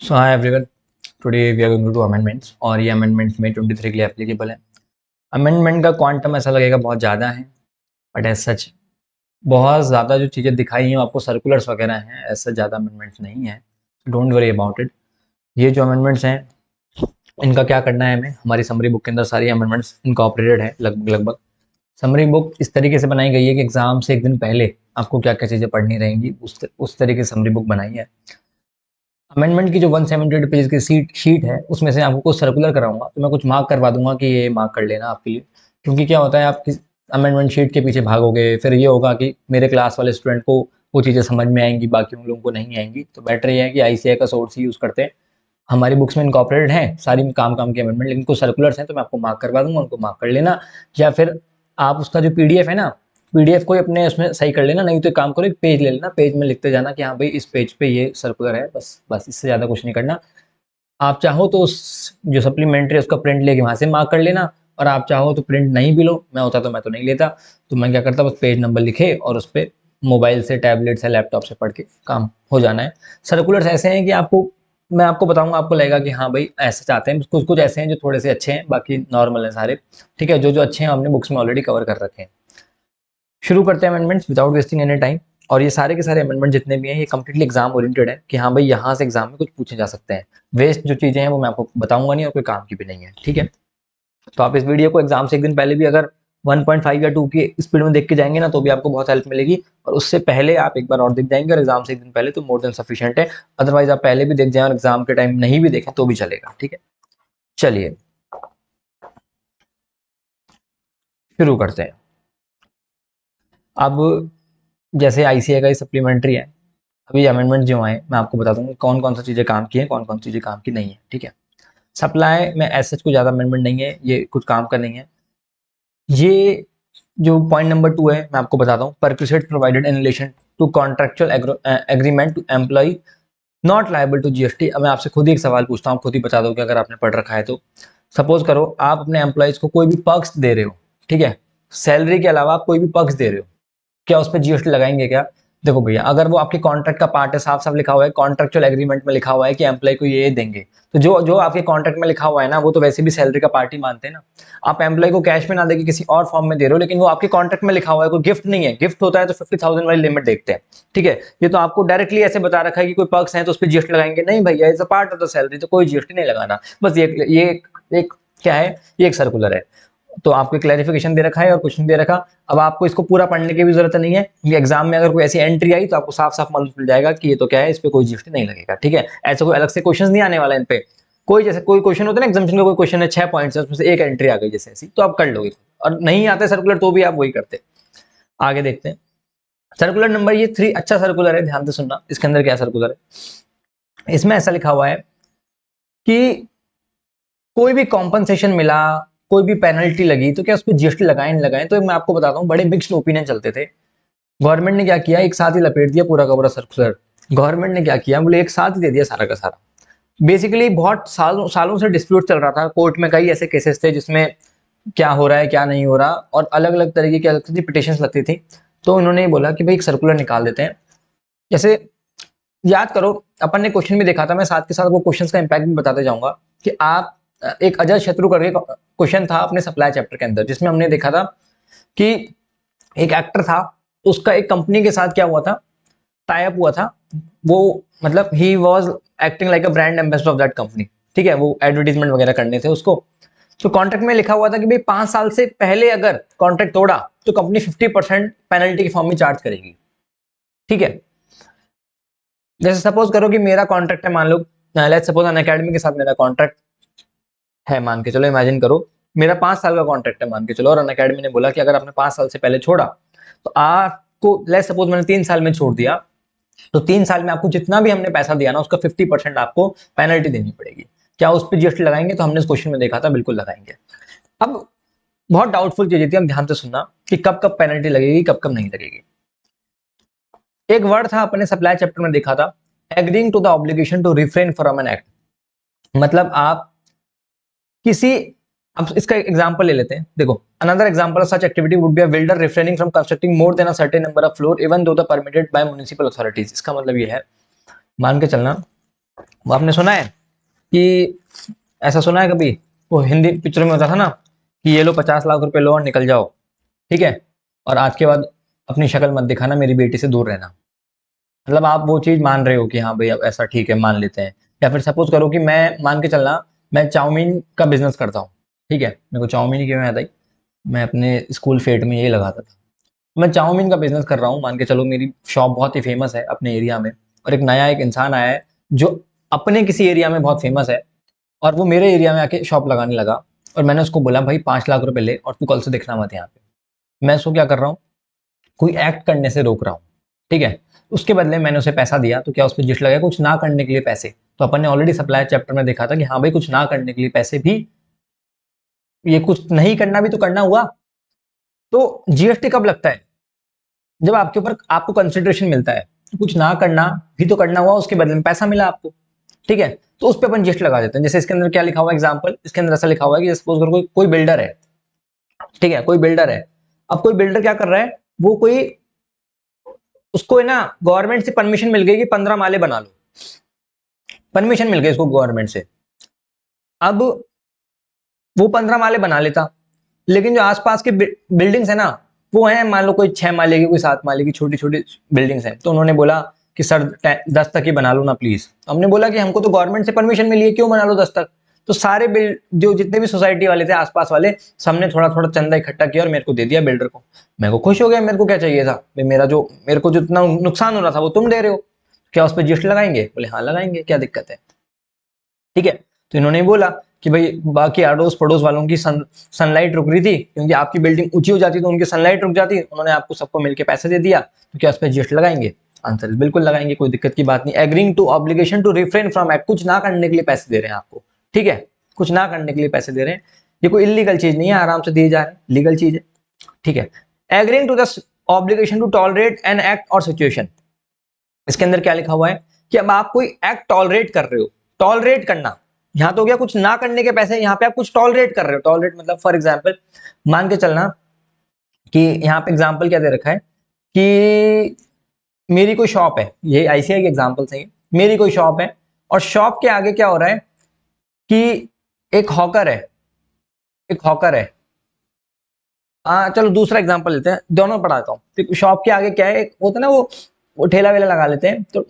So hi everyone, today we are going to amendments और ये amendments में 23 के लिए एप्लीकेबल है। अमेंडमेंट का क्वांटम ऐसा लगेगा बहुत ज़्यादा है, बट एज सच बहुत ज़्यादा जो चीज़ें दिखाई हैं आपको सर्कुलर्स वगैरह हैं, ऐसा ज़्यादा अमेंडमेंट्स नहीं है। Don't worry about it. ये जो अमेंडमेंट्स हैं इनका क्या करना है, हमें हमारी समरी बुक के अंदर सारी अमेंडमेंट्स इनकॉर्पोरेटेड है लगभग लगभग। समरी बुक इस तरीके से बनाई गई है कि एग्जाम से एक दिन पहले आपको क्या क्या चीज़ें पढ़नी रहेंगी, उस तरीके से समरी बुक बनाई है। अमेंडमेंट की जो 178 पेज की शीट है उसमें से आपको कुछ सर्कुलर कराऊंगा, तो मैं कुछ मार्क करवा दूंगा कि ये मार्क कर लेना आपके लिए। क्योंकि क्या होता है, आप किस अमेंडमेंट शीट के पीछे भागोगे, फिर ये होगा कि मेरे क्लास वाले स्टूडेंट को वो चीज़ें समझ में आएंगी, बाकी उन लोगों को नहीं आएंगी। तो बेटर ये है कि आईसीआई का सोर्स ही यूज़ करते हैं। हमारी बुक्स में इनकॉर्पोरेटेड है सारी काम काम की अमेंडमेंट, लेकिन कुछ सर्कुलर्स हैं तो मैं आपको मार्क करवा दूंगा, उनको मार्क कर लेना। या फिर आप उसका जो पीडीएफ है ना, पीडीएफ को ही अपने उसमें सही कर लेना। नहीं तो एक काम करो, एक पेज ले लेना, पेज में लिखते जाना कि हाँ भाई इस पेज पे ये सर्कुलर है, बस बस इससे ज़्यादा कुछ नहीं करना। आप चाहो तो उस जो सप्लीमेंट्री है उसका प्रिंट लेके वहाँ से मार्क कर लेना, और आप चाहो तो प्रिंट नहीं भी लो। मैं होता तो मैं तो नहीं लेता, तो मैं क्या करता, बस पेज नंबर लिखे और उस पर मोबाइल से, टैबलेट से, लैपटॉप से पढ़ के काम हो जाना है। सर्कुलर्स ऐसे हैं कि आपको, मैं आपको बताऊंगा, आपको लगेगा कि हाँ भाई ऐसे चाहते हैं। कुछ कुछ ऐसे हैं जो थोड़े से अच्छे हैं, बाकी नॉर्मल हैं सारे। ठीक है, जो जो अच्छे हैं हमने बुक्स में ऑलरेडी कवर कर रखे हैं। शुरू करते हैं amendments without wasting any time. और ये सारे के सारे अमेंडमेंट जितने भी हैं ये कंप्लीटली एग्जाम ओरिएंटेड है कि हाँ भाई यहाँ से एग्जाम में कुछ पूछे जा सकते हैं। वेस्ट जो चीज़ें हैं वो मैं आपको बताऊंगा नहीं और कोई काम की भी नहीं है। ठीक है, तो आप इस वीडियो को एग्जाम से एक दिन पहले भी अगर 1.5 या 2 की स्पीड में देख के जाएंगे ना, तो भी आपको बहुत हेल्प मिलेगी। और उससे पहले आप एक बार और देख जाएंगे, और एग्जाम से एक दिन पहले तो मोर देन सफिशिएंट है। अदरवाइज आप पहले भी देख जाएं और एग्जाम के टाइम नहीं भी देखें तो भी चलेगा। ठीक है, चलिए शुरू करते हैं। अब जैसे आईसीआई का ये सप्लीमेंट्री है, अभी अमेंडमेंट जो आए मैं आपको बता दूंगा कौन कौन सा चीज़ें काम की हैं, कौन कौन सी चीज़ें काम की नहीं है। ठीक है, सप्लाई में एज सच कोई ज़्यादा अमेंडमेंट नहीं है, ये कुछ काम का नहीं है। ये जो पॉइंट नंबर 2 है मैं आपको बताता हूँ, perquisite provided in relation to contractual agreement to employee not liable to GST. अब मैं आपसे खुद ही एक सवाल पूछता हूँ, खुद ही बता दो कि अगर आपने पढ़ रखा है तो। सपोज करो आप अपने एम्प्लॉयज को कोई भी पर्क्स दे रहे हो, ठीक है, सैलरी के अलावा आप कोई भी पर्क्स दे रहे हो, क्या उस पर जीएसटी लगाएंगे क्या? देखो भैया, अगर वो आपके कॉन्ट्रैक्ट का पार्ट है, साफ साफ लिखा हुआ है, कॉन्ट्रेक्चुअल एग्रीमेंट में लिखा हुआ है कि एम्प्लॉय को ये देंगे, तो जो जो आपके कॉन्ट्रैक्ट में लिखा हुआ है ना, वो तो वैसे भी सैलरी का पार्ट ही मानते हैं ना। आप एम्प्लॉय को कैश में ना देके किसी और फॉर्म में दे रहे हो, लेकिन वो आपके कॉन्ट्रैक्ट में लिखा हुआ है, कोई गिफ्ट नहीं है। गिफ्ट होता है तो 50,000 वाली लिमिट देखते हैं। ठीक है, ये तो आपको डायरेक्टली ऐसे बता रखा है कि कोई पर्क्स हैं तो उस पर जीएसटी लगाएंगे, नहीं भैया, is a part of the salary, तो कोई जीएसटी नहीं लगाना। बस ये एक क्या है, ये एक सर्कुलर है। तो आपको क्लैरिफिकेशन दे रखा है और क्वेश्चन दे रखा। अब आपको इसको पूरा पढ़ने की भी जरूरत नहीं है, ये एग्जाम में अगर कोई ऐसी एंट्री आई तो आपको साफ साफ मालूम चल जाएगा कि ये तो क्या है, इस पे कोई जीएसटी नहीं लगेगा। ठीक है, ऐसे कोई अलग से क्वेश्चन नहीं आने वाला इन पे। कोई जैसे कोई क्वेश्चन होता है ना एग्जामिनेशन का, कोई क्वेश्चन है 6 पॉइंट्स है, उसमें से एक एंट्री आ गई जैसे ऐसी, तो आप कर लोगे। और नहीं आते सर्कुलर तो भी आप वही करते। आगे देखते हैं सर्कुलर नंबर ये 3। अच्छा सर्कुलर है, ध्यान से सुनना इसके अंदर क्या सर्कुलर है। इसमें ऐसा लिखा हुआ है कि कोई भी कॉम्पनसेशन मिला, कोई भी पेनल्टी लगी, तो क्या उस पर जीएसटी लगाएं नहीं लगाएं। तो मैं आपको बताता हूँ, बड़े मिक्स्ड ओपिनियन चलते थे। गवर्नमेंट ने क्या किया, एक साथ ही लपेट दिया पूरा का पूरा सर्कुलर। गवर्नमेंट ने क्या किया, बोले एक साथ ही दे दिया सारा का सारा। बेसिकली बहुत सालों सालों से डिस्प्यूट चल रहा था कोर्ट में, कई ऐसे केसेस थे जिसमें क्या हो रहा है क्या नहीं हो रहा, और अलग अलग तरीके की अलग अलग पिटिशन लगती थी। तो उन्होंने बोला कि भाई एक सर्कुलर निकाल देते हैं। जैसे याद करो, अपन ने क्वेश्चन भी देखा था, मैं साथ के साथ वो क्वेश्चन का इम्पैक्ट भी बताते जाऊंगा कि आप एक अजय शत्रु करके क्वेश्चन था अपने सप्लाई चैप्टर के अंदर, जिसमें हमने देखा था कि एक एक्टर था, उसका एक कंपनी के साथ क्या हुआ था, टाई अप हुआ था। वो मतलब he was acting like a brand ambassador of that company. ठीक है, वो एडवर्टीजमेंट वगैरह करने थे उसको। तो कॉन्ट्रैक्ट में लिखा हुआ था कि भाई 5 साल से पहले अगर कॉन्ट्रैक्ट तोड़ा तो कंपनी 50% पेनल्टी की फॉर्म में चार्ज करेगी। ठीक है, जैसे सपोज करो कि मेरा कॉन्ट्रैक्ट है, मान लो लेट्स सपोज अन अकेडमी के साथ मेरा कॉन्ट्रैक्ट है, मान के चलो, इमेजिन करो मेरा 5 साल का कॉन्ट्रैक्ट है मान के चलो, और अन अकेडमी ने बोला कि अगर आपने 5 साल से पहले छोड़ा तो आपको, लेट्स सपोज मैंने 3 साल में छोड़ दिया, तो 3 साल में आपको जितना भी हमने पैसा दिया ना उसका 50% आपको पेनल्टी देनी पड़ेगी। क्या उस पर जीएसटी लगाएंगे? तो हमने इस क्वेश्चन में देखा था बिल्कुल लगाएंगे। अब बहुत डाउटफुल चीज थी, हम ध्यान से सुनना कि कब कब पेनल्टी लगेगी, कब कब नहीं लगेगी। एक वर्ड था अपने सप्लाई चैप्टर में देखा था, agreeing to the obligation to refrain from an act. मतलब आप किसी, अब इसका एग्जांपल ले लेते हैं, देखो, another example of such activity would be a builder refraining from constructing more than a certain number of floor even though the permitted by municipal authorities. इसका मतलब ये है, मान के चलना वो आपने सुना है कि, ऐसा सुना है कभी, वो हिंदी पिक्चर में होता था ना कि ये लो 50 लाख रुपए लो और निकल जाओ, ठीक है, और आज के बाद अपनी शक्ल मत दिखाना, मेरी बेटी से दूर रहना। मतलब आप वो चीज़ मान रहे हो कि हाँ भाई अब ऐसा ठीक है, मान लेते हैं। या फिर सपोज करो कि मैं मान के चलना, मैं चाउमीन का बिजनेस करता हूँ, ठीक है, मेरे को चाउमीन की याद आई, मैं अपने स्कूल फेट में यही लगाता था। मैं चाउमीन का बिजनेस कर रहा हूँ, मान के चलो मेरी शॉप बहुत ही फेमस है अपने एरिया में, और एक नया एक इंसान आया है जो अपने किसी एरिया में बहुत फेमस है, और वो मेरे एरिया में आके शॉप लगाने लगा, और मैंने उसको बोला भाई 5 लाख रुपए ले और तू कल से दिखना मत यहाँ पे। मैं उसको क्या कर रहा हूँ, कोई एक्ट करने से रोक रहा हूँ, ठीक है। उसके बदले मैंने उसे पैसा दिया, तो क्या उस पर जिस लगा कुछ ना करने के लिए पैसे। तो अपन ने ऑलरेडी सप्लाई चैप्टर में देखा था कि हाँ भाई कुछ ना करने के लिए पैसे भी, ये कुछ नहीं करना भी तो करना हुआ। तो जीएसटी कब लगता है, जब आपके ऊपर आपको कंसिडरेशन मिलता है, तो कुछ ना करना भी तो करना हुआ, उसके बदले में पैसा मिला आपको, ठीक है। तो उस पर अपन जीएसटी लगा देते हैं। जैसे इसके अंदर क्या लिखा हुआ है, एग्जाम्पल इसके अंदर ऐसा लिखा हुआ है कि सपोज करो कोई बिल्डर है, ठीक है, कोई बिल्डर है। अब कोई बिल्डर क्या कर रहा है, वो कोई, उसको है ना गवर्नमेंट से परमिशन मिल गई कि 15 माले बना लो, परमिशन मिल गई उसको गवर्नमेंट से। अब वो 15 माले बना लेता, लेकिन जो आसपास के बिल्डिंग्स है ना, वो है मान लो कोई 6 माले की, कोई 7 माले की छोटी छोटी बिल्डिंग्स हैं। तो उन्होंने बोला कि सर 10 तक ही बना लो ना प्लीज। हमने बोला कि हमको तो गवर्नमेंट से परमिशन मिली है, क्यों बना लो 10 तक। तो सारे जो जितने भी सोसाइटी वाले थे आसपास वाले, सबने थोड़ा थोड़ा चंदा इकट्ठा किया और मेरे को दे दिया बिल्डर को। मेरे को खुश हो गया, मेरे को क्या चाहिए था भाई, मेरे को जो इतना नुकसान हो रहा था वो तुम दे रहे हो, क्या उस पर जीएसटी लगाएंगे। बोले हाँ लगाएंगे, क्या दिक्कत है, ठीक है। तो इन्होंने बोला कि भाई बाकी अड़ोस पड़ोस वालों की सनलाइट रुक रही थी, क्योंकि आपकी बिल्डिंग ऊंची हो जाती तो उनकी सनलाइट रुक जाती, उन्होंने आपको सबको मिलकर पैसे दे दिया, तो क्या उस पर जीएसटी लगाएंगे। आंसर बिल्कुल लगाएंगे, कोई दिक्कत की बात नहीं। Agreeing to obligation to refrain from act, कुछ ना करने के लिए पैसे दे रहे हैं आपको, ठीक है, कुछ ना करने के लिए पैसे दे रहे हैं। ये कोई इलीगल चीज नहीं है, आराम से दिए जा रहे हैं, लीगल चीज है, ठीक है। Agreeing to the obligation to tolerate an act और सिचुएशन, इसके अंदर क्या लिखा हुआ है कि अब आप कोई एक्ट टॉलरेट कर रहे हो। टॉलरेट करना यहां तो हो गया कुछ ना करने के पैसे, यहां पे आप कुछ टॉलरेट कर रहे हो। टॉलरेट मतलब फॉर एग्जांपल मान के चलना कि यहाँ पे एग्जांपल क्या दे रखा है कि मेरी कोई शॉप है, ये आईसीआई के एग्जांपल से ही, मेरी कोई शॉप है और शॉप के आगे क्या हो रहा है कि एक हॉकर है, एक हॉकर है। चलो दूसरा एग्जांपल लेते हैं, दोनों पढ़ाता हूँ। शॉप के आगे क्या है, एक होता है ना वो ठेला वेला लगा लेते हैं। तो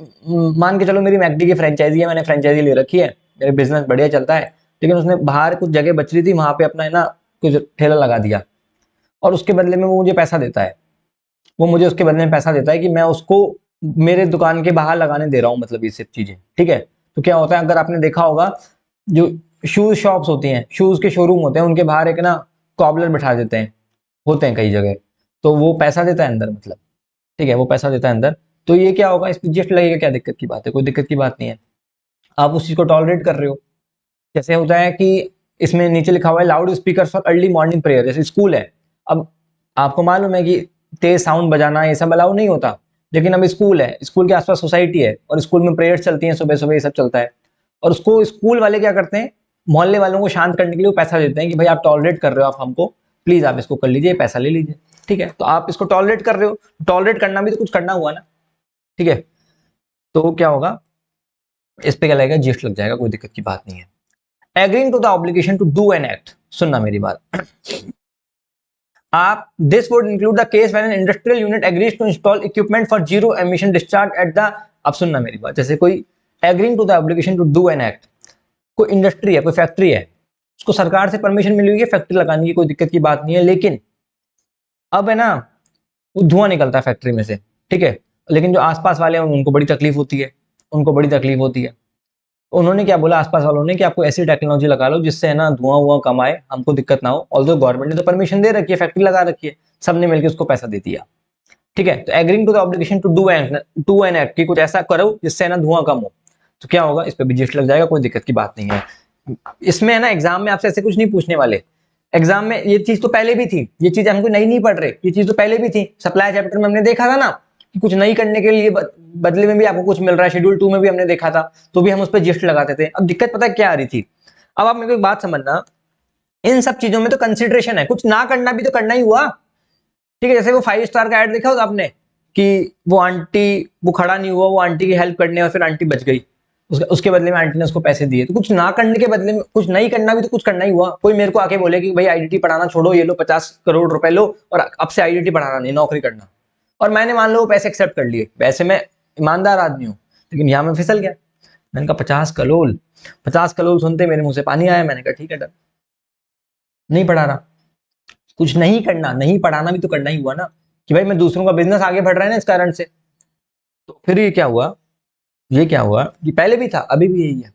मान के चलो मेरी मैकडी की फ्रेंचाइजी है, मैंने फ्रेंचाइजी ले रखी है, मेरे बिजनेस बढ़िया चलता है, लेकिन उसने बाहर कुछ जगह बच रही थी, वहां पे अपना है ना कुछ ठेला लगा दिया, और उसके बदले में वो मुझे पैसा देता है। वो मुझे उसके बदले में पैसा देता है कि मैं उसको मेरे दुकान के बाहर लगाने दे रहा हूँ, मतलब ये सब चीजें, ठीक है। तो क्या होता है, अगर आपने देखा होगा जो शूज शॉप्स होती हैं, शूज के शोरूम होते हैं, उनके बाहर एक ना कॉबलर बिठा देते हैं, होते हैं कई जगह, तो वो पैसा देता है अंदर, मतलब, ठीक है, वो पैसा देता है अंदर। तो ये क्या होगा, इस पर जीएसटी लगेगा, क्या दिक्कत की बात है, कोई दिक्कत की बात नहीं है, आप उस चीज को टॉलरेट कर रहे हो। जैसे होता है कि इसमें नीचे लिखा हुआ है loud speaker for early morning prayer, जैसे स्कूल है। अब आपको मालूम है कि तेज साउंड बजाना ये सब अलाउ नहीं होता, लेकिन अब स्कूल है, स्कूल के आसपास सोसाइटी है, और स्कूल में प्रेयर्स चलती हैं सुबह सुबह, ये सब चलता है। और उसको स्कूल वाले क्या करते हैं, मोहल्ले वालों को शांत करने के लिए पैसा देते हैं कि भाई आप टॉलरेट कर रहे हो, आप हमको प्लीज आप इसको कर लीजिए, पैसा ले लीजिए, ठीक है। तो आप इसको टॉलरेट कर रहे हो, टॉलरेट करना भी तो कुछ करना हुआ ना, ठीक है। तो क्या होगा, इस पे क्या लगेगा, जीएसटी लग जाएगा, कोई दिक्कत की बात नहीं है। Agreeing to the obligation to do an act, सुनना मेरी बात, आप this would include the case when an industrial unit agrees to install equipment for zero emission discharge at the, अब सुनना मेरी बात, जैसे कोई agreeing to the obligation to do an act, कोई इंडस्ट्री है, कोई फैक्ट्री है, उसको सरकार से परमिशन मिली हुई है फैक्ट्री लगाने की, कोई दिक्कत की बात नहीं है, लेकिन अब है ना वो धुआं निकलता है फैक्ट्री में से, ठीक है, लेकिन जो आसपास वाले हैं उनको बड़ी तकलीफ होती है, उनको बड़ी तकलीफ होती है। उन्होंने क्या बोला आसपास वालों ने कि आपको ऐसी टेक्नोलॉजी लगा लो जिससे है ना धुआं वुआं कम आए, हमको दिक्कत ना हो। ऑल्दो गवर्नमेंट ने तो परमिशन दे रखी है, फैक्ट्री लगा रखी है, सबने मिलकर उसको पैसा दे दिया, ठीक है। तो agreeing to the obligation to an act, कि कुछ ऐसा करो जिससे है ना धुआं कम हो, तो क्या होगा, इस पे भी जीएसटी लग जाएगा, कोई दिक्कत की बात नहीं है। इसमें है ना एग्जाम में आपसे ऐसे कुछ नहीं पूछने वाले। एग्जाम में ये चीज तो पहले भी थी, ये चीज हमको नई नहीं पढ़ रहे, ये चीज तो पहले भी थी, सप्लाई चैप्टर में हमने देखा था ना कि कुछ नई करने के लिए बदले में भी आपको कुछ मिल रहा है। शेड्यूल 2 में भी हमने देखा था, तो भी हम उस पर जीएसटी लगाते थे। अब दिक्कत पता है क्या आ रही थी, अब आप मेरे को एक बात समझना, इन सब चीजों में तो कंसिडरेशन है, कुछ ना करना भी तो करना ही हुआ, ठीक है। जैसे वो 5 स्टार का ऐड देखा होगा आपने कि वो आंटी, वो खड़ा नहीं हुआ, वो आंटी की हेल्प करने और फिर आंटी बच गई, उसके बदले में आंटी ने उसको पैसे दिए, तो कुछ ना करने के बदले में कुछ नहीं करना भी तो कुछ करना ही हुआ। कोई मेरे को आके बोले कि भाई आईडीटी पढ़ाना छोड़ो, ये लो 50 करोड़ रुपए लो और अब से आईडीटी पढ़ाना नहीं, नौकरी करना, और मैंने मान लो वो पैसे एक्सेप्ट कर लिए, वैसे मैं ईमानदार आदमी हूँ, लेकिन यहाँ मैं फिसल गया। मैंने कहा 50 करोड़ सुनते मेरे मुंह से पानी आया। मैंने कहा ठीक है डन, नहीं पढ़ा रहा। कुछ नहीं करना, नहीं पढ़ाना भी तो करना ही हुआ ना, कि भाई मैं दूसरों का बिजनेस आगे बढ़ रहा है ना इस कारण से। तो फिर ये क्या हुआ कि पहले भी था अभी भी यही है,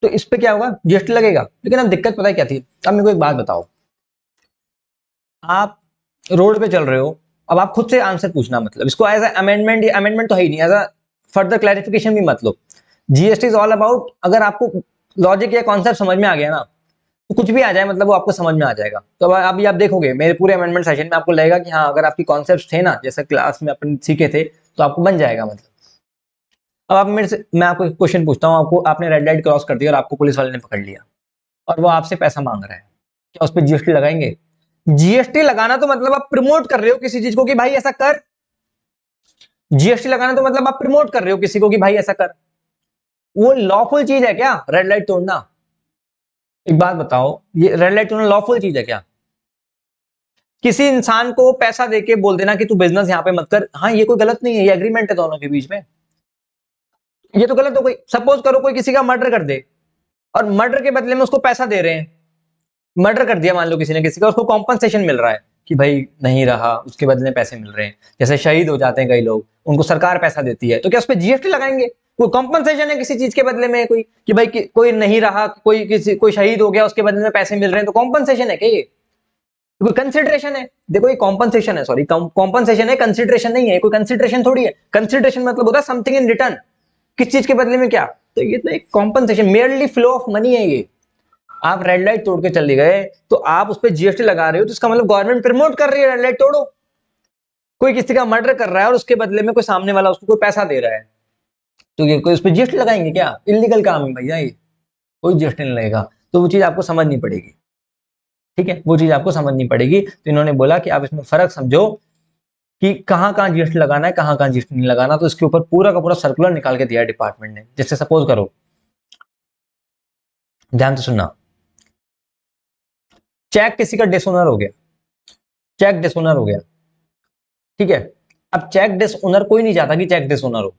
तो इस पे क्या होगा, जीएसटी लगेगा। लेकिन अब दिक्कत पता है क्या थी, अब मेरे को एक बात बताओ, आप रोड पे चल रहे हो, अब आप खुद से आंसर पूछना, मतलब इसको एज अमेंडमेंट, ये अमेंडमेंट तो है ही नहीं, एज अ फर्दर क्लैरिफिकेशन भी मत लो। जीएसटी इज ऑल अबाउट, अगर आपको लॉजिक या कॉन्सेप्ट समझ में आ गया ना, तो कुछ भी आ जाए मतलब वो आपको समझ में आ जाएगा। तो अब अभी आप देखोगे मेरे पूरे अमेंडमेंट सेशन में आपको लगेगा कि हाँ अगर आपकी कॉन्सेप्ट थे ना जैसे क्लास में अपन सीखे थे तो आपको बन जाएगा। मतलब अब आप मेरे से, मैं आपको एक क्वेश्चन पूछता हूँ, आपको, आपने रेड लाइट क्रॉस कर दिया और आपको पुलिस वाले ने पकड़ लिया और वो आपसे पैसा मांग रहा है, क्या उस पर जीएसटी लगाएंगे? जीएसटी लगाना तो मतलब आप प्रमोट कर रहे हो किसी चीज को कि भाई ऐसा कर। जीएसटी लगाना तो मतलब आप प्रमोट कर रहे हो किसी को कि भाई ऐसा कर। वो लॉफुल चीज है क्या रेड लाइट तोड़ना? एक बात बताओ, ये रेड लाइट तोड़ना लॉफुल चीज है क्या? किसी इंसान को पैसा देके बोल देना कि तू बिजनेस यहाँ पे मत कर, हाँ ये कोई गलत नहीं है, ये एग्रीमेंट है दोनों के बीच में, ये तो गलत हो गई। सपोज करो कोई किसी का मर्डर कर दे और मर्डर के बदले में उसको पैसा दे रहे हैं, मर्डर कर दिया मान लो किसी ने किसी का, उसको कॉम्पनसेशन मिल रहा है कि भाई नहीं रहा, उसके बदले में पैसे मिल रहे हैं। जैसे शहीद हो जाते हैं कई लोग, उनको सरकार पैसा देती है, तो क्या उस पर जीएसटी लगाएंगे? कोई कॉम्पनसेशन है किसी चीज के बदले में, कोई भाई कोई नहीं रहा, कोई शहीद हो गया, उसके बदले में पैसे मिल रहे हैं, तो कॉम्पनसेशन है क्या ये? कोई कंसिडरेशन है? देखो ये कॉम्पनसेशन है, सॉरी कॉम्पनसेशन है, कंसिडरेशन नहीं है। कोई कंसिडरेशन थोड़ी है, कंसिडरेशन मतलब होता है समथिंग इन रिटर्न, किस चीज के बदले में क्या। तो ये तो एक compensation, merely flow of money है ये। आप रेड लाइट तोड़ के चले गए तो आप उस पर जीएसटी लगा रहे हो, तो इसका मतलब गवर्नमेंट प्रमोट कर रही है रेड लाइट तोड़ो। कोई किसी का मर्डर कर रहा है और उसके बदले में कोई सामने वाला उसको कोई पैसा दे रहा है, तो ये कोई उस पर जीएसटी लगाएंगे क्या? इलीगल काम है भैया ये, कोई जीएसटी नहीं लगेगा। तो वो चीज आपको समझनी पड़ेगी, ठीक है, वो चीज आपको समझनी पड़ेगी। तो इन्होंने बोला कि आप इसमें फर्क समझो कि कहाँ कहाँ जीएसटी लगाना है, कहाँ कहाँ जीएसटी नहीं लगाना। तो इसके ऊपर पूरा का पूरा सर्कुलर निकाल के दिया है डिपार्टमेंट ने। जैसे सपोज करो, ध्यान से सुनना, चेक किसी का डिसओनर हो गया, चेक डिसओनर हो गया, ठीक है। अब चेक डिसओनर, कोई नहीं चाहता कि चेक डिसओनर हो,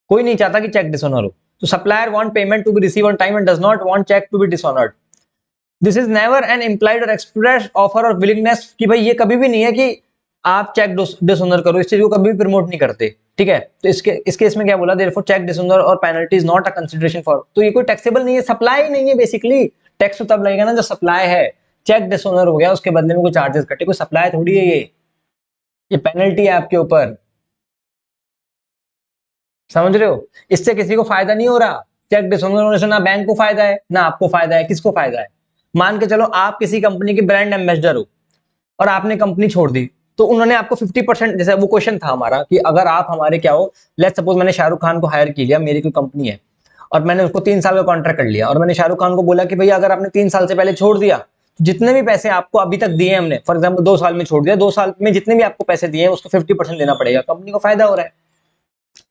कोई नहीं चाहता कि चेक डिसओनर हो। तो supplier want payment to be receive on time and does not want cheque to be dishonoured. This is never an implied और एक्सप्रेस ऑफर और विलिंगनेस, कि भाई ये कभी भी नहीं है कि आप चेक डिसऑनर करो, इस चीज को कभी भी प्रमोट नहीं करते, ठीक है। तो इस केस में क्या बोला, देयरफॉर चेक डिसऑनर और penalty is not a consideration for, तो ये कोई टैक्सेबल नहीं है, सप्लाई नहीं है बेसिकली। टैक्स तो तब लगेगा ना जब सप्लाई है। चेक डिसऑनर हो गया, उसके बदले में कोई चार्जेस कटे, कोई सप्लाई थोड़ी है ये पेनल्टी है आपके ऊपर, समझ रहे हो? इससे किसी को फायदा नहीं हो रहा। चेक डिसऑनर होने से ना बैंक को फायदा है ना आपको फायदा है। किसको फायदा है? मान के चलो आप किसी कंपनी के ब्रांड एम्बेसडर हो और आपने कंपनी छोड़ दी, तो उन्होंने आपको 50%, जैसे वो क्वेश्चन था हमारा कि अगर आप हमारे क्या हो, लेट्स सपोज मैंने शाहरुख खान को हायर किया, मेरी कोई कंपनी है और मैंने उसको 3 साल का कॉन्ट्रैक्ट कर लिया और मैंने शाहरुख खान को बोला कि भैया अगर आपने 3 साल से पहले छोड़ दिया, जितने भी पैसे आपको अभी तक दिए हमने, फॉर एग्जाम्पल 2 साल में छोड़ दिया, 2 साल में जितने भी आपको पैसे दिए उसको 50% देना पड़ेगा। कंपनी को फायदा हो रहा है,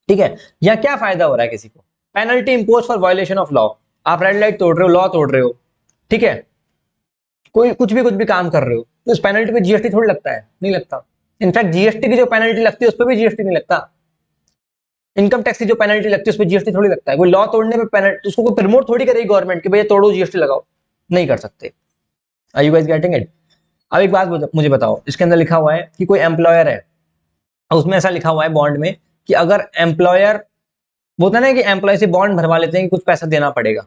ठीक है। या क्या फायदा हो रहा है किसी को? Penalty impose for violation of law, आप रेड लाइट तोड़ रहे हो, लॉ तोड़ रहे हो, ठीक है, कोई कुछ भी काम कर रहे हो, तो इस पेनल्टी पे जीएसटी थोड़ी लगता है, नहीं लगता। इनफैक्ट जीएसटी की जो पेनल्टी लगती है उस पर भी जीएसटी नहीं लगता। इनकम टैक्स की जो पेनल्टी लगती है उस पर जीएसटी थोड़ी लगता है। कोई लॉ तोड़ने पे पेनल्टी, उसको कोई प्रमोट थोड़ी करेगी गवर्नमेंट कि भैया तोड़ो जीएसटी लगाओ, नहीं कर सकते। Are you guys getting it? अब एक बात मुझे बताओ, इसके अंदर लिखा हुआ है कि कोई एम्प्लॉयर है, उसमें ऐसा लिखा हुआ है बॉन्ड में कि अगर एम्प्लॉयर, बोलता ना कि एम्प्लॉय से बॉन्ड भरवा लेते हैं कि कुछ पैसा देना पड़ेगा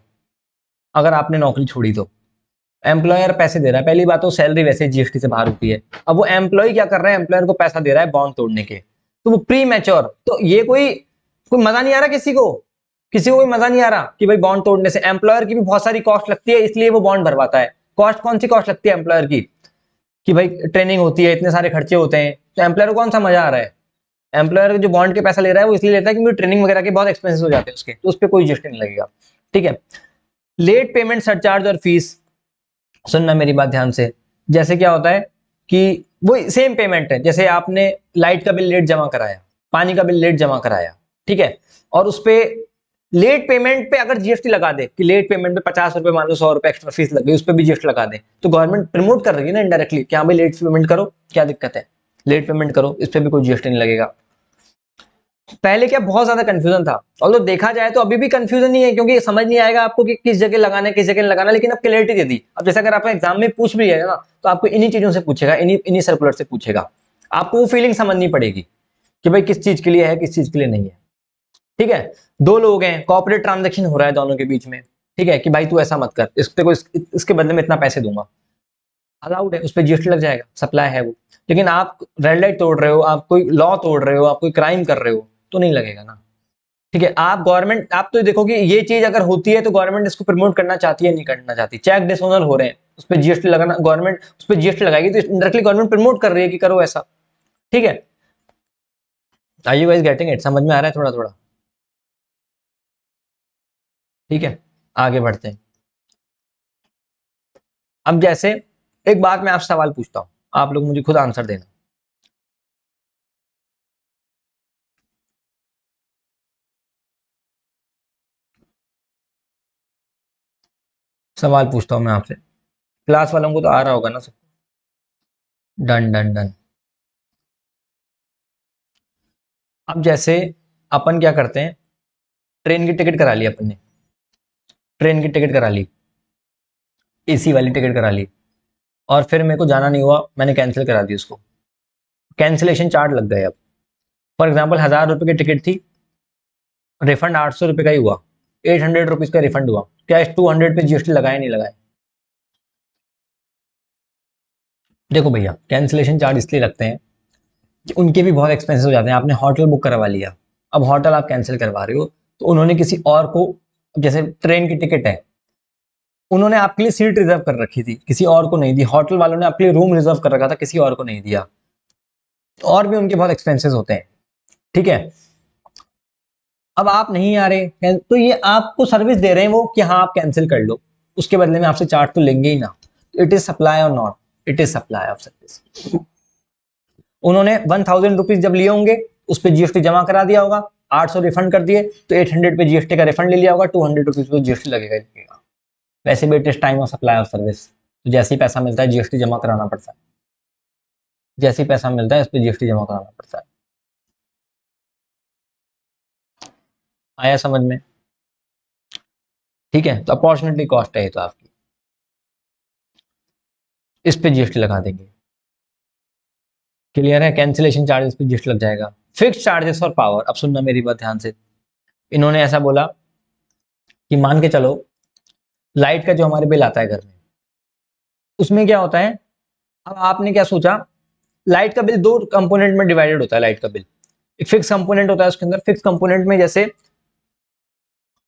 अगर आपने नौकरी छोड़ी तो। एम्प्लॉयर पैसे दे रहा है, पहली बात तो सैलरी वैसे जीएसटी से बाहर होती है। अब वो एम्प्लॉय क्या कर रहा है, एम्प्लॉयर को पैसा दे रहा है बॉन्ड तोड़ने के, तो वो प्री मैच्योर, तो ये कोई कोई मजा नहीं आ रहा किसी को कोई मजा नहीं आ रहा कि भाई बॉन्ड तोड़ने से एम्प्लॉयर की भी बहुत सारी कॉस्ट लगती है, इसलिए वो बॉन्ड भरवाता है। कॉस्ट कौन सी कॉस्ट लगती है एम्प्लॉयर की? कि भाई ट्रेनिंग होती है, इतने सारे खर्चे होते हैं, तो एम्प्लॉयर को कौन सा मजा आ रहा है? एम्प्लॉयर जो बॉन्ड के पैसा ले रहा है वो इसलिए लेता है क्योंकि ट्रेनिंग वगैरह के बहुत एक्सपेंसेस हो जाते हैं उसके, तो उस पर कोई जीएसटी नहीं लगेगा, ठीक है। लेट पेमेंट सरचार्ज और फीस, सुनना मेरी बात ध्यान से। जैसे क्या होता है कि वो सेम पेमेंट है, जैसे आपने लाइट का बिल लेट जमा कराया, पानी का बिल लेट जमा कराया, ठीक है, और उस पे लेट पेमेंट पे अगर जीएसटी लगा दे कि लेट पेमेंट पे 50 रुपए मान लो 100 रुपए एक्स्ट्रा फीस लग गई, उस पर भी जीएसटी लगा दे, तो गवर्नमेंट प्रमोट कर रही है ना इनडायरेक्टली कि हाँ भाई लेट पेमेंट करो, क्या दिक्कत है, लेट पेमेंट करो, इस पर भी कोई जीएसटी नहीं लगेगा। पहले क्या बहुत ज्यादा कंफ्यूजन था, और तो देखा जाए तो अभी भी कंफ्यूजन नहीं है, क्योंकि समझ नहीं आएगा आपको कि किस जगह लगाना है किस जगह नहीं लगाना, लेकिन अब क्लियरिटी दे दी। अब जैसे अगर आपका एग्जाम में पूछ भी है ना, तो आपको इन्हीं चीजों से पूछेगा, इन्हीं सर्कुलर से पूछेगा, आपको वो फीलिंग समझनी पड़ेगी कि भाई किस चीज के लिए है किस चीज के लिए नहीं है। ठीक है, दो लोग हैं, कॉर्पोरेट ट्रांजेक्शन हो रहा है दोनों के बीच में, ठीक है, कि भाई तू ऐसा मत कर, इसके बदले में इतना पैसे दूंगा, अलाउड है, उस पर जीएसटी लग जाएगा, सप्लाई है वो। लेकिन आप रेड लाइट तोड़ रहे हो, आप कोई लॉ तोड़ रहे हो, आप कोई क्राइम कर रहे हो, तो नहीं लगेगा ना। ठीक है, आप गवर्नमेंट, आप तो देखो कि ये चीज अगर होती है तो गवर्नमेंट इसको प्रमोट करना चाहती है नहीं करना चाहती, चेक डिसओनर हो रहे हैं, उस पर जीएसटी लगाना, गवर्नमेंट उस पर जीएसटी लगाएगी तो डायरेक्टली गवर्नमेंट प्रमोट कर रही है कि करो ऐसा। ठीक है, are you guys getting it, समझ में आ रहा है थोड़ा थोड़ा? ठीक है, आगे बढ़ते हैं। अब जैसे एक बात मैं आपसे सवाल पूछता हूं, आप लोग मुझे खुद आंसर देना। सवाल पूछता हूं मैं आपसे, क्लास वालों को तो आ रहा होगा ना सब? Done done done. अब जैसे अपन क्या करते हैं, ट्रेन की टिकट करा ली अपन ने, ट्रेन की टिकट करा ली, एसी वाली टिकट करा ली, और फिर मेरे को जाना नहीं हुआ, मैंने कैंसिल करा दी उसको, कैंसिलेशन चार्ज लग गए। अब फॉर एग्जाम्पल 1000 रुपये की टिकट थी, रिफंड 800 रुपये का ही हुआ, 800 रुपीज का रिफंड हुआ, क्या इस 200 पे जीएसटी लगाए नहीं लगाए? देखो भैया, कैंसिलेशन चार्ज इसलिए लगते हैं कि उनके भी बहुत एक्सपेंसिव हो जाते हैं। आपने होटल बुक करवा लिया, अब होटल आप कैंसिल करवा रहे हो, तो उन्होंने किसी और को, जैसे ट्रेन की टिकट है, उन्होंने आपके लिए सीट रिजर्व कर रखी थी, किसी और को नहीं दी, होटल वालों ने आपके लिए रूम रिजर्व कर रखा था, किसी और को नहीं दिया, और भी उनके बहुत एक्सपेंसेस होते हैं। ठीक है, अब आप नहीं आ रहे तो ये आपको सर्विस दे रहे हैं वो कि हाँ आप कैंसिल कर लो, उसके बदले में आपसे चार्ज तो लेंगे ही ना। इट इज सप्लाई और not, it is supply of service. उन्होंने 1000 रुपीज जब लिए होंगे, उस पर जीएसटी जमा करा दिया होगा, 800 रिफंड कर दिए, तो 800 पे जीएसटी का रिफंड ले लिया होगा, 200 रुपीज पे जीएसटी लगेगा ही लगेगा। वैसे भी it is time of supply of service, तो जैसे ही पैसा मिलता है जीएसटी जमा कराना पड़ता है, जैसे ही पैसा मिलता है उस पर जीएसटी जमा कराना पड़ता है। आया समझ में? ठीक है, तो अपॉर्चुनिटी कॉस्ट है ये तो आपकी, इस पे जीएसटी लगा देंगे। क्लियर है, कैंसिलेशन चार्जेस पे जीएसटी लग जाएगा। फिक्स चार्जेस फॉर पावर, अब सुनना मेरी बात ध्यान से, इन्होंने ऐसा बोला कि मान के चलो लाइट का जो हमारे बिल आता है घर में, उसमें क्या होता है, अब आपने क्या सोचा, लाइट का बिल दो कंपोनेंट में डिवाइडेड होता है। लाइट का बिल एक फिक्स कंपोनेंट होता है, उसके अंदर फिक्स कंपोनेंट में जैसे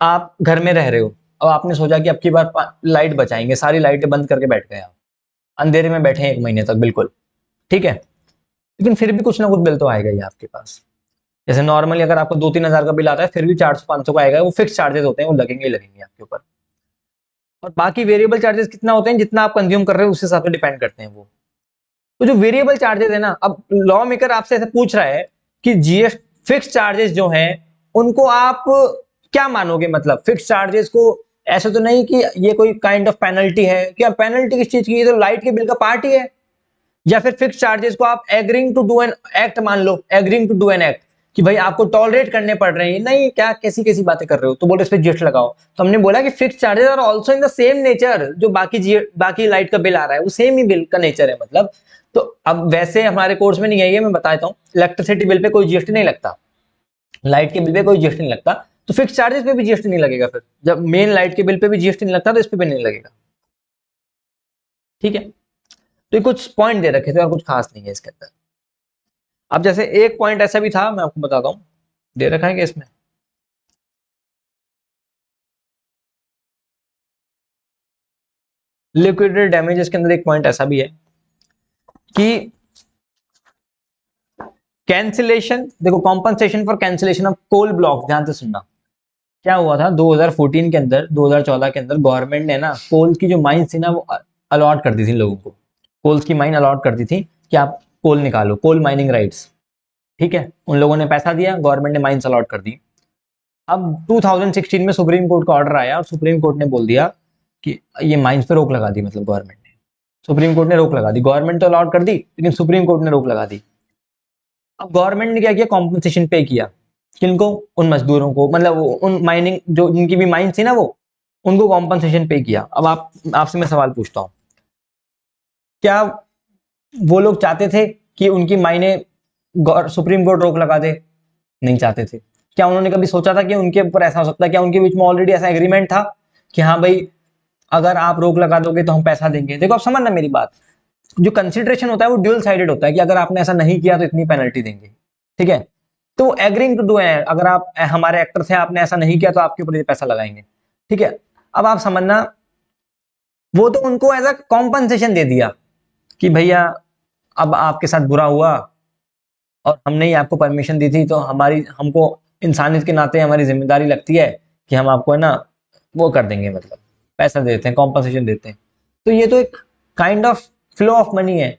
आप घर में रह रहे हो, अब आपने सोचा कि अब की बार लाइट बचाएंगे, सारी लाइटें बंद करके बैठ गए आप, अंधेरे में बैठे हैं 1 महीने तक बिल्कुल। ठीक है, लेकिन फिर भी कुछ ना कुछ बिल तो आएगा ही आपके पास। जैसे नॉर्मली अगर आपको 2-3 हज़ार का बिल आता है, फिर भी 400-500 का आएगा, वो फिक्स चार्जेस होते हैं, वो लगेंगे ही लगेंगे आपके ऊपर। और बाकी वेरिएबल चार्जेस कितना होते हैं, जितना आप कंज्यूम कर रहे हो उस हिसाब से डिपेंड करते हैं वो। तो जो वेरिएबल चार्जेस है ना, अब लॉ मेकर आपसे ऐसे पूछ रहा है कि जीएस फिक्स चार्जेस जो हैं उनको आप क्या मानोगे, मतलब फिक्स चार्जेस को ऐसे तो नहीं कि ये कोई काइंड ऑफ पेनल्टी है, क्या पेनल्टी किस चीज की, ये तो लाइट के बिल का पार्ट ही है। या फिर फिक्स चार्जेस को आप agreeing to do an act मान लो, agreeing to do an act, कि भाई आपको टॉलरेट करने पड़ रहे हैं, नहीं क्या कैसी कैसी बातें कर रहे हो, तो बोलो इस पे जीएसटी लगाओ। तो हमने बोला कि fix charges are also in the same nature, जो बाकी लाइट का बिल आ रहा है वो सेम ही बिल का नेचर है मतलब। तो अब वैसे हमारे कोर्स में नहीं है ये, मैं बता देता हूँ, इलेक्ट्रिसिटी बिल पे कोई जीएसटी नहीं लगता, लाइट के बिल पे कोई जीएसटी नहीं लगता, तो फिक्स चार्जेस पे भी जीएसटी नहीं लगेगा। फिर जब मेन लाइट के बिल पे भी जीएसटी नहीं लगता, तो इस पे भी नहीं लगेगा। ठीक है, तो ये कुछ पॉइंट दे रखे थे और कुछ खास नहीं है इसके अंदर। अब जैसे एक पॉइंट ऐसा भी था, मैं आपको बताता हूं, दे रखा है कि इसमें लिक्विडेटेड डैमेजेस के अंदर एक पॉइंट ऐसा भी है कि कैंसिलेशन, देखो compensation for cancellation of coal block, ध्यान से सुनना। क्या हुआ था 2014 के अंदर, 2014 के अंदर गवर्नमेंट ने ना कोल की जो माइंस थी ना वो अलॉट कर दी थी लोगों को, कोल्स की माइन अलॉट कर दी थी कि आप कोल निकालो, कोल माइनिंग राइट्स। ठीक है, उन लोगों ने पैसा दिया, गवर्नमेंट ने माइंस अलॉट कर दी। अब 2016 में सुप्रीम कोर्ट का ऑर्डर आया और सुप्रीम कोर्ट ने बोल दिया कि ये माइंस पे रोक लगा दी, मतलब गवर्नमेंट ने, सुप्रीम कोर्ट ने रोक लगा दी। गवर्नमेंट तो अलाउड कर दी, लेकिन सुप्रीम कोर्ट ने रोक लगा दी। अब गवर्नमेंट ने क्या किया, कॉम्पनसेशन पे किया। किनको? उन मजदूरों को, मतलब उन माइनिंग जो जिनकी भी माइंस थी ना, वो उनको कॉम्पनसेशन पे किया। अब आपसे मैं सवाल पूछता हूँ, क्या वो लोग चाहते थे कि उनकी मायने सुप्रीम कोर्ट रोक लगा दे? नहीं चाहते थे। क्या उन्होंने कभी सोचा था कि उनके ऊपर ऐसा हो सकता है? क्या उनके बीच में ऑलरेडी ऐसा एग्रीमेंट था कि हाँ भाई, अगर आप रोक लगा दोगे तो हम पैसा देंगे? देखो, आप समझना मेरी बात, जो कंसिडरेशन होता है वो ड्यूल साइडेड होता है कि अगर आपने ऐसा नहीं किया तो इतनी पेनल्टी देंगे, ठीक है? तो एग्रीइंग टू डू है, अगर आप हमारे एक्टर थे, आपने ऐसा नहीं किया तो आपके ऊपर ये पैसा लगाएंगे, ठीक है? अब आप समझना, वो तो उनको एज अ कॉम्पनसेशन दे दिया कि भैया अब आपके साथ बुरा हुआ और हमने ही आपको परमिशन दी थी, तो हमको इंसानियत के नाते हमारी जिम्मेदारी लगती है कि हम आपको है ना वो कर देंगे, मतलब पैसा देते हैं, कॉम्पनसेशन देते हैं। तो ये तो एक kind of flow of money है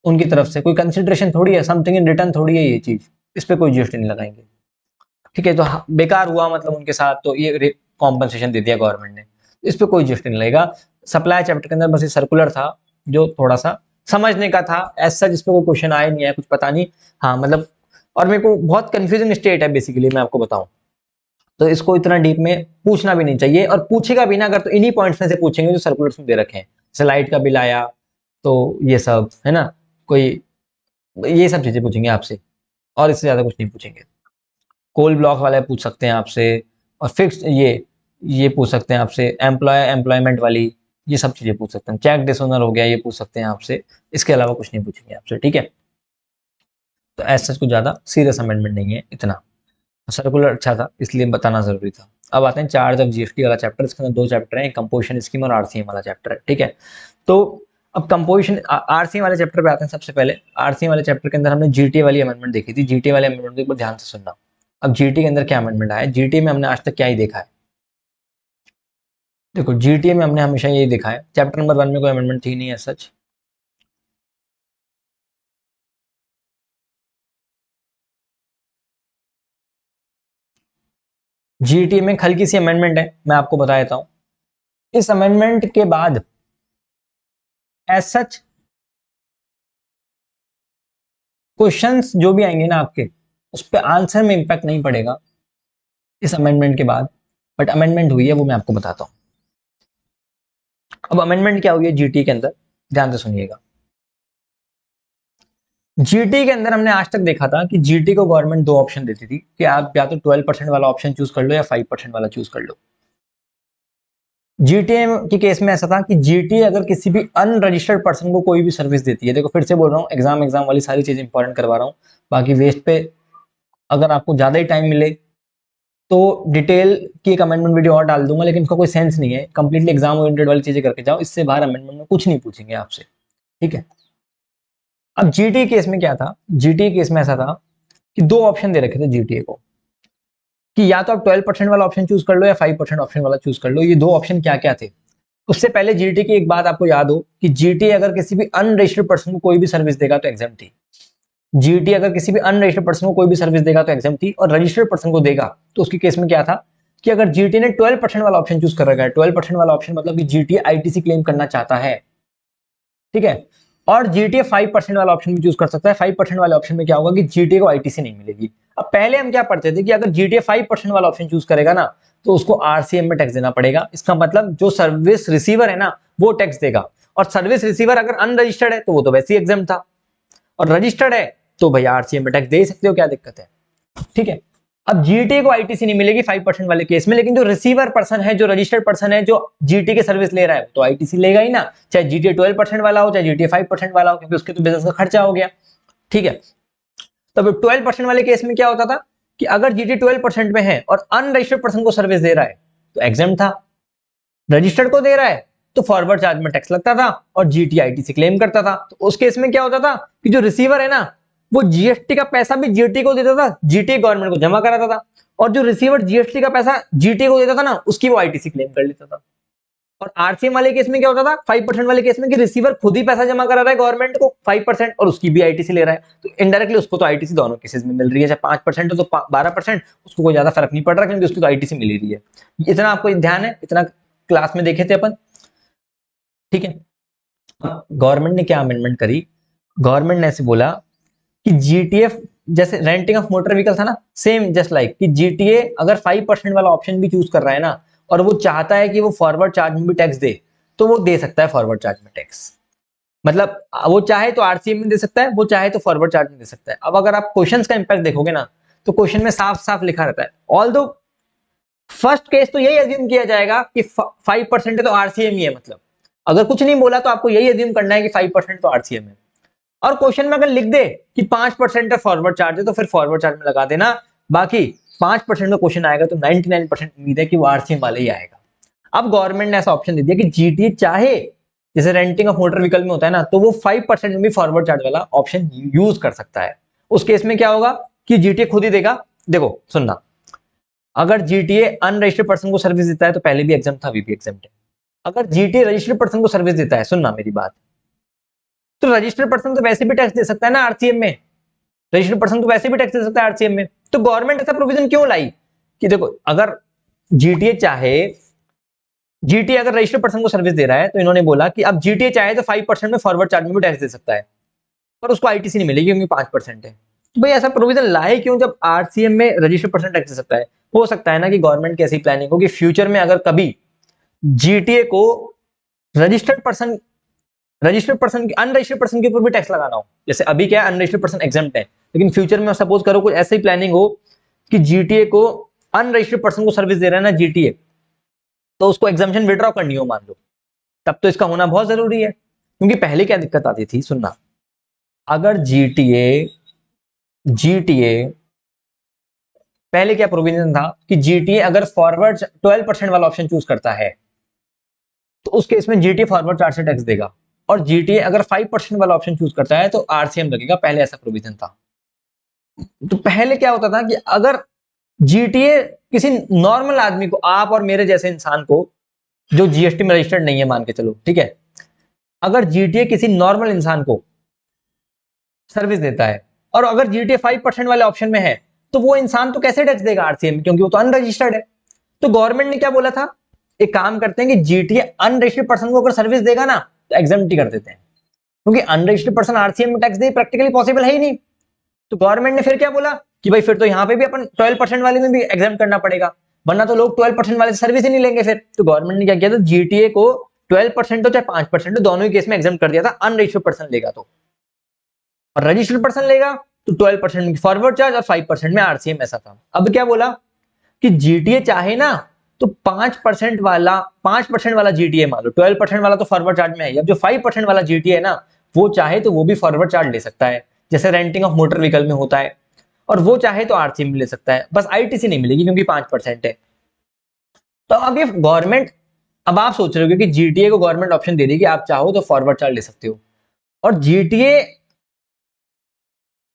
उनकी तरफ से, कोई कंसिडरेशन थोड़ी है, समथिंग इन रिटर्न थोड़ी है ये चीज। इस पे कोई जीएसटी नहीं लगाएंगे, ठीक है? तो बेकार हुआ मतलब उनके साथ, तो ये कॉम्पनसेशन दे दिया गवर्नमेंट ने, इस पे कोई जीएसटी नहीं लगेगा। सप्लाई चैप्टर के अंदर बस ये सर्कुलर था जो थोड़ा सा समझने का था, ऐसा जिस पे कोई क्वेश्चन आया नहीं है, कुछ पता नहीं। हाँ मतलब, और मेरे को बहुत कंफ्यूजिंग स्टेट है बेसिकली, मैं आपको बताऊं तो इसको इतना डीप में पूछना भी नहीं चाहिए, और पूछेगा भी ना अगर तो इन्हीं पॉइंट्स में से पूछेंगे जो सर्कुलर्स में दे रखे हैं। जैसे लाइट का बिल आया तो ये सब है ना, कोई ये सब चीजें पूछेंगे आपसे, और इससे ज्यादा कुछ नहीं पूछेंगे। कोल ब्लॉक वाले पूछ सकते हैं आपसे, और फिक्स ये पूछ सकते हैं आपसे, एम्प्लॉयमेंट वाली ये सब चीजें पूछ सकते हैं। चेक डिसऑनर हो गया, ये पूछ सकते हैं आपसे, इसके अलावा कुछ नहीं पूछेंगे आपसे, ठीक है? तो ऐसा कुछ ज्यादा सीरियस अमेंडमेंट नहीं है इतना। सर्कुलर अच्छा था इसलिए बताना जरूरी था। अब आते हैं चार्ज ऑफ जीएसटी वाला चैप्टर। इसके अंदर दो चैप्टर हैं, कंपोजिशन स्कीम और आरसीएम वाला चैप्टर है, ठीक है? तो अब कंपोजिशन आरसीएम वाले चैप्टर पे आते हैं। सबसे पहले आरसीएम वाले चैप्टर के अंदर हमने जीटीए वाली अमेंडमेंट देखी थी। जीटीए वाले अमेंडमेंट को एक बार ध्यान से सुनना। अब जीटीए के अंदर क्या अमेंडमेंट आया, जीटीए में हमने आज तक क्या ही देखा है? देखो, जीटीए में हमने हमेशा यही देखा है, चैप्टर नंबर 1 में कोई अमेंडमेंट थी नहीं है सच। जीटीए में हल्की सी अमेंडमेंट है, मैं आपको बता देता हूं। इस अमेंडमेंट के बाद एज सच क्वेश्चंस जो भी आएंगे ना आपके, उस पर आंसर में इंपैक्ट नहीं पड़ेगा इस अमेंडमेंट के बाद, बट अमेंडमेंट हुई है वो मैं आपको बताता हूँ। अब अमेंडमेंट क्या हुई है जीटी के अंदर, ध्यान से सुनिएगा। जीटी के अंदर हमने आज तक देखा था कि जीटी को गवर्नमेंट दो ऑप्शन देती थी कि आप या तो 12% वाला ऑप्शन चूज कर लो या 5% वाला चूज कर लो। जीटीए के केस में ऐसा था कि जीटीए अगर किसी भी अनरजिस्टर्ड पर्सन को कोई भी सर्विस देती है, देखो फिर से बोल रहा हूँ, एग्जाम वाली सारी चीजें इंपॉर्टेंट करवा रहा हूँ, बाकी वेस्ट पे अगर आपको ज्यादा ही टाइम मिले तो डिटेल की एक अमेंडमेंट वीडियो और डाल दूंगा, लेकिन इसका कोई सेंस नहीं है। कंप्लीटली एग्जाम ओरिएंटेड वाली चीजें करके जाओ, इससे बाहर अमेंडमेंट में कुछ नहीं पूछेंगे आपसे, ठीक है? अब जीटी केस में क्या था, जीटी केस में ऐसा था कि दो ऑप्शन दे रखे थे जीटीए को कि या तो आप 12% वाला ऑप्शन चूज कर लो या 5% ऑप्शन वाला चूज कर लो। ये दो ऑप्शन क्या क्या थे? उससे पहले जीटी की एक बात आपको याद हो कि जीटी अगर किसी भी अनरजिस्टर्ड पर्सन को कोई भी सर्विस देगा तो एग्जाम थी। जीटी अगर किसी भी अनरजिस्टर्ड पर्सन को कोई भी सर्विस देगा तो एग्जाम थी, और रजिस्टर्ड पर्सन को देगा तो उसके केस में क्या था कि अगर जीटी ने 12% वाला ऑप्शन चूज कर रखा है, 12% वाला ऑप्शन मतलब कि जीटी आईटीसी क्लेम करना चाहता है, ठीक है? और जीटीए 5% वाला ऑप्शन भी चूज कर सकता है। 5% वाले ऑप्शन में क्या होगा कि जीटीए को आईटीसी नहीं मिलेगी। अब पहले हम क्या पढ़ते थे कि अगर जीटीए 5% वाला ऑप्शन चूज करेगा ना, तो उसको आरसीएम में टैक्स देना पड़ेगा। इसका मतलब जो सर्विस रिसीवर है ना, वो टैक्स देगा, और सर्विस रिसीवर अगर अनरजिस्टर्ड है तो वो तो वैसे ही एग्जाम था, और रजिस्टर्ड है तो भैया आरसीएम में टैक्स दे सकते हो, क्या दिक्कत है? ठीक है? अब जीटी को आईटीसी नहीं मिलेगी 5% वाले केस में, लेकिन जो रिसीवर पर्सन है, जो रजिस्टर्ड पर्सन है, जो जीटी के सर्विस ले रहा है, तो आईटीसी लेगा ही ना, चाहे जीटी 12% वाला हो चाहे जीटी 5% वाला हो, क्योंकि उसके तो बिजनेस का खर्चा हो गया, ठीक है? तब 12% वाले केस में क्या होता था कि अगर जीटी 12% में है और अनरजिस्टर्ड पर्सन को सर्विस दे रहा है तो एग्जाम था, रजिस्टर्ड को दे रहा है तो फॉरवर्ड चार्ज में टैक्स लगता था और जीटी आईटीसी क्लेम करता था। तो उस केस में क्या होता था कि जो रिसीवर है ना, वो जीएसटी का पैसा भी जीटी को देता था, जीटी गवर्नमेंट को जमा कराता था, और जो रिसीवर जीएसटी का पैसा जीटी को देता था ना, उसकी वो आईटीसी क्लेम कर लेता था। और आरसीएम वाले केस में क्या होता था, 5% वाले केस में कि रिसीवर खुद ही पैसा जमा करा रहा है गवर्नमेंट को 5% और उसकी भी आईटीसी ले रहा है, तो इनडायरेक्टली उसको तो आईटीसी दोनों केसेस में मिल रही है, चाहे 5% हो तो 12%, उसको कोई ज्यादा फर्क नहीं पड़ रहा क्योंकि उसकी तो आईटीसी मिल रही है। इतना आपको ध्यान है, इतना क्लास में देखे थे अपन, ठीक है। गवर्नमेंट ने क्या अमेंडमेंट करी, गवर्नमेंट ने ऐसे बोला कि जीटीएफ जैसे रेंटिंग ऑफ मोटर व्हीकल था ना, सेम जस्ट लाइक कि जीटीए अगर 5% वाला ऑप्शन भी चूज कर रहा है ना और वो चाहता है कि वो फॉरवर्ड चार्ज में भी टैक्स दे, तो वो दे सकता है फॉरवर्ड चार्ज में टैक्स। मतलब वो चाहे तो आरसीएम में दे सकता है, वो चाहे तो फॉरवर्ड चार्ज में दे सकता है। अब अगर आप क्वेश्चंस का इंपैक्ट देखोगे ना, तो क्वेश्चन में साफ साफ लिखा रहता है, ऑल्दो फर्स्ट केस तो यही अज्यूम किया जाएगा कि 5% है तो आरसीएम ही है, मतलब अगर कुछ नहीं बोला तो आपको यही अज्यूम करना है कि 5% तो आरसीएम है। और क्वेश्चन में अगर लिख दे कि 5% फॉरवर्ड चार्ज है तो फिर फॉरवर्ड चार्ज में लगा देना, बाकी 5% का क्वेश्चन आएगा तो 99% उम्मीद है कि वो आरसीएम वाले ही आएगा। अब गवर्नमेंट ने ऐसा ऑप्शन दे दिया कि जीटीए चाहे, जैसे रेंटिंग ऑफ मोटर व्हीकल में होता है ना, तो वो 5% में भी फॉरवर्ड चार्ज वाला ऑप्शन यूज कर सकता है। उस केस में क्या होगा कि जीटीए खुद ही देगा। देखो सुनना, अगर जीटीए अनरजिस्टर्ड पर्सन को सर्विस देता है तो पहले भी एग्जाम था, अभी भी एग्जाम है। अगर जीटीए रजिस्टर्ड पर्सन को सर्विस देता है, सुनना मेरी बात, तो रजिस्टर्ड पर्सन तो वैसे भी टैक्स दे सकता है ना आरसीएम में, रजिस्टर्ड पर्सन तो वैसे भी टैक्स दे सकता है आरसीएम में। तो गवर्नमेंट ऐसा प्रोविजन क्यों लाई कि देखो अगर जीटीए चाहे, जीटीए अगर रजिस्टर्ड पर्सन को सर्विस दे रहा है तो इन्होंने बोला कि अब जीटीए चाहे तो 5% में फॉरवर्ड चार्ज में भी टैक्स दे सकता है, पर उसको आईटीसी नहीं मिलेगी क्योंकि 5% है। तो भाई ऐसा प्रोविजन लाए क्यों जब आरसीएम में रजिस्टर्ड पर्सन टैक्स दे सकता है? हो सकता है ना कि गवर्नमेंट की ऐसी प्लानिंग हो कि फ्यूचर में अगर कभी जीटीए को रजिस्टर्ड पर्सन, रजिस्टर्ड पर्सन की अनरजिस्टर्ड पर्सन के ऊपर भी टैक्स लगाना हो, जैसे अभी क्या है अनरजिस्टर्ड पर्सन एग्जम्प्ट है, लेकिन फ्यूचर में सपोज करो कुछ ऐसी प्लानिंग हो कि जीटीए को अनरजिस्टर्ड पर्सन को सर्विस दे रहा है ना जीटीए, तो उसको एग्जाम्पशन विड्रॉ करनी हो मान लो, तब तो इसका होना बहुत जरूरी है। क्योंकि पहले क्या दिक्कत आती थी, सुनना, अगर जीटीए जीटीए पहले क्या प्रोविजन था कि जीटीए अगर फॉरवर्ड 12% वाला ऑप्शन चूज करता है तो उस केस में जीटीए फॉरवर्ड चार्ज से टैक्स देगा, और जीटीए अगर 5% वाला ऑप्शन चूज करता है तो आरसीएम लगेगा, पहले ऐसा प्रोविजन था। तो पहले क्या होता था कि अगर जीटीए किसी नॉर्मल आदमी को, आप और मेरे जैसे इंसान को जो जीएसटी में रजिस्टर्ड नहीं है मान के चलो, ठीक है, अगर जीटीए किसी नॉर्मल इंसान को सर्विस देता है और अगर जीटीए 5% वाले ऑप्शन में है, तो वो इंसान तो कैसे टैक्स देगा आरसीएम में, क्योंकि वो तो अनरजिस्टर्ड है। तो गवर्नमेंट ने क्या बोला था, एक काम करते हैं कि जीटीए अनरजिस्टर्ड पर्सन को अगर सर्विस देगा ना तो एग्जम्प्ट कर देते हैं, क्योंकि अनरजिस्टर्ड पर्सन आरसीएम में टैक्स दे प्रैक्टिकली पॉसिबल है ही नहीं। तो गवर्नमेंट ने फिर क्या बोला कि भाई फिर तो यहाँ पे भी अपन 12% वाले में भी एग्जाम करना पड़ेगा, वरना तो लोग 12% वाले से सर्विस ही नहीं लेंगे फिर। तो गवर्नमेंट ने क्या किया था, जीटीए को 12% हो चाहे 5% हो, दोनों ही केस में एग्जाम कर दिया था, अनरजिस्टर्ड पर्सन लेगा तो, और रजिस्टर्ड पर्सन लेगा तो 12% फॉरवर्ड चार्ज और 5% में आरसीएम, ऐसा था। अब क्या बोला कि जीटीए चाहे ना तो 5% वाला जीटीए मान लो, 12% वाला तो फॉरवर्ड चार्ज में है, अब जो 5% वाला जीटीए है ना, वो चाहे तो वो भी फॉरवर्ड चार्ज ले सकता है, जैसे रेंटिंग ऑफ मोटर व्हीकल में होता है, और वो चाहे तो आरसीएम ले सकता है, बस आईटीसी नहीं मिलेगी क्योंकि 5% है। तो अब ये गवर्नमेंट, अब आप सोच रहे हो कि जीटीए को गवर्नमेंट ऑप्शन दे रही है कि आप चाहो तो फॉरवर्ड चार्ज ले सकते हो, और जीटीए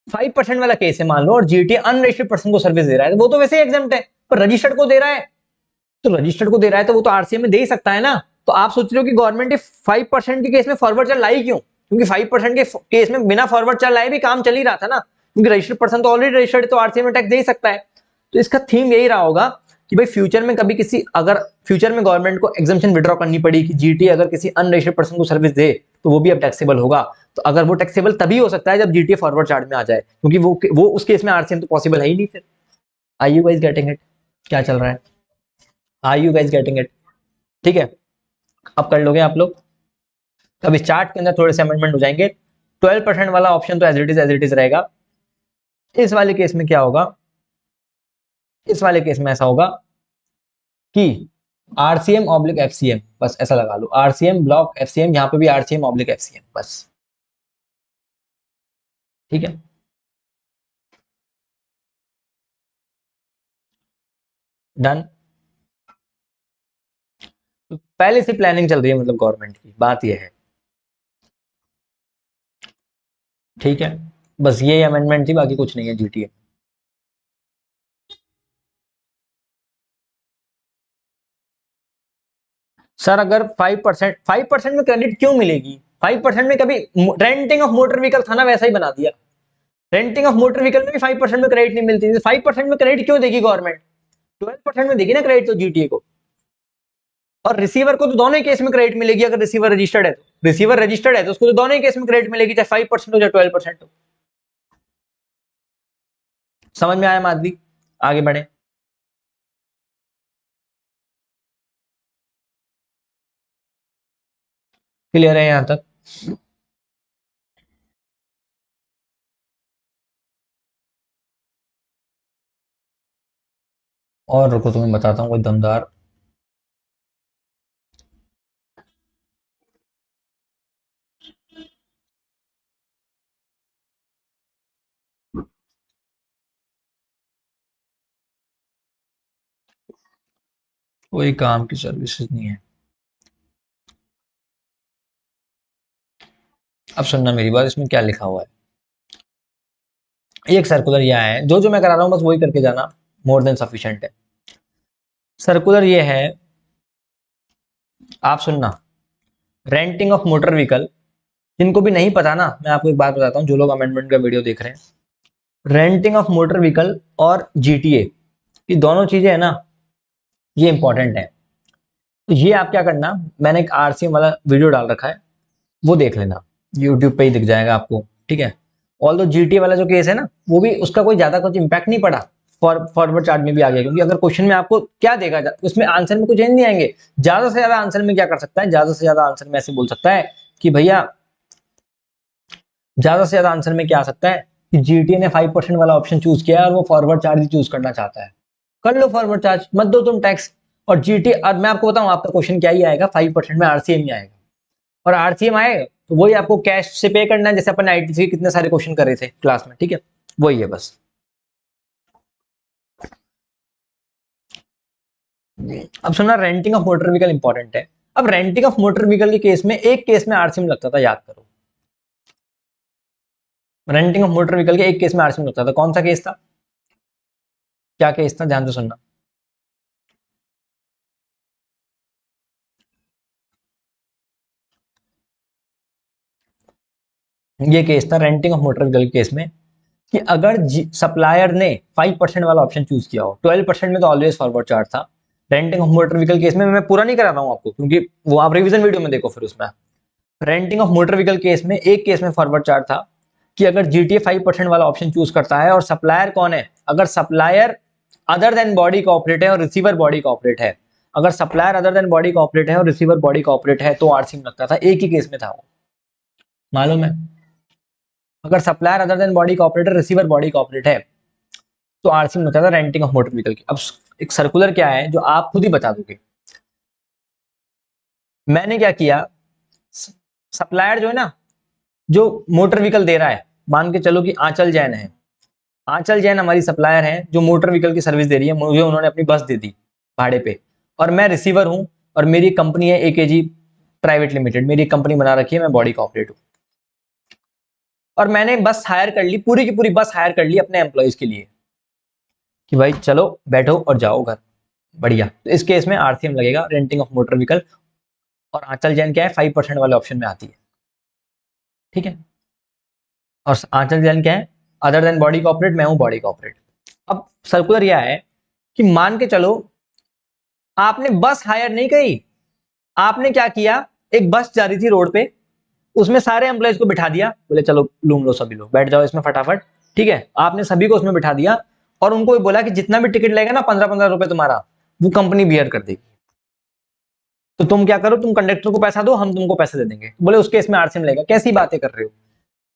5% वाला केस है मान लो, और जीटीए अनरजिस्टर्ड पर्सन को सर्विस दे रहा है, तो वो तो वैसे ही एग्जाम्प्ट है, पर रजिस्टर्ड को दे रहा है, तो रजिस्टर्ड को दे रहा है तो वो तो आरसीएम में दे ही सकता है ना। तो आप सोच रहे हो कि गवर्नमेंट ने 5% के केस में फॉरवर्ड चार्ज लाई क्यों, क्योंकि 5% के केस में बिना फॉरवर्ड चार्ज लाए भी काम चल ही रहा था ना, क्योंकि रजिस्टर्ड पर्सन तो ऑलरेडी रजिस्टर्ड है तो आरसीएम में टैक्स दे ही सकता है। तो इसका थीम यही रहा होगा कि भाई फ्यूचर में कभी किसी, अगर फ्यूचर में गवर्नमेंट को एग्जम्पशन विड्रॉ करनी पड़ी कि जीटी अगर किसी अनरजिस्टर्ड पर्सन को सर्विस दे तो वो भी अब टैक्सेबल होगा, तो अगर वो टैक्सेबल तभी हो सकता है जब जीटीए फॉरवर्ड चार्ज में आ जाए, क्योंकि वो उस केस में आरसीएम तो पॉसिबल है ही नहीं फिर। Are you guys getting it, क्या चल रहा है? Are you guys getting it? ठीक है, अब कर लोगे आप लोग। अब इस चार्ट के अंदर थोड़े से अमेंडमेंट हो जाएंगे। 12% वाला ऑप्शन तो एज इट इज रहेगा। इस वाले केस में क्या होगा, इस वाले केस में ऐसा होगा कि आरसीएम ऑब्लिक एफसीएम, बस ऐसा लगा लो, आरसीएम ब्लॉक एफसीएम, यहां पे भी आरसीएम ऑब्लिक एफसीएम, बस। ठीक है, डन। तो पहले से प्लानिंग चल रही है, मतलब गवर्नमेंट की बात यह है। ठीक है, बस ये अमेंडमेंट थी, बाकी कुछ नहीं है जीटीए। सर अगर 5% में क्रेडिट क्यों मिलेगी? 5% में कभी रेंटिंग ऑफ मोटर व्हीकल था ना, वैसा ही बना दिया। रेंटिंग ऑफ मोटर व्हीकल में भी 5% में क्रेडिट नहीं मिलती, 5% में क्रेडिट क्यों देगी गवर्नमेंट? 12% में देगी ना क्रेडिट तो जीटीए को, और रिसीवर को तो दोनों ही केस में क्रेडिट मिलेगी। अगर रिसीवर रजिस्टर्ड है तो, रिसीवर रजिस्टर्ड है तो उसको तो दोनों ही केस में क्रेडिट मिलेगी, चाहे 5% हो चाहे 12% हो। समझ में आया माधवी? आगे बढ़े। क्लियर है यहां तक? और रुको तुम्हें बताता हूँ कोई दमदार। कोई काम की सर्विसेज नहीं है। अब सुनना मेरी बात, इसमें क्या लिखा हुआ है। एक सर्कुलर यह है, जो जो मैं करा रहा हूं बस वही करके जाना, मोर देन सफिशिएंट है। सर्कुलर ये है, आप सुनना। रेंटिंग ऑफ मोटर व्हीकल, जिनको भी नहीं पता ना, मैं आपको एक बात बताता हूँ, जो लोग अमेंडमेंट का वीडियो देख रहे हैं, रेंटिंग ऑफ मोटर व्हीकल और जीटीए, ये दोनों चीजें है ना, ये इंपॉर्टेंट है। तो ये आप क्या करना, मैंने एक आरसीएम वाला वीडियो डाल रखा है, वो देख लेना, यूट्यूब पे ही दिख जाएगा आपको, ठीक है। ऑल दो जीटीए वाला जो केस है ना, वो भी उसका कोई ज्यादा कुछ इंपैक्ट नहीं पड़ा, फॉरवर्ड चार्ज में भी आ गया, क्योंकि अगर क्वेश्चन में आपको क्या देगा, उसमें आंसर में कुछ चेंज नहीं आएंगे। ज्यादा से ज्यादा आंसर में क्या कर सकता है, ज्यादा से ज्यादा आंसर में ऐसे बोल सकता है कि भैया, ज्यादा से ज्यादा आंसर में क्या आ सकता है कि जीटीए ने 5% वाला ऑप्शन चूज किया और वो फॉरवर्ड चार्ज ही चूज करना चाहता है, कर लो फॉरवर्ड चार्ज, मत दो तुम टैक्स। और जीटीए, और मैं आपको बताऊं आपका क्वेश्चन क्या ही आएगा, 5% में आरसीएम ही आएगा, और आरसीएम आए तो वही आपको कैश से पे करना है, जैसे अपन आईटीसी कितने सारे क्वेश्चन कर रहे थे क्लास में, ठीक है, वही है बस। अब सुनना, renting of motor vehicle important है। अब रेंटिंग ऑफ मोटर व्हीकल के केस में एक केस में आरसीएम लगता था, याद करो। रेंटिंग ऑफ मोटर व्हीकल के एक केस में आरसीएम लगता था, कौन सा केस था, क्या केस था, ध्यान से सुनना। ये केस था renting of motor vehicle case में, कि अगर सप्लायर ने 5% वाला ऑप्शन चूज किया हो, 12% में तो ऑलवेज फॉरवर्ड चार्ज था। Renting of motor vehicle case में मैं पूरा नहीं करा रहा हूं आपको, क्योंकि वो आप रिवीजन वीडियो में देखो फिर उसमें। Renting of motor vehicle case में एक केस में फॉरवर्ड चार्ज था, कि अगर जीटीए 5% वाला ऑप्शन चूज करता है और सप्लायर कौन है, अगर supplier other than body corporate है और रिसीवर बॉडी कॉर्पोरेट है, अगर supplier other than body corporate है और रिसीवर बॉडी कॉर्पोरेट है तो आरसीएम लगता था, एक ही केस में था वो, मालूम है। अगर supplier other than body corporator receiver body corporate है तो आरसीएम लगता था रेंटिंग ऑफ मोटर व्हीकल की। अब एक सर्कुलर क्या है जो आप खुद ही बता दोगे। मैंने क्या किया, सप्लायर जो है ना, जो मोटर व्हीकल दे रहा है, मान के चलो कि आंचल जैन है, आंचल जैन हमारी सप्लायर है जो मोटर व्हीकल की सर्विस दे रही है, मुझे उन्होंने अपनी बस दे दी भाड़े पे, और मैं रिसीवर हूं, और मेरी कंपनी है एकेजी प्राइवेट लिमिटेड, मेरी कंपनी बना रखी है, मैं बॉडी कॉर्पोरेट हूं, और मैंने बस हायर कर ली, पूरी की पूरी बस हायर कर ली अपने एम्प्लॉयज के लिए, कि भाई चलो बैठो और जाओ घर, बढ़िया। तो इस केस में आरसीएम लगेगा, रेंटिंग ऑफ मोटर व्हीकल, और आंचल जैन क्या है, 5% वाले ऑप्शन में आती है, ठीक है। और आंचल जैन क्या है, अदर देन बॉडी कॉर्पोरेट, मैं हूं बॉडी कॉर्पोरेट। अब सर्कुलर यह है कि मान के चलो आपने बस हायर नहीं करी, आपने क्या किया, एक बस जा रही थी रोड पे, उसमें सारे एम्प्लॉयज को बिठा दिया, बोले चलो लूम लो सभी लोग बैठ जाओ इसमें फटाफट, ठीक है, आपने सभी को उसमें बिठा दिया, और उनको बोला कि जितना भी टिकट लगेगा ना 15-15 रुपए तुम्हारा, वो कंपनी बियर कर देगी, तो तुम क्या करो, तुम कंडक्टर को पैसा दो, हम तुमको पैसे दे देंगे, बोले उस केस में आरसीएम लगेगा। कैसी बातें कर रहे हो,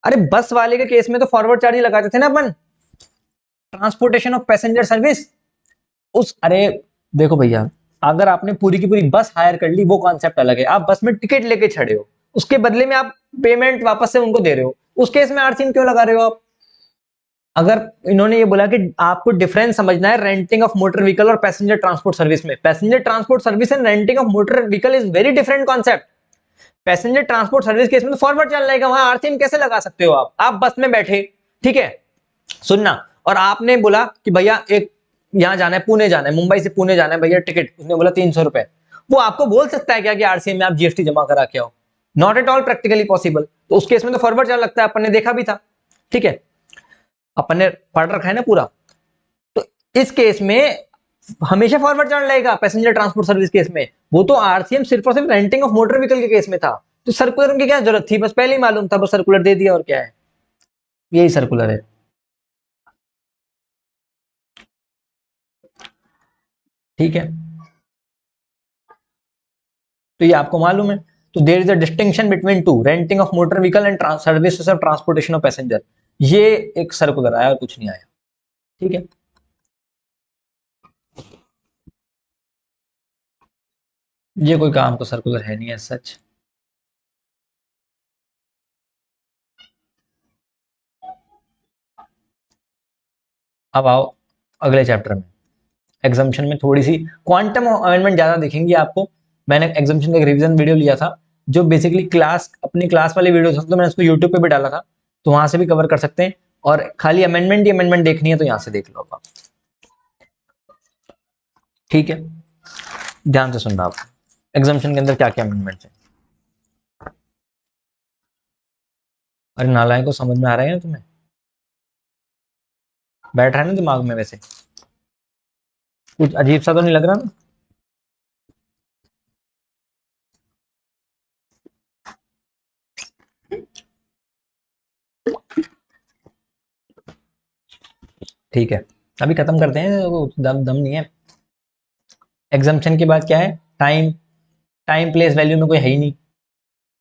अरे बस वाले के केस में तो फॉरवर्ड चार्ज ही लगाते थे ना अपन, ट्रांसपोर्टेशन ऑफ पैसेंजर सर्विस, उस, अरे देखो भैया, अगर आपने पूरी की पूरी बस हायर कर ली वो कॉन्सेप्ट अलग है, आप बस में टिकट लेके चढ़े हो, उसके बदले में आप पेमेंट वापस से उनको दे रहे हो, उस केस में आरसीएम क्यों लगा रहे हो आप। अगर इन्होंने ये बोला कि आपको डिफरेंस समझना है रेंटिंग ऑफ मोटर व्हीकल और पैसेंजर ट्रांसपोर्ट सर्विस में, passenger transport service and renting of motor vehicle is very different concept. Passenger transport service case में तो फॉरवर्ड चल जाएगा, वहां आरसीएम कैसे लगा सकते हो आप बस में बैठे, ठीक है, सुनना, और आपने बोला कि भैया एक यहाँ जाना है, पुणे जाना है, मुंबई से पुणे जाना है भैया, टिकट, उसने बोला 300 रुपए, वो आपको बोल सकता है क्या कि आरसीएम में आप जीएसटी जमा करा के आओ? Not at all practically possible. तो उस केस में तो फॉरवर्ड चार्ज लगता है, अपन ने देखा भी था, ठीक है, अपन ने पढ़ रखा है ना पूरा। तो इस केस में हमेशा फॉरवर्ड चार्ज लगेगा पैसेंजर ट्रांसपोर्ट सर्विस केस में। वो तो आरसीएम सिर्फ और सिर्फ रेंटिंग ऑफ मोटर व्हीकल के केस में था। तो सर्कुलर की क्या जरूरत थी, बस पहले ही मालूम था, बस सर्कुलर दे दिया और क्या है, यही सर्कुलर है, ठीक है। तो ये आपको मालूम है। तो there is a distinction between two, renting of motor vehicle and services of transportation of passenger. ये एक सर्कुलर आया और कुछ नहीं आया, ठीक है। ये कोई काम का सर्कुलर है नहीं है सच। अब आओ अगले चैप्टर में। एग्जाम्पशन में थोड़ी सी क्वांटम अमेंडमेंट ज्यादा दिखेंगी आपको। मैंने एग्जाम्पशन का एक रिवीजन वीडियो लिया था, जो बेसिकली क्लास, अपनी क्लास वाली वीडियो था, तो मैंने उसको यूट्यूब पे भी डाला था, तो वहां से भी कवर कर सकते हैं। और खाली अमेंडमेंट ही अमेंडमेंट देखनी है तो यहाँ से देख लो आप, ठीक है। ध्यान से सुनना आप, एग्जाम्पशन के अंदर क्या क्या अमेंडमेंट है। अरे नालायक को समझ में आ रहा है ना तुम्हें? बैठ रहा है ना दिमाग में? वैसे कुछ अजीब सा तो नहीं लग रहा ना? ठीक है, अभी खत्म करते हैं, वो दम दम नहीं है। एग्जाम्पशन के बाद क्या है, टाइम, टाइम प्लेस वैल्यू में कोई है ही नहीं।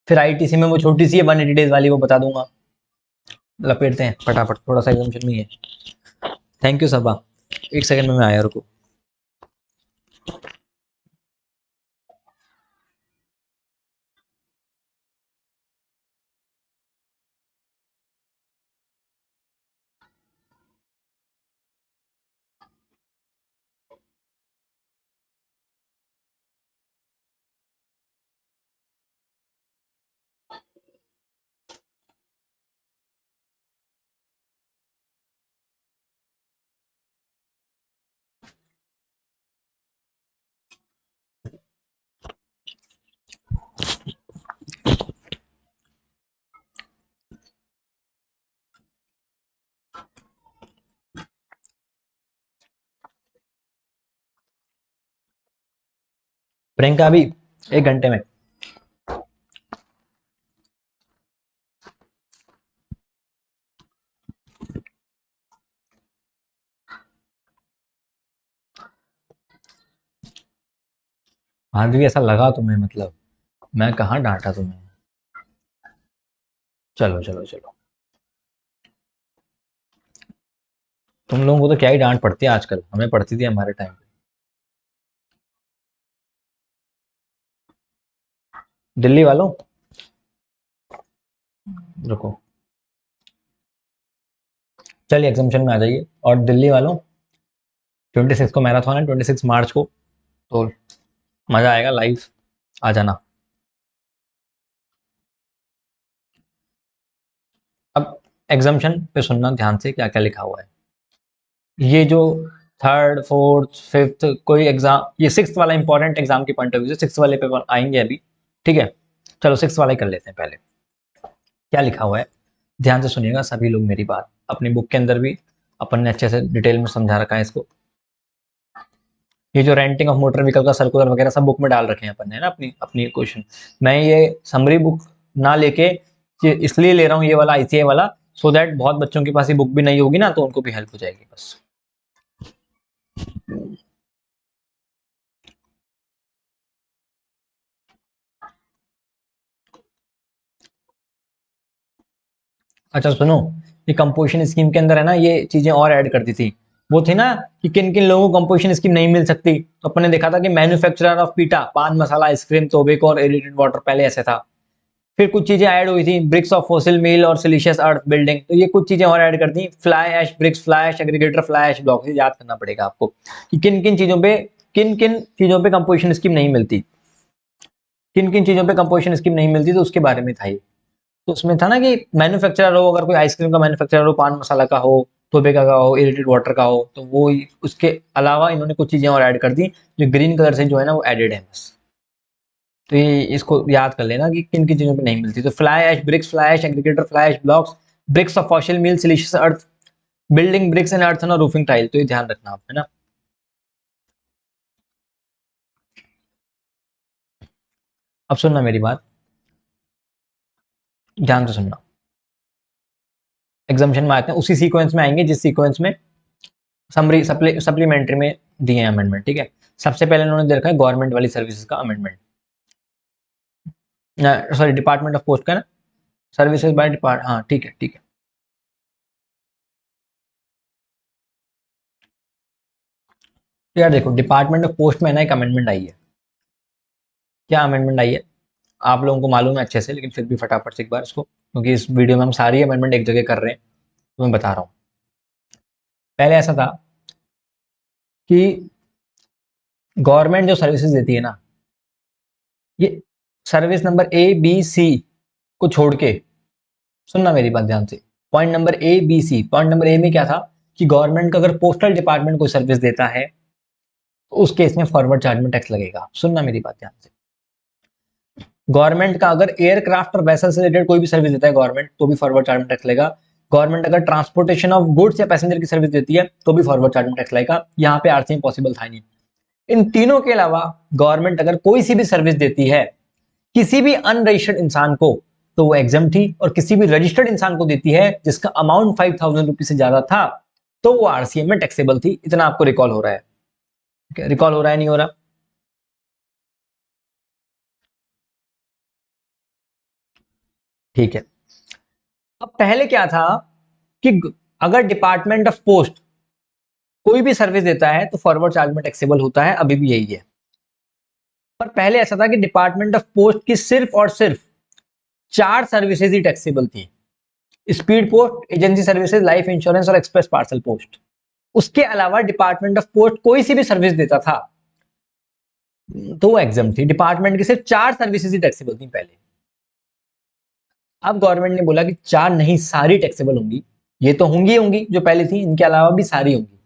फिर आईटीसी में वो छोटी सी है 180 डेज वाली, वो बता दूंगा। लपेटते हैं फटाफट, थोड़ा सा एग्जाम्पशन में ही है। थैंक यू सबा, एक सेकंड में मैं आया, रुको। प्रियंका अभी 1 घंटे में। आज भी ऐसा लगा तुम्हें? मतलब मैं कहाँ डांटा तुम्हें? चलो चलो चलो, तुम लोगों को तो क्या ही डांट पड़ती है आजकल, हमें पड़ती थी हमारे टाइम पे। दिल्ली वालों, रुको, चलिए एग्जाम्पशन में आ जाइए। और दिल्ली वालों, 26 को मैराथन है, 26 मार्च को, तो मजा आएगा, लाइव आ जाना। अब एग्जाम्पशन पे सुनना ध्यान से, क्या क्या लिखा हुआ है। ये जो थर्ड फोर्थ फिफ्थ कोई एग्जाम, ये सिक्स वाला इंपॉर्टेंट एग्जाम के पॉइंट ऑफ व्यू से सिक्स वाले पेपर आएंगे अभी, ठीक है। चलो सिक्स वाला ही कर लेते हैं पहले। क्या लिखा हुआ है, ध्यान से सुनिएगा सभी लोग मेरी बात। अपनी बुक के अंदर भी अपन ने अच्छे से डिटेल में समझा रखा है इसको। ये जो रेंटिंग ऑफ मोटर व्हीकल का सर्कुलर वगैरह सब बुक में डाल रखे हैं अपन ने ना, अपनी अपनी क्वेश्चन। मैं ये समरी बुक ना लेके इसलिए ले रहा हूँ ये वाला आईसीआई वाला, सो दैट बहुत बच्चों के पास ये बुक भी नहीं होगी ना, तो उनको भी हेल्प हो जाएगी बस। अच्छा सुनो, ये कंपोजिशन स्कीम के अंदर है ना, ये चीजें और ऐड कर दी थी। वो थी ना कि किन किन लोगों को कंपोजिशन स्कीम नहीं मिल सकती, तो अपन ने देखा था कि मैन्युफैक्चरर ऑफ पीटा, पान मसाला, आइसक्रीम, टोबैको और एरेटेड वाटर, पहले ऐसे था। फिर कुछ चीजें ऐड हुई थी, ब्रिक्स ऑफ फोसिल मील और सिलिशियस अर्थ बिल्डिंग, तो ये कुछ चीजें और ऐड कर दी। Fly ash bricks, fly ash aggregator, fly ash block, याद करना पड़ेगा आपको कि किन किन चीजों पे, किन किन चीजों पे कंपोजिशन स्कीम नहीं मिलती, किन किन चीजों पे कंपोजिशन स्कीम नहीं मिलती, तो उसके बारे में था ये। तो उसमें था ना कि मैन्युफैक्चरर हो, अगर कोई आइसक्रीम का मैन्युफैक्चरर हो, पान मसाला का हो, टोबैको का हो, इरिटेड वाटर का हो, तो वो उसके अलावा इन्होंने कुछ चीजें और ऐड कर दी, जो ग्रीन कलर से जो है ना वो एडेड है बस। तो ये इसको याद कर लेना कि किन किन चीजों पे नहीं मिलती। तो fly ash bricks, fly ash aggregator, fly ash blocks, bricks of fossil meal, siliceous earth, building bricks and earth और रूफिंग टाइल। तो ये ध्यान रखना आप, है ना। अब सुनना मेरी बात, ध्यान से सुनना। एग्जाम्पशन में आते हैं, उसी सीक्वेंस में आएंगे जिस सीक्वेंस में समरी सप्लीमेंट्री में दिए हैं अमेंडमेंट, ठीक है। सबसे पहले उन्होंने दे रखा है गवर्नमेंट वाली सर्विसेज का amendment, sorry department of post का ना, सर्विसेज बाय डिपार्ट, हाँ ठीक है ठीक है। तो यार देखो, डिपार्टमेंट ऑफ पोस्ट में ना एक अमेंडमेंट आई है। क्या अमेंडमेंट आई है आप लोगों को मालूम है अच्छे से, लेकिन फिर भी फटाफट से एक बार इसको, क्योंकि इस वीडियो में हम सारी अमेंडमेंट एक जगह कर रहे हैं, तो मैं बता रहा हूँ। पहले ऐसा था कि गवर्नमेंट जो सर्विसेज देती है ना, ये service number A B C को छोड़ के, सुनना मेरी बात ध्यान से, point number A B C, point number A में क्या था कि गवर्नमेंट का अगर पोस्टल डिपार्टमेंट कोई सर्विस देता है तो उस केस में फॉरवर्ड चार्ज में टैक्स लगेगा। सुनना मेरी बात ध्यान से, गवर्नमेंट का अगर एयरक्राफ्ट और वैसल से रिलेटेड कोई भी सर्विस देता है गवर्नमेंट, तो भी फॉरवर्ड चार्ज में टैक्स लगेगा। गवर्नमेंट अगर ट्रांसपोर्टेशन ऑफ गुड्स या पैसेंजर की सर्विस देती है तो भी फॉरवर्ड चार्ज में टैक्स लगेगा। यहाँ पे आरसीएम पॉसिबल था नहीं। इन तीनों के अलावा गवर्नमेंट अगर कोई सी भी सर्विस देती है किसी भी अनरजिस्टर्ड इंसान को, तो वो एग्जाम थी, और किसी भी रजिस्टर्ड इंसान को देती है जिसका अमाउंट 5,000 रुपीज से ज्यादा था, तो वो आरसीएम में टैक्सेबल थी। इतना आपको रिकॉल हो रहा है, रिकॉल हो रहा है नहीं हो रहा? ठीक है। अब पहले क्या था कि अगर डिपार्टमेंट ऑफ पोस्ट कोई भी सर्विस देता है तो फॉरवर्ड चार्ज में टैक्सेबल होता है, अभी भी यही है। पर पहले ऐसा था कि डिपार्टमेंट ऑफ पोस्ट की सिर्फ और सिर्फ 4 सर्विसेज ही टैक्सेबल थी: speed post, agency services, life insurance और एक्सप्रेस पार्सल पोस्ट। उसके अलावा डिपार्टमेंट ऑफ पोस्ट कोई सी भी सर्विस देता था तो वो एग्जाम थी। डिपार्टमेंट की सिर्फ 4 सर्विसेज ही टैक्सेबल थी पहले। अब गवर्नमेंट ने बोला कि 4 नहीं, सारी टैक्सेबल होंगी। ये तो होंगी होंगी जो पहले थी, इनके अलावा भी सारी होंगी।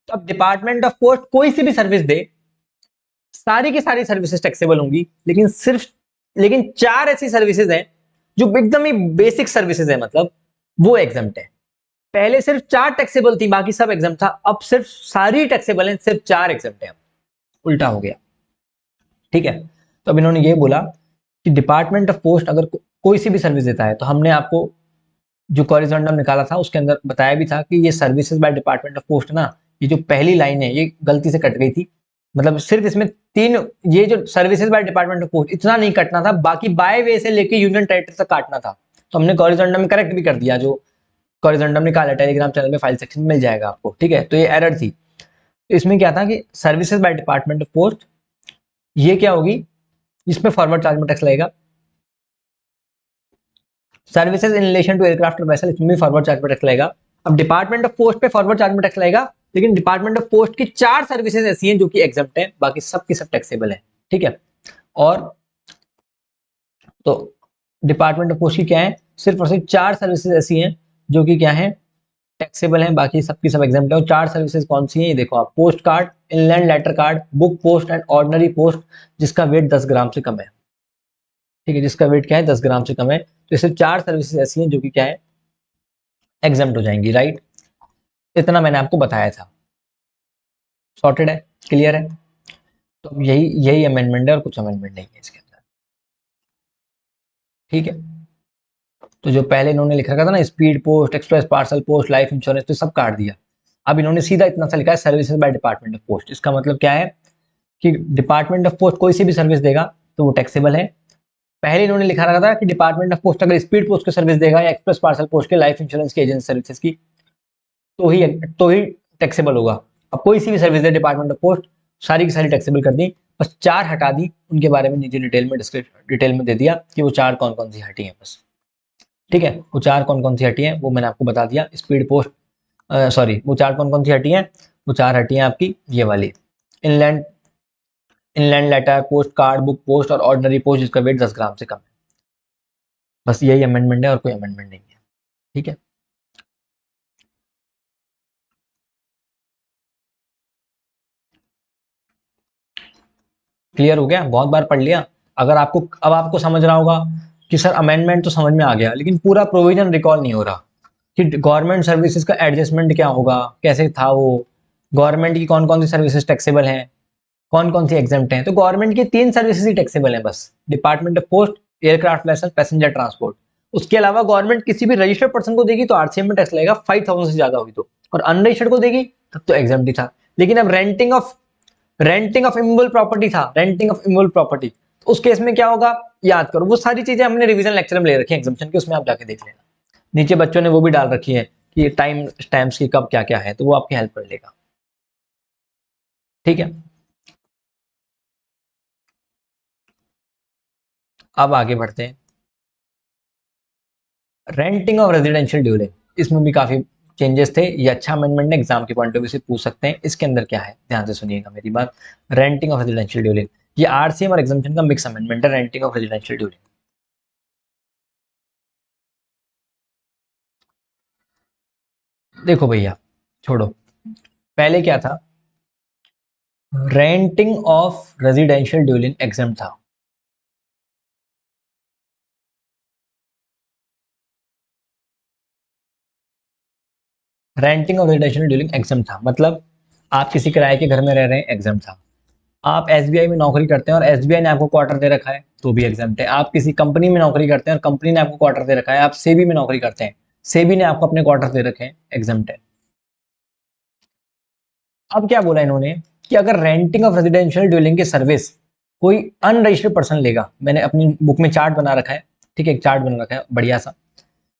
तो अब डिपार्टमेंट ऑफ पोस्ट कोई सी भी सर्विस दे, सारी की सारी सर्विसेज टैक्सेबल होंगी, लेकिन 4 ऐसी सर्विसेज हैं जो एकदम ही बेसिक सर्विसेज है, मतलब वो एग्जाम्प्ट है। पहले सिर्फ 4 टैक्सेबल थी, बाकी सब एग्जाम था। अब सिर्फ सारी टैक्सेबल हैं, सिर्फ 4 एग्जाम्प्ट है। उल्टा हो गया, ठीक है। तो अब इन्होंने ये बोला कि डिपार्टमेंट ऑफ पोस्ट अगर कोई सी भी सर्विस देता है, तो हमने आपको जो कॉरिजेंडम निकाला था उसके अंदर बताया भी था कि ये services by department of post ना, ये जो पहली लाइन है ये गलती से कट गई थी। मतलब सिर्फ इसमें 3, ये जो services by department of post इतना नहीं कटना था, बाकी बाय वे से लेके यूनियन टेरिटरी तक काटना था। तो हमने कॉरिजेंडम में करेक्ट भी कर दिया, जो कॉरिजेंडम निकाला टेलीग्राम चैनल में फाइल सेक्शन में मिल जाएगा आपको, ठीक है। तो ये एरर थी। तो इसमें क्या था कि services by department of post ये क्या होगी, इसमें फॉरवर्ड चार्ज में टैक्स लगेगा। Services in relation to aircraft और वेसल, इसमें भी फॉरवर्ड चार्ज में टैक्स लगेगा। अब डिपार्टमेंट ऑफ पोस्ट पे फॉरवर्ड चार्ज में टैक्स लगेगा, लेकिन डिपार्टमेंट ऑफ पोस्ट की 4 सर्विसेज ऐसी हैं जो कि एग्जम्प्ट है, बाकी सब की सब टैक्सेबल है, ठीक है। और तो डिपार्टमेंट ऑफ पोस्ट की क्या है, सिर्फ और सिर्फ 4 सर्विसेज ऐसी हैं जो कि क्या है, टैक्सेबल हैं, बाकी सबकी सब एग्जाम्प्ट है। और 4 सर्विसेज कौन सी हैं ये देखो आप: post card, inland letter card, book post and ordinary post जिसका वेट 10 ग्राम से कम है, ठीक है, जिसका वेट क्या है 10 ग्राम से कम है। तो सिर्फ 4 सर्विसेज ऐसी हैं जो कि क्या है, एग्जाम्प्ट हो जाएंगी, राइट। इतना मैंने आपको बताया था, सॉर्टेड है, क्लियर है। तो अब यही यही अमेंडमेंट है और कुछ अमेंडमेंट नहीं है इसके अंदर, ठीक है। तो जो पहले इन्होंने लिख रखा था ना, speed post, express parcel post, life insurance, तो सब काट दिया। अब इन्होंने सीधा इतना सा लिखा है services by department of post. इसका मतलब क्या है कि डिपार्टमेंट ऑफ पोस्ट कोई सी भी सर्विस देगा तो वो टैक्सेबल है। पहले इन्होंने लिखा रखा था कि डिपार्टमेंट ऑफ पोस्ट अगर स्पीड पोस्ट की सर्विस देगा या एक्सप्रेस पार्सल पोस्ट के, लाइफ इंश्योरेंस की, एजेंसी सर्विसेज की, तो ही टैक्सेबल होगा। अब कोई सी भी service they department of post, सारी की सारी टैक्सेबल कर दी। बस 4 हटा दी, उनके बारे में नीचे डिटेल में दे दिया कि वो 4 कौन कौन सी हटी हैं बस, ठीक है। वो 4 कौन कौन सी हटी हैं वो मैंने आपको बता दिया। स्पीड पोस्ट, सॉरी, वो 4 कौन कौन सी हटी हैं, वो 4 हटी हैं आपकी ये वाली: inland inland letter, post card, book post और ऑर्डिनरी पोस्ट जिसका वेट 10 ग्राम से कम है। बस यही अमेंडमेंट है और कोई अमेंडमेंट नहीं है, ठीक है। क्लियर हो गया, बहुत बार पढ़ लिया। अगर आपको अब आपको समझ रहा होगा कि सर अमेंडमेंट तो समझ में आ गया, लेकिन पूरा प्रोविजन रिकॉल नहीं हो रहा कि गवर्नमेंट सर्विसेज का एडजस्टमेंट क्या होगा, कैसे था वो, गवर्नमेंट की कौन कौन सी सर्विसेज टैक्सेबल हैं, कौन कौन सी एग्जाम्प्ट हैं। तो गवर्नमेंट की 3 सर्विसेज ही टैक्सेबल हैं बस, department of post, aircraft licence, passenger transport. उसके अलावा गवर्नमेंट किसी भी रजिस्टर्ड पर्सन को देगी तो आरसीएम में टैक्स लगेगा 5000 से ज्यादा हुई तो, और अनरजिस्टर्ड को देगी तब तो एग्जाम्प्ट ही था। लेकिन अब रेंटिंग ऑफ इमूवेबल प्रॉपर्टी था, रेंटिंग ऑफ इमूवेबल प्रॉपर्टी, तो उस केस में क्या होगा याद करो। वो सारी चीजें हमने रिवीजन लेक्चर में ले रखी है एग्जाम्पशन की, उसमें आप जाके देख लेना। नीचे बच्चों ने वो भी डाल रखी है कि टाइम स्टैम्प्स की कब क्या क्या है, तो वो आपकी हेल्प कर लेगा। ठीक है, अब आगे बढ़ते हैं। रेंटिंग ऑफ रेजिडेंशियल ड्यूलिंग, इसमें भी काफी चेंजेस थे, ये अच्छा अमेंडमेंट है, एग्जाम के पॉइंट ऑफ व्यू से पूछ सकते हैं। इसके अंदर क्या है ध्यान से सुनिएगा मेरी बात। रेंटिंग ऑफ रेजिडेंशियल ड्यूलिंग, ये आरसीएम और एग्जाम्पशन का मिक्स अमेंडमेंट है, रेंटिंग ऑफ रेजिडेंशियल ड्यूलिंग। देखो भैया छोड़ो, पहले क्या था, renting of residential dwelling exam था। Renting of residential dwelling exam था मतलब आप किसी किराए के घर में रह रहे हैं, एग्जाम था। आप एसबीआई में नौकरी करते हैं और एसबीआई ने आपको क्वार्टर दे रखा है तो भी एग्जाम है। आप किसी कंपनी में नौकरी करते हैं और कंपनी ने आपको क्वार्टर दे रखा है, आप सेबी में नौकरी करते हैं, सेबी ने आपको अपने क्वार्टर दे रखे हैं, एग्जाम है। अब क्या बोला इन्होंने कि अगर रेंटिंग ऑफ रेजिडेंशियल ड्वेलिंग की सर्विस कोई अनरजिस्टर्ड पर्सन लेगा, मैंने अपनी बुक में चार्ट बना रखा है, ठीक है, एक चार्ट बना रखा है बढ़िया सा।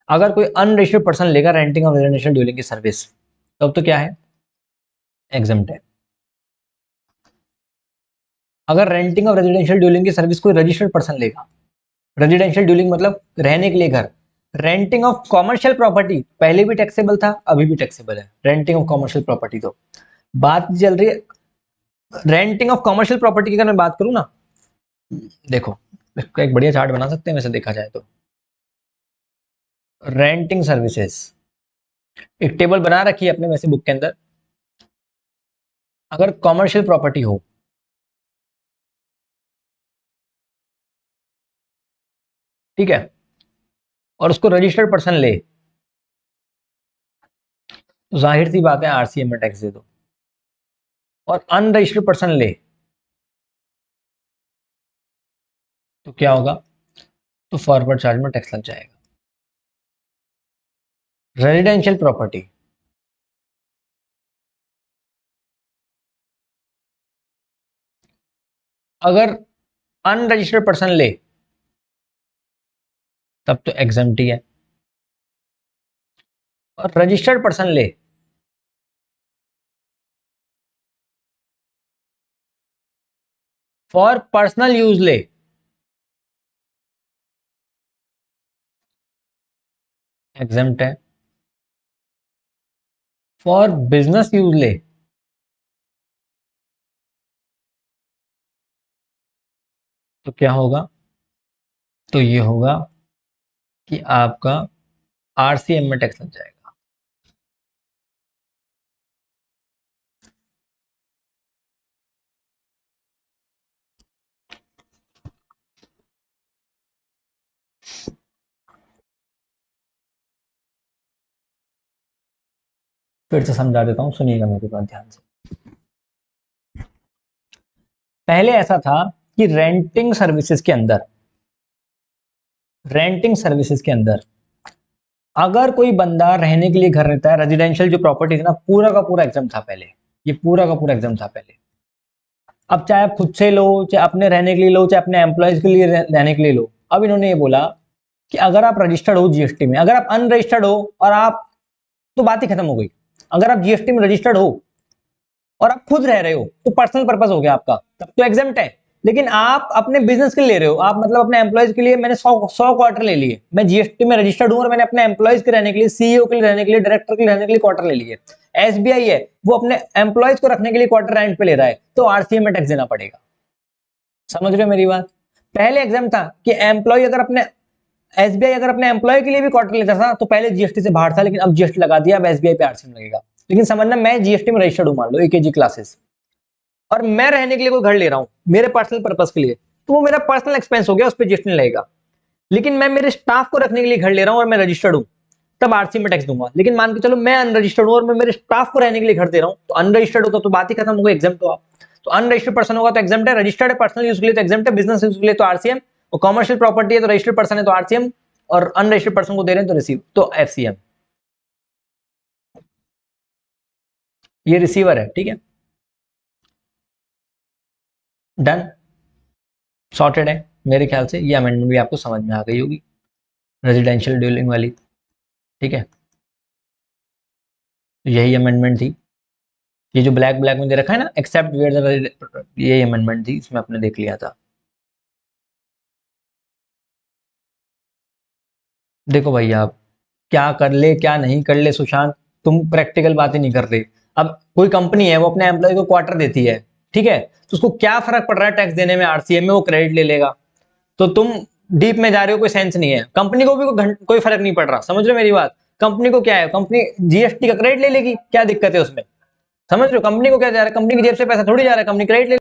अगर कोई अनरजिस्टर्ड पर्सन लेगा रेंटिंग ऑफ रेजिडेंशियल ड्वेलिंग की सर्विस, तब तो क्या है, एग्जाम है। अगर रेंटिंग ऑफ रेजिडेंशियल ड्वेलिंग की सर्विस कोई रजिस्टर्ड पर्सन लेगा, रेजिडेंशियल ड्वेलिंग मतलब रहने के लिए घर, रेंटिंग ऑफ कॉमर्शियल प्रॉपर्टी पहले भी टैक्सेबल था अभी भी टैक्सेबल है, रेंटिंग ऑफ कॉमर्शियल प्रॉपर्टी। तो बात चल रही है रेंटिंग ऑफ कॉमर्शियल प्रॉपर्टी की, अगर मैं बात करूं ना, देखो इसका एक बढ़िया चार्ट बना सकते हैं वैसे देखा जाए तो। रेंटिंग सर्विसेज एक टेबल बना रखी है अपने वैसे बुक के अंदर। अगर कॉमर्शियल प्रॉपर्टी हो, ठीक है, और उसको रजिस्टर्ड पर्सन ले, तो जाहिर सी बात है आरसीएम में टैक्स दे दो। और अनरजिस्टर्ड पर्सन ले तो क्या होगा, तो फॉरवर्ड चार्ज में टैक्स लग जाएगा। रेजिडेंशियल प्रॉपर्टी, अगर अनरजिस्टर्ड पर्सन ले तब तो एग्जम्प्ट ही है, और रजिस्टर्ड पर्सन ले फॉर पर्सनल यूज ले एग्जम्प्ट है, फॉर बिजनेस यूज ले तो क्या होगा, तो ये होगा कि आपका आरसीएम में टैक्स लग जाएगा। फिर से समझा देता हूं, सुनिएगा मेरी बात ध्यान से। पहले ऐसा था कि रेंटिंग सर्विसेज के अंदर अगर कोई बंदा रहने के लिए घर रहता है, रेजिडेंशियल जो प्रॉपर्टी है ना, पूरा का पूरा एग्जाम था पहले, ये पूरा का पूरा एग्जाम था पहले। अब चाहे आप खुद से लो, चाहे अपने रहने के लिए लो, चाहे अपने एम्प्लॉयज के लिए रहने के लिए लो, अब इन्होंने ये बोला कि अगर आप रजिस्टर्ड हो जीएसटी में, अगर आप अनरजिस्टर्ड हो और आप, तो बात ही खत्म हो गई। अगर आप जीएसटी में रजिस्टर्ड हो और आप खुद रह रहे हो तो पर्सनल पर्पस हो गया आपका, तब तो एग्जाम्प्ट है। लेकिन आप अपने बिजनेस के लिए ले रहे हो, आप मतलब अपने एम्प्लॉयज के लिए, मैंने 100 क्वार्टर ले लिए, मैं जीएसटी में रजिस्टर्ड हूं और मैंने अपने एम्प्लॉयज के रहने के लिए, सीईओ के लिए रहने के लिए, डायरेक्टर के लिए रहने के लिए क्वार्टर ले लिए। एसबीआई है वो अपने एम्प्लॉयज को रखने के लिए क्वार्टर रेंट पे ले रहा है, तो आरसीएम में टैक्स देना पड़ेगा। समझ रहे हो मेरी बात। पहले एग्जाम था कि एम्प्लॉय अगर अपने, एसबीआई अगर अपने एम्प्लॉय के लिए भी क्वार्टर लेता था तो पहले जीएसटी से बाहर था, लेकिन अब जीएसटी लगा दिया, अब एसबीआई पे आरसीएम लगेगा। लेकिन समझना, मैं जीएसटी में रजिस्टर्ड हूं, मान लो एकेजी क्लासेस, और मैं रहने के लिए कोई घर ले रहा हूं मेरे पर्सनल पर्पस के लिए, तो वो मेरा पर्सनल एक्सपेंस हो गया, उस पर जीएसटी नहीं लगेगा। लेकिन मैं मेरे स्टाफ को रखने के लिए घर ले रहा हूँ और मैं रजिस्टर्ड हूँ, तब आरसी में टैक्स दूंगा। लेकिन मान के चलो मैं अनरजिस्टर्ड हूँ और मैं मेरे स्टाफ को रहने के लिए घर दे रहा हूँ, तो अनरजिस्टर्ड होगा तो बात ही खत्म हो गई, एग्जाम्प्ट हो आप। तो अनरजिस्टर्ड पर्सन होगा तो एग्जाम्प्ट है, रजिस्टर्ड है पर्सनल यूज के लिए तो एग्जाम्प्ट है, बिजनेस यूज के लिए तो आरसीएम, और कॉमर्शियल प्रॉपर्टी है तो रजिस्टर्ड पर्सन है तो आरसीएम, और अनरजिस्टर्ड पर्सन को दे रहे हैं तो रिसीव तो एफसीएम। ये रिसीवर है, ठीक है, डन, सॉर्टेड है। मेरे ख्याल से ये अमेंडमेंट भी आपको समझ में आ गई होगी, रेजिडेंशियल ड्वेलिंग वाली, ठीक है। तो यही अमेंडमेंट थी। ये जो ब्लैक ब्लैक में दे रखा है ना, एक्सेप्ट वेयर, ये अमेंडमेंट थी, इसमें आपने देख लिया था। देखो भैया, आप क्या कर ले क्या नहीं कर ले सुशांत, तुम प्रैक्टिकल बातें नहीं कर रहे। अब कोई कंपनी है, वो अपने एम्प्लॉय को क्वार्टर देती है, ठीक है, तो उसको क्या फर्क पड़ रहा है टैक्स देने में, आरसीएम में वो क्रेडिट ले लेगा। तो तुम डीप में जा रहे हो, कोई सेंस नहीं है। कंपनी को भी कोई फर्क नहीं पड़ रहा, समझ रहे हो मेरी बात। कंपनी को क्या है, कंपनी जीएसटी का क्रेडिट ले लेगी, क्या दिक्कत है उसमें, समझ रहे हो। कंपनी को क्या जा रहा है, कंपनी की जेब से पैसा थोड़ी जा रहा है, कंपनी क्रेडिट ले।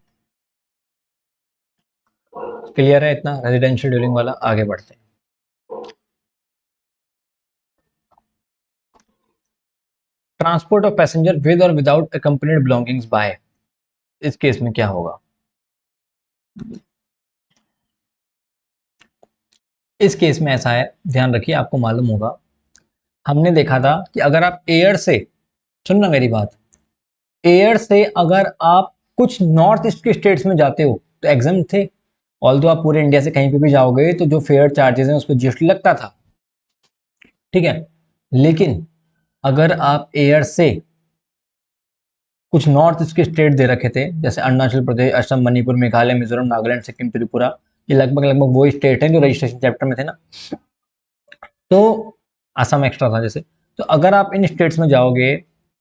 क्लियर है इतना रेजिडेंशियल ड्वेलिंग वाला, आगे बढ़ते हैं। ट्रांसपोर्ट ऑफ पैसेंजर विद और विदाउट अकम्पनीड बिलोंगिंग्स बाय, इस केस में क्या होगा। इस केस में ऐसा है, ध्यान रखिए, आपको मालूम होगा, हमने देखा था कि अगर आप एयर से, सुनना मेरी बात, एयर से अगर आप कुछ नॉर्थ ईस्ट के स्टेट्स में जाते हो तो एग्जाम थे। ऑल दो आप पूरे इंडिया से कहीं पे भी जाओगे तो जो फेयर चार्जेस हैं उस पर जीएसटी लगता था, ठीक है। लेकिन अगर आप एयर से कुछ नॉर्थ ईस्ट के स्टेट दे रखे थे, जैसे अरुणाचल प्रदेश, असम, मणिपुर, मेघालय, मिजोरम, नागालैंड, सिक्किम, त्रिपुरा, ये लगभग लगभग वो स्टेट हैं जो रजिस्ट्रेशन चैप्टर में थे ना, तो असम एक्स्ट्रा था जैसे। तो अगर आप इन स्टेट्स में जाओगे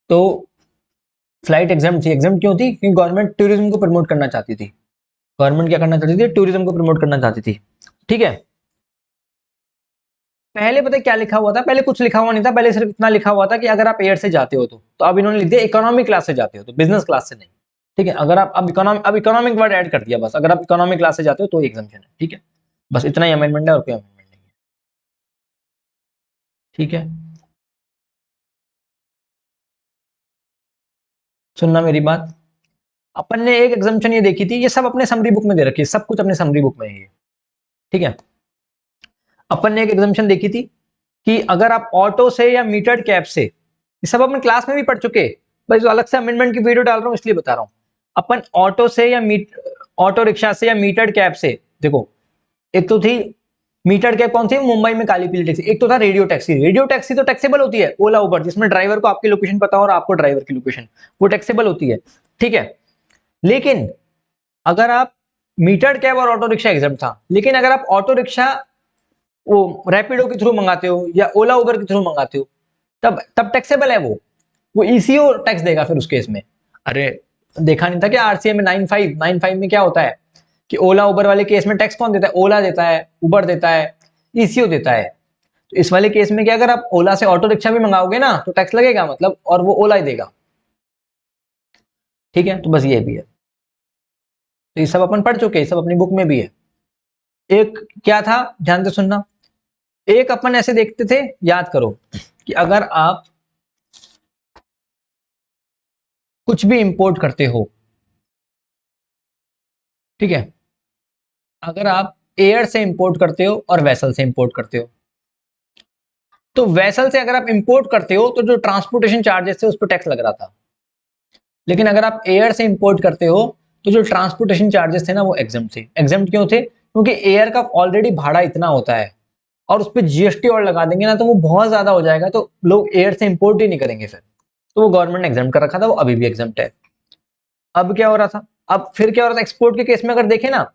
तो फ्लाइट एग्जाम थी। एग्जाम क्यों थी, क्योंकि गवर्नमेंट टूरिज्म को प्रमोट करना चाहती थी। गवर्नमेंट क्या करना चाहती थी, टूरिज्म को प्रमोट करना चाहती थी, ठीक है। पहले पता है क्या लिखा हुआ था, पहले कुछ लिखा हुआ नहीं था, पहले सिर्फ इतना लिखा हुआ था कि अगर आप एयर से जाते हो तो अब इन्होंने लिख दिया इकोनॉमिक क्लास से जाते हो तो, बिजनेस क्लास से नहीं, ठीक है। अगर आप अब इकोनॉमिक वर्ड ऐड कर दिया बस, अगर आप इकोनॉमिक क्लास से जाते हो तो एग्जाम्पशन है, ठीक है। बस इतना ही अमेंडमेंट है और कोई अमेंडमेंट नहीं है, ठीक है। सुनना मेरी बात, अपन ने एक एग्जाम्पशन ये देखी थी, ये सब अपने समरी बुक में दे रखी है, सब कुछ अपने समरी बुक में है ये, ठीक है। अपन ने एक एग्जाम्पशन देखी थी कि अगर आप ऑटो से या मीटर्ड कैब से, ये सब अपन क्लास में भी पढ़ चुके, बस अलग से अमेंडमेंट की वीडियो डाल रहा हूं इसलिए बता रहा हूं। अपन ऑटो से या ऑटो रिक्शा से या मीटर्ड कैब से, देखो, एक तो थी मीटर्ड कैब, कौन सी, मुंबई में काली पीली टैक्सी। एक तो था रेडियो टैक्सी। रेडियो टैक्सी तो टैक्सेबल होती है, ओला उबर, जिसमें ड्राइवर को आपकी लोकेशन पता हो और आपको ड्राइवर की लोकेशन, वो टैक्सेबल होती है, ठीक है। लेकिन अगर आप मीटर्ड कैब और ऑटो रिक्शा एग्जाम था, लेकिन अगर आप ऑटो रिक्शा वो रैपिडो के थ्रू मंगाते हो या ओला उबर के थ्रू मंगाते हो, तब तब टैक्सेबल है वो ईसीओ टैक्स देगा फिर उस केस में। अरे देखा नहीं था क्या आरसीए में 95 में क्या होता है कि ओला उबर वाले केस में टैक्स कौन देता है, ओला देता है, उबर देता है, ईसीओ देता है। तो इस वाले केस में क्या, अगर आप ओला से ऑटो रिक्शा भी मंगाओगे ना तो टैक्स लगेगा, मतलब, और वो ओला ही देगा, ठीक है। तो बस ये भी है, तो ये सब अपन पढ़ चुके हैं, सब अपनी बुक में भी है। एक क्या था, ध्यान से सुनना, एक अपन ऐसे देखते थे, याद करो, कि अगर आप कुछ भी इंपोर्ट करते हो, ठीक है, अगर आप एयर से इंपोर्ट करते हो और वेसल से इंपोर्ट करते हो, तो वेसल से अगर आप इंपोर्ट करते हो तो जो ट्रांसपोर्टेशन चार्जेस थे उस पर टैक्स लग रहा था। लेकिन अगर आप एयर से इंपोर्ट करते हो तो जो ट्रांसपोर्टेशन चार्जेस थे ना वो एग्जम्प्ट थे। एग्जम्प्ट क्यों थे, क्योंकि एयर का ऑलरेडी भाड़ा इतना होता है और उस पर जीएसटी और लगा देंगे ना तो वो बहुत ज्यादा हो जाएगा, तो लोग एयर से इंपोर्ट ही नहीं करेंगे फिर। तो वो गवर्नमेंट ने एग्जाम्प्ट कर रखा था, वो अभी भी एग्जाम्प्ट है। अब क्या हो रहा था, अब फिर क्या हो रहा था एक्सपोर्ट के केस में, अगर देखें ना,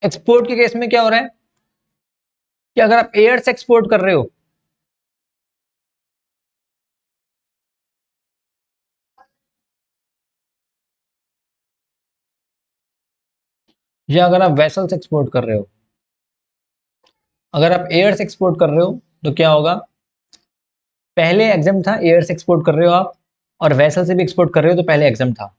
एक्सपोर्ट के केस में क्या हो रहा है कि अगर आप एयर से एक्सपोर्ट कर रहे हो, या अगर आप वेसल से एक्सपोर्ट कर रहे हो, अगर आप एयर से एक्सपोर्ट कर रहे हो तो क्या होगा, पहले एग्जाम था एयर से एक्सपोर्ट कर रहे हो आप और वेसल से भी एक्सपोर्ट कर रहे हो तो पहले एग्जाम था।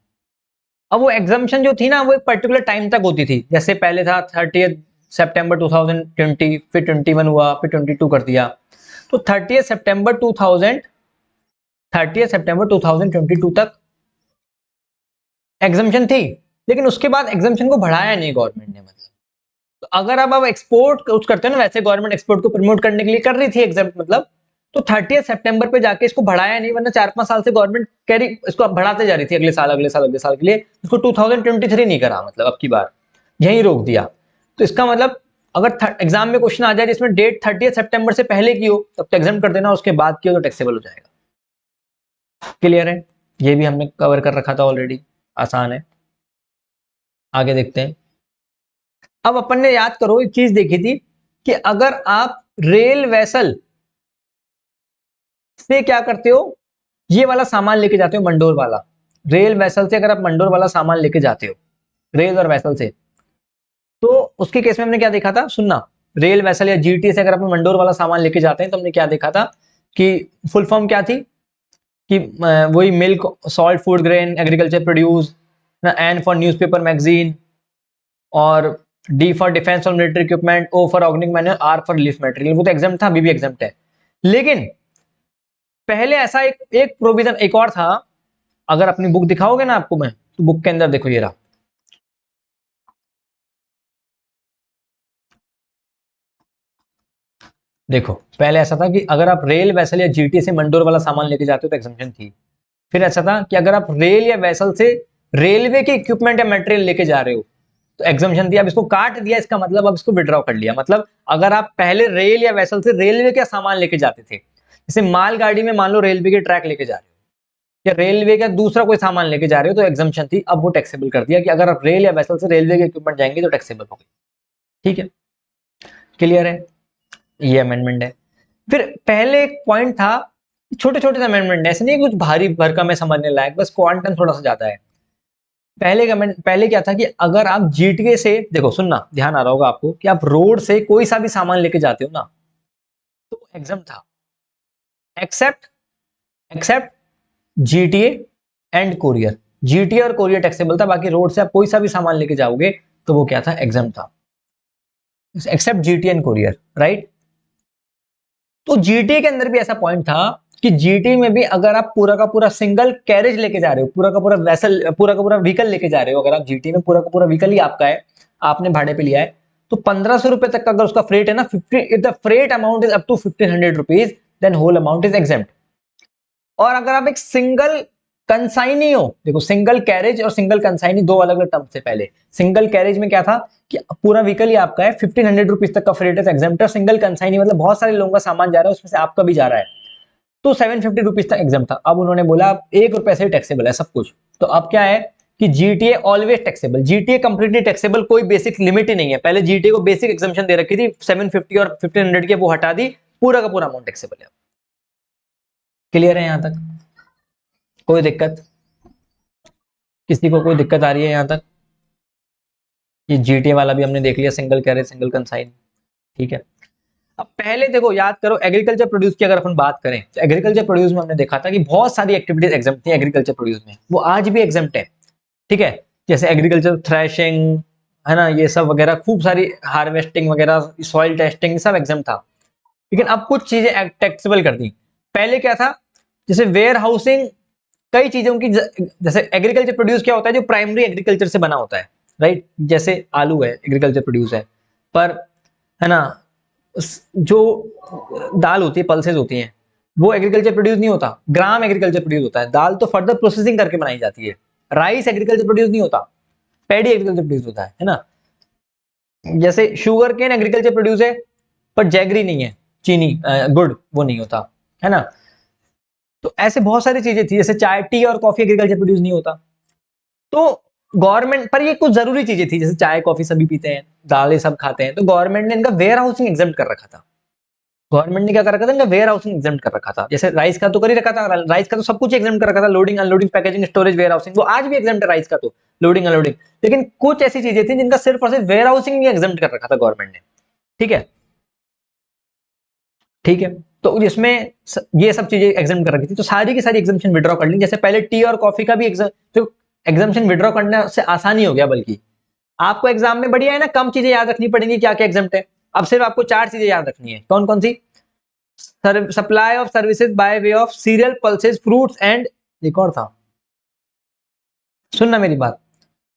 अब वो एग्जामेशन जो थी ना वो एक पर्टिकुलर टाइम तक होती थी, जैसे पहले था 30 सितंबर 2020, फिर 21 हुआ, फिर 22 कर दिया। तो 30 सितंबर 2022 तक एग्जामेशन थी, लेकिन उसके बाद एग्जामेशन को बढ़ाया नहीं गवर्नमेंट ने। मतलब तो अगर अब एक्सपोर्ट कुछ करते हैं ना, वैसे गवर्नमेंट एक्सपोर्ट को प्रमोट करने के लिए कर रही थी एग्जाम, मतलब तो 30 सितंबर पे जाके इसको बढ़ाया नहीं, वरना 4-5 साल से गवर्नमेंट कैरी इसको बढ़ाते जा रही थी, अगले साल अगले साल अगले साल के लिए। इसको 2023 नहीं करा, मतलब अब की बार यही रोक दिया। तो इसका मतलब अगर एग्जाम में क्वेश्चन आ जाए जिसमें डेट 30 सितंबर से पहले की हो तब तो एग्जाम कर देना, उसके बाद की हो तो टैक्सेबल हो जाएगा। क्लियर है? ये भी हमने कवर कर रखा था ऑलरेडी, आसान है। आगे देखते हैं। अब अपन ने याद करो एक चीज देखी थी कि अगर आप रेल वेसल से क्या करते हो, ये वाला सामान लेके जाते हो मंडोर वाला, रेल वेसल से अगर आप मंडोर वाला सामान लेके जाते हो रेल और वेसल से, तो उसके केस में हमने क्या देखा था, सुनना। रेल वेसल या जीटी से अगर आप मंडोर वाला सामान लेके जाते हैं तो हमने क्या देखा था कि फुल फॉर्म क्या थी कि वही milk, salt, food grain, agriculture produce, N for newspaper magazine, और डी फॉर डिफेंस और military equipment, O for organic manure, R for leaf material. वो तो एग्जाम था, अभी भी एग्जाम है। लेकिन पहले ऐसा एक प्रोविजन एक और था, अगर अपनी बुक दिखाओगे ना आपको मैं, तो बुक के अंदर देखो ये रहा। देखो पहले ऐसा था कि अगर आप रेल वेसल या जीटी से मंडोर वाला सामान लेके जाते हो तो एग्जाम्पशन थी। फिर ऐसा था कि अगर आप रेल या वेसल से रेलवे के इक्विपमेंट या मटेरियल लेके जा रहे हो तो एग्जाम्पशन दिया। अब इसको काट दिया, इसका मतलब अब इसको विड्रॉ कर लिया। मतलब अगर आप पहले रेल या वेसल से रेलवे का सामान लेके जाते थे, जैसे मालगाड़ी में मान लो रेलवे के ट्रैक लेके जा रहे हो या रेलवे का दूसरा कोई सामान लेके जा रहे हो तो एग्जाम्पशन थी। अब वो टैक्सेबल कर दिया कि अगर आप रेल या वेसल से रेलवे के इक्विपमेंट जाएंगे तो टैक्सेबल होगी। ठीक है, क्लियर है? ये अमेंडमेंट है। फिर पहले एक पॉइंट था, छोटे छोटे से अमेंडमेंट है, ऐसे नहीं कुछ भारी भरकम है समझने लायक, बस क्वांटम थोड़ा सा ज्यादा है। पहले क्या था कि अगर आप जीटीए से, देखो सुनना, ध्यान आ रहा होगा आपको कि आप रोड से कोई सा भी सामान लेके जाते हो ना तो एग्जाम था, except except GTA and courier. GTA और कोरियर टैक्सेबल था, बाकी रोड से आप कोई सा भी सामान लेके जाओगे तो वो क्या था, एग्जाम था, except GTA and courier, right. तो जीटी के अंदर भी ऐसा पॉइंट था कि जीटी में भी अगर आप पूरा का पूरा सिंगल कैरेज लेके जा रहे हो, पूरा का पूरा वेसल, पूरा का पूरा व्हीकल लेके जा रहे हो, अगर आप जीटी में पूरा का पूरा व्हीकल ही आपका है, आपने भाड़े पे लिया है, तो 1500 रुपए तक का अगर उसका फ्रेट है ना, 50, if the freight amount is up to 1500 rupees, then whole amount is exempt. और अगर आप एक सिंगल कंसाइनी हो, देखो सिंगल कैरेज और सिंगल कंसाइनी दो अलग अलग टर्म से। पहले सिंगल कैरेज में क्या था कि पूरा व्हीकल ही आपका है, 1500 रुपीज तक का फ्रेट है एग्जाम्प्ट। सिंगल कंसाइनी मतलब बहुत सारे लोगों का सामान जा रहा है, उसमें से आपका भी जा रहा है, तो 750 रुपीज तक एग्जाम था। अब उन्होंने बोला अब 1 रुपए से टैक्सेबल है सब कुछ। तो अब क्या है कि GTA always taxable, GTA completely taxable, कोई बेसिक लिमिट ही नहीं है। पहले जीटीए को बेसिक एग्जामेशन दे रखी थी 750 और 1500 की, वो हटा दी, पूरा का पूरा अमाउंट टैक्सेबल है। क्लियर है यहां तक? कोई दिक्कत? किसी को कोई दिक्कत आ रही है यहां तक? ये जीटीए वाला भी हमने देख लिया, सिंगल कैरेज सिंगल कंसाइन। ठीक है, अब पहले देखो याद करो, एग्रीकल्चर प्रोड्यूस की अगर अपन बात करें तो एग्रीकल्चर प्रोड्यूस में हमने देखा था कि बहुत सारी एक्टिविटीज एग्जाम थी एग्रीकल्चर प्रोड्यूस में, वो आज भी एग्जाम है। ठीक है, जैसे एग्रीकल्चर थ्रेशिंग है ना, ये सब वगैरह खूब सारी, हार्वेस्टिंग वगैरह, सॉइल टेस्टिंग, सब एग्जाम था। लेकिन अब कुछ चीजें टैक्सेबल कर दी। पहले क्या था, जैसे वेयर हाउसिंग, कई चीजों की, जैसे एग्रीकल्चर प्रोड्यूस क्या होता है, जो प्राइमरी एग्रीकल्चर से बना होता है, राइट। जैसे आलू है, एग्रीकल्चर प्रोड्यूस है, पर है ना, जो दाल होती है, पल्सेस होती हैं, वो एग्रीकल्चर प्रोड्यूस नहीं होता। ग्राम एग्रीकल्चर प्रोड्यूस होता है, दाल तो फर्दर प्रोसेसिंग करके बनाई जाती है। राइस एग्रीकल्चर प्रोड्यूस नहीं होता, पैडी एग्रीकल्चर प्रोड्यूस होता है ना। जैसे शुगर केन एग्रीकल्चर प्रोड्यूस है, पर जैगरी नहीं है, चीनी, गुड़ वो नहीं होता, है ना। तो ऐसे बहुत सारी चीजें थी, जैसे चाय, टी और कॉफी एग्रीकल्चर प्रोड्यूस नहीं होता। तो गवर्नमेंट पर ये कुछ जरूरी चीजें थी, जैसे चाय कॉफी सभी पीते हैं, दालें सब खाते हैं, तो गवर्नमेंट ने इनका वेयर हाउसिंग एग्जाम कर रखा था। गवर्नमेंट ने क्या कर रखा था, इनका वेयर हाउसिंग एग्जाम कर रखा था। जैसे राइस का तो कर ही रखा था, राइस का तो सब कुछ एग्जाम कर रखा था, loading unloading packaging storage warehousing, वो आज भी एग्जाम है राइस का तो, लोडिंग अनलोडिंग। लेकिन कुछ ऐसी चीजें थी जिनका सिर्फ और सिर्फ वेयर हाउसिंग एग्जाम कर रखा था गवर्नमेंट ने। ठीक है, ठीक है। तो जिसमें ये सब चीजें एग्जाम कर रखी थी, तो सारी की सारी एग्जामेशन विड्रॉ कर ली। जैसे पहले टी और कॉफी का भी तो एग्जामेशन विड्रॉ करने से आसानी हो गया, बल्कि आपको एग्जाम में बढ़िया है ना, कम चीजें याद रखनी पड़ेंगी क्या क्या एग्जाम है। अब सिर्फ आपको 4 चीजें याद रखनी है। कौन कौन सी? Supply of services by way of cereal, pulses, fruits and, एक और था, सुनना मेरी बात,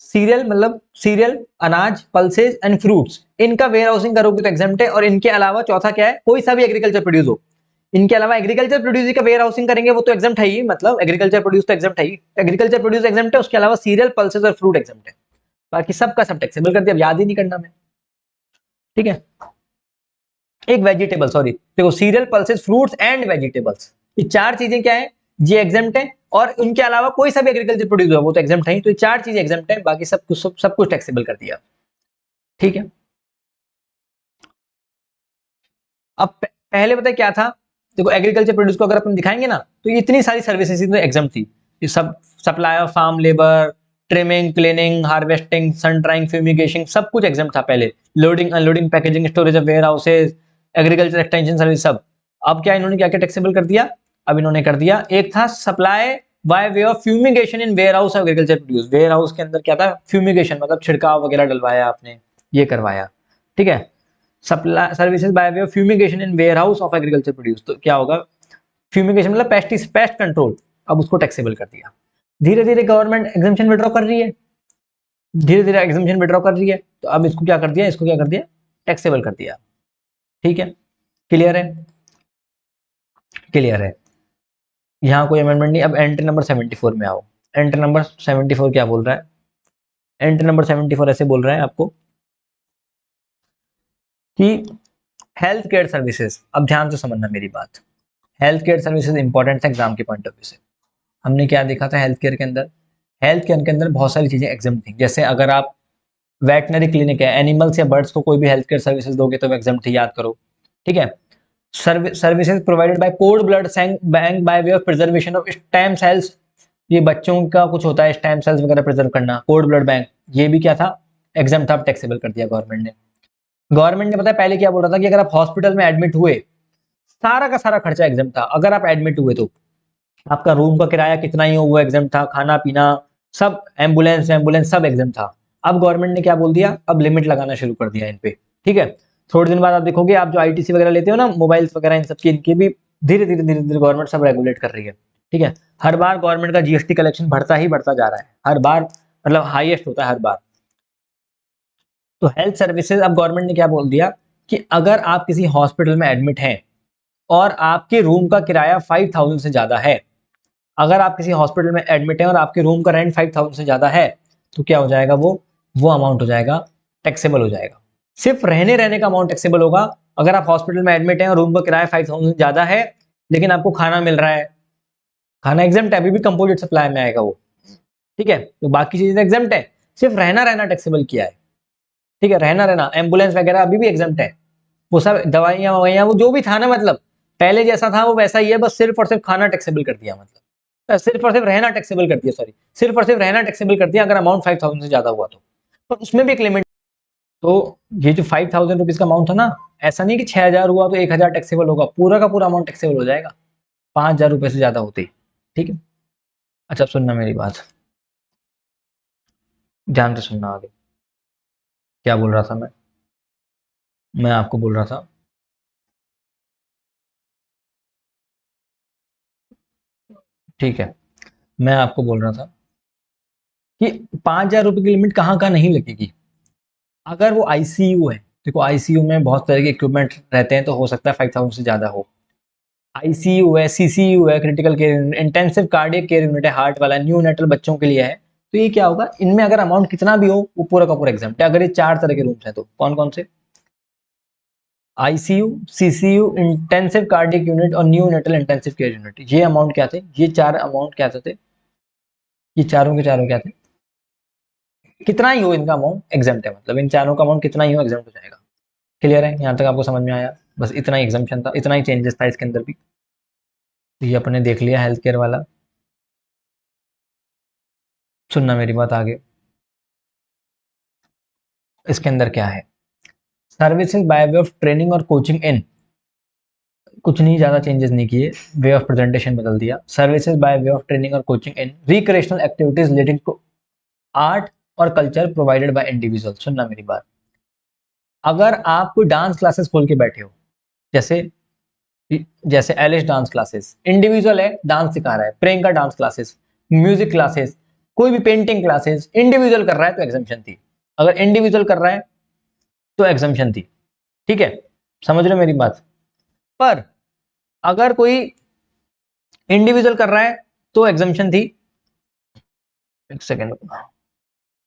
सीरियल मतलब सीरियल, अनाज, पल्सेज एंड फ्रूट्स, इनका वेयर हाउसिंग करोगे तो एग्जाम्प्ट है। और इनके अलावा चौथा क्या है? कोई सा भी एग्रीकल्चर प्रोड्यूस हो, इनके अलावा एग्रीकल्चर प्रोड्यूस का वेयर हाउसिंग करेंगे वो तो एग्जाम्प्ट है ही, मतलब एग्रीकल्चर प्रोड्यूस तो एग्जाम्प्ट है ही, एग्रीकल्चर प्रोड्यूस एग्जाम्प्ट है, उसके अलावा सीरियल, पल्सेज और फ्रूट एग्जाम्प्ट है। बाकी सबका सब टैक्सेबल कर दिया, अब याद ही नहीं करना मैं, ठीक है। एक वेजिटेबल, सॉरी देखो, serial, pulses, fruits and vegetables, ये 4 चीजें क्या है? ये एग्जाम्प्ट है। और उनके अलावा कोई सा भी एग्रीकल्चर प्रोड्यूस हो वो तो एग्जाम्प्ट है ही। तो ये 4 चीजें एग्जाम्प्ट है, बाकी सब कुछ टैक्सेबल कर दिया, ठीक है। अब पहले पता है क्या था? देखो एग्रीकल्चर प्रोड्यूस को अगर अपन दिखाएंगे ना, तो ये इतनी सारी सर्विसेज तो एग्जाम्प्ट थी। ये सब, supply of farm labour, trimming, cleaning, harvesting, sun drying, fumigation, सब कुछ एग्जाम्प्ट था पहले। Loading, unloading, packaging, storage of warehouses, agriculture extension service, सब। अब क्या इन्होंने क्या क्या टैक्सेबल कर दिया? अब इन्होंने कर दिया, एक था supply by way of fumigation in warehouse of agriculture produce. Warehouse के अंदर क्या था? फ्यूमिगेशन, मतलब छिड़काव वगैरह डलवाया आपने, ये करवाया, ठीक है। Supply services by way of fumigation in warehouse of agriculture produce, तो क्या होगा? फ्यूमिगेशन मतलब पेस्ट कंट्रोल, अब उसको टैक्सेबल कर दिया। धीरे धीरे गवर्नमेंट एग्जामेशन विड्रॉ कर रही है, धीरे धीरे एग्जामेशन विड्रॉ कर रही है, तो अब इसको क्या कर दिया? इसको क्या कर दिया? टैक्सेबल कर दिया, ठीक है। क्लियर है? क्लियर है। यहाँ कोई अमेंडमेंट नहीं। अब एंट्री नंबर 74 में आओ। एंट्री नंबर 74 क्या बोल रहा है? एंट्री नंबर 74 ऐसे बोल रहा है आपको कि हेल्थ केयर सर्विसेज, अब ध्यान से समझना मेरी बात, हेल्थ केयर सर्विसेज इंपॉर्टेंट है एग्जाम के पॉइंट ऑफ व्यू से। हमने क्या देखा था हेल्थ केयर के अंदर? हेल्थ केयर के अंदर बहुत सारी चीजें एग्जाम थी। जैसे अगर आप वेटनरी क्लिनिक है, एनिमल्स या बर्ड्स को कोई भी हेल्थ केयर सर्विसेज दोगे तो एग्जाम थी, याद करो, ठीक है। Services provided bye code blood bank by way of preservation of stem cells, ये बच्चों का कुछ होता है, स्टेम सेल्स वगैरह प्रिजर्व करना, कोड ब्लड बैंक, ये भी क्या था? एग्जाम था, टैक्सेबल कर दिया गवर्नमेंट ने। गवर्नमेंट ने पता है पहले क्या बोल रहा था कि अगर आप हॉस्पिटल में एडमिट हुए, सारा का सारा खर्चा एग्जाम था। अगर आप एडमिट हुए तो आपका रूम का किराया कितना ही हो वो एग्जाम था, खाना पीना सब, एम्बुलेंस एम्बुलेंस सब एग्जाम था। अब गवर्नमेंट ने क्या बोल दिया? अब लिमिट लगाना शुरू कर दिया इन पे, ठीक है। थोड़े दिन बाद आप देखोगे, आप जो आईटीसी वगैरह लेते हो ना, मोबाइल्स वगैरह, इन सब की, इनकी भी धीरे धीरे गवर्नमेंट सब रेगुलेट कर रही है, ठीक है। हर बार गवर्नमेंट का जीएसटी कलेक्शन बढ़ता ही बढ़ता जा रहा है, हर बार, मतलब हाईएस्ट होता है हर बार। तो हेल्थ सर्विसेज, अब गवर्नमेंट ने क्या बोल दिया कि अगर आप किसी हॉस्पिटल में एडमिट हैं और आपके रूम का किराया 5000 से ज्यादा है, अगर आप किसी हॉस्पिटल में एडमिट हैं और आपके रूम का रेंट 5000 से ज्यादा है, तो क्या हो जाएगा? वो अमाउंट हो जाएगा, टैक्सेबल हो जाएगा। सिर्फ रहने रहने का अमाउंट टैक्सेबल होगा। अगर आप हॉस्पिटल में एडमिट हैं और रूम का किराया 5000 से ज्यादा है, लेकिन आपको खाना मिल रहा है, खाना एग्जाम्प्ट है, अभी भी कंपोजिट सप्लाई में आएगा वो, ठीक है। तो बाकी चीजें एग्जाम्प्ट है, सिर्फ रहना रहना टैक्सेबल किया है, ठीक है। रहना रहना, एम्बुलेंस वगैरह अभी भी एग्जाम्प्ट है, वो सब दवाइयाँ ववाइयाँ वो जो भी था ना, मतलब पहले जैसा था वो वैसा ही है, बस सिर्फ और सिर्फ खाना टैक्सेबल कर दिया, मतलब सिर्फ और सिर्फ रहना टैक्सेबल कर दिया, सॉरी, सिर्फ और सिर्फ रहना टैक्सेबल कर दिया अगर अमाउंट 5000 से ज्यादा हुआ तो। पर उसमें भी एक लिमिट। तो ये जो 5000 रुपीज का अमाउंट था ना, ऐसा नहीं कि 6000 हुआ तो 1000 टैक्सेबल होगा, पूरा का पूरा अमाउंट टैक्सेबल हो जाएगा 5000 रुपए से ज्यादा होते ही, ठीक है। अच्छा सुनना मेरी बात, ध्यान से सुनना आगे। क्या बोल रहा था मैं आपको बोल रहा था, ठीक है, मैं आपको बोल रहा था कि 5000 रुपए की लिमिट कहाँ कहाँ नहीं लगेगी। अगर वो आईसीयू है, देखो आईसीयू में बहुत तरह के इक्विपमेंट रहते हैं, तो हो सकता है 5000 से ज्यादा हो। आईसीयू है, सीसीयू है, critical care, intensive cardiac care unit है, हार्ट वाला, न्यू नेटल बच्चों के लिए है। तो ये क्या होगा, इनमें अगर अमाउंट कितना भी हो वो पूरा का पूरा एग्जाम्प्ट है। अगर ये 4 तरह के रूम्स हैं तो कौन कौन से? ICU, CCU, intensive cardiac unit और neonatal intensive care unit, ये अमाउंट क्या थे? ये 4 अमाउंट क्या थे? ये चारों के चारों क्या थे? कितना ही हो इनका अमाउंट एग्जाम्प्ट है, मतलब इन चारों का अमाउंट कितना ही हो एग्जाम्प्ट हो जाएगा। क्लियर है? यहाँ तक आपको समझ में आया? बस इतना ही एग्जाम्पशन था, इतना ही चेंजेस था इसके अंदर भी। तो ये अपने देख लिया हेल्थ केयर वाला। सुनना मेरी बात आगे, इसके अंदर क्या है? Services by way of training और कोचिंग इन, कुछ नहीं, ज़्यादा चेंजेस नहीं किए, वे ऑफ प्रेजेंटेशन बदल दिया। Services by way of training और coaching in recreational activities relating to art और कल्चर प्रोवाइडेड बाय इंडिविजुअल। सुनना मेरी बात, अगर आप कोई डांस क्लासेस खोल के बैठे हो, जैसे जैसे एलिश डांस क्लासेस, इंडिविजुअल है, डांस सिखा रहा है, Priyanka dance classes, music classes, कोई भी पेंटिंग क्लासेस, इंडिविजुअल कर रहा है तो एग्जाम्शन थी। अगर इंडिविजुअल कर रहा है तो एग्जाम्शन थी, ठीक है, समझ रहे हो मेरी बात। पर अगर कोई इंडिविजुअल कर रहा है तो एग्जाम्शन थी, एक सेकेंड,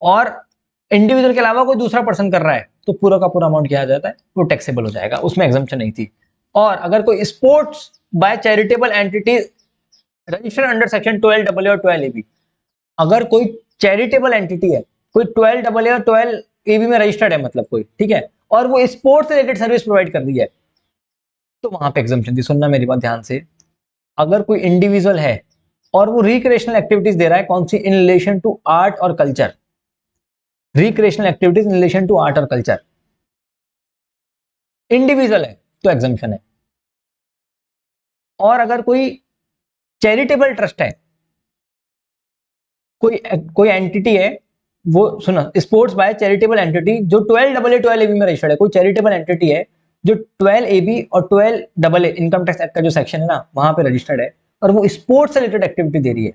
और इंडिविजुअल के अलावा कोई दूसरा पर्सन कर रहा है तो पूरा का पूरा अमाउंट क्या आ जाता है, वो टैक्सेबल हो जाएगा, उसमें एग्जाम्शन नहीं थी। और अगर कोई sports by charitable entity registered under section 12 और 12 अगर कोई चैरिटेबल एंटिटी है, कोई 12 और 12 में रजिस्टर्ड है, मतलब कोई, ठीक है, और वो स्पोर्ट्स से रिलेटेड सर्विस प्रोवाइड कर रही है, तो वहां पे एग्जाम्शन थी। सुनना मेरी बात ध्यान से, अगर कोई इंडिविजुअल है और वो रिक्रिएशनल एक्टिविटीज दे रहा है, कौन सी, इन रिलेशन टू आर्ट और culture, recreational activities in relation to art और कल्चर, इंडिविजुअल है तो एग्जाम्शन है। और अगर कोई चैरिटेबल ट्रस्ट है, कोई कोई एंटिटी है, वो सुना, स्पोर्ट्स बाय चैरिटेबल एंटिटी जो 12 में रजिस्टर्ड है, कोई चैरिटेबल एंटिटी है जो 12 और 12 इनकम टैक्स एक्ट का जो सेक्शन है ना, वहां पे रजिस्टर्ड है, और वो स्पोर्ट्स से रिलेटेड एक्टिविटी दे रही है,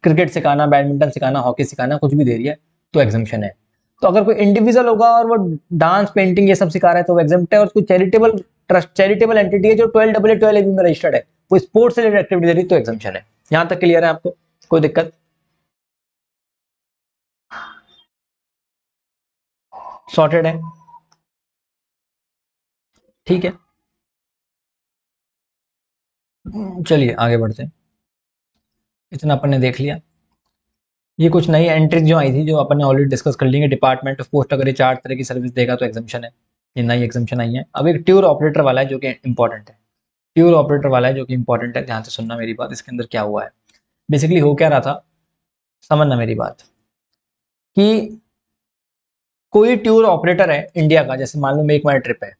क्रिकेट सिखाना, बैडमिंटन सिखाना, हॉकी सिखाना, कुछ भी दे रही है, तो एग्जाम्शन है। तो अगर कोई इंडिविजुअल होगा और वो डांस, पेंटिंग ये सब सिखा रहा है तो वो एग्जाम्प्ट है, और कोई चैरिटेबल ट्रस्ट, चैरिटेबल एंटिटी है जो 12 में रजिस्टर्ड है, वो स्पोर्ट्स से रिलेटेड एक्टिविटी दे रही है, तो एग्जाम्शन है। यहां तक क्लियर है आपको, कोई दिक्कत? सॉर्टेड है, ठीक है। चलिए आगे बढ़ते हैं, इतना अपन ने देख लिया। ये कुछ नई एंट्रीज जो आई थी, जो अपन ने ऑलरेडी डिस्कस कर ली है। डिपार्टमेंट ऑफ पोस्ट अगर ये 4 तरह की सर्विस देगा तो एग्जाम्शन है, ये नई एग्जाम्शन आई है। अब एक ट्यूर ऑपरेटर वाला है जो कि इंपॉर्टेंट है, ट्यूर ऑपरेटर वाला है जो कि इंपॉर्टेंट है, ध्यान से सुनना मेरी बात। इसके अंदर क्या हुआ है, बेसिकली हो क्या रहा था, समझना मेरी बात, कि कोई टूर ऑपरेटर है इंडिया का, जैसे मान लो मेक माई ट्रिप है,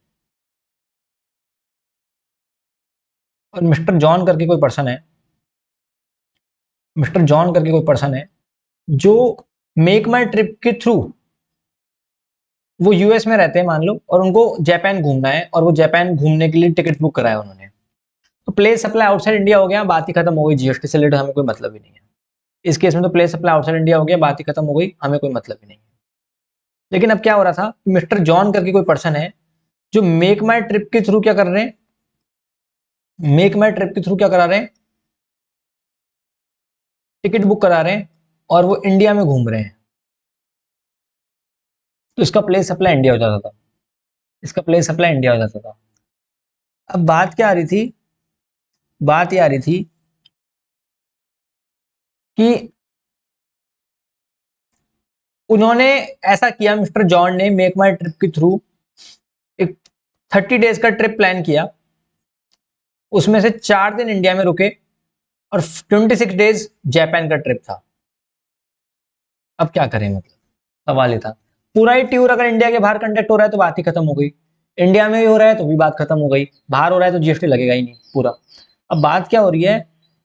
और मिस्टर जॉन करके कोई पर्सन है, मिस्टर जॉन करके कोई पर्सन है जो मेक माई ट्रिप के थ्रू, वो यूएस में रहते हैं मान लो, और उनको जापान घूमना है, और वो जापान घूमने के लिए टिकट बुक कराया उन्होंने, तो प्लेस सप्लाई आउटसाइड इंडिया हो गया, बात ही खत्म हो गई, जीएसटी से रिलेटेड हमें कोई मतलब ही नहीं है। इस केस में तो प्लेस सप्लाई आउटसाइड इंडिया हो गया, बात ही खत्म हो गई, हमें कोई मतलब ही नहीं है। लेकिन अब क्या हो रहा था, मिस्टर जॉन करके कोई पर्सन है जो मेक माई ट्रिप के थ्रू क्या कर रहे हैं, मेक माई ट्रिप के थ्रू क्या करा रहे हैं, टिकट बुक करा रहे हैं, और वो इंडिया में घूम रहे हैं, तो इसका प्लेस सप्लाई इंडिया हो जाता था, इसका प्लेस सप्लाई इंडिया हो जाता था। अब बात क्या आ रही थी, बात ये आ रही थी कि उन्होंने ऐसा किया, मिस्टर जॉन ने मेक माई ट्रिप के थ्रू एक 30 डेज का ट्रिप प्लान किया, उसमें से 4 दिन इंडिया में रुके, और 26 डेज जापान का ट्रिप था। अब क्या करें, मतलब सवाल ये था, पूरा ही टूर अगर इंडिया के बाहर कंडक्ट हो रहा है तो बात ही खत्म हो गई, इंडिया में भी हो रहा है तो भी बात खत्म हो गई, बाहर हो रहा है तो जीएसटी लगेगा ही नहीं पूरा। अब बात क्या हो रही है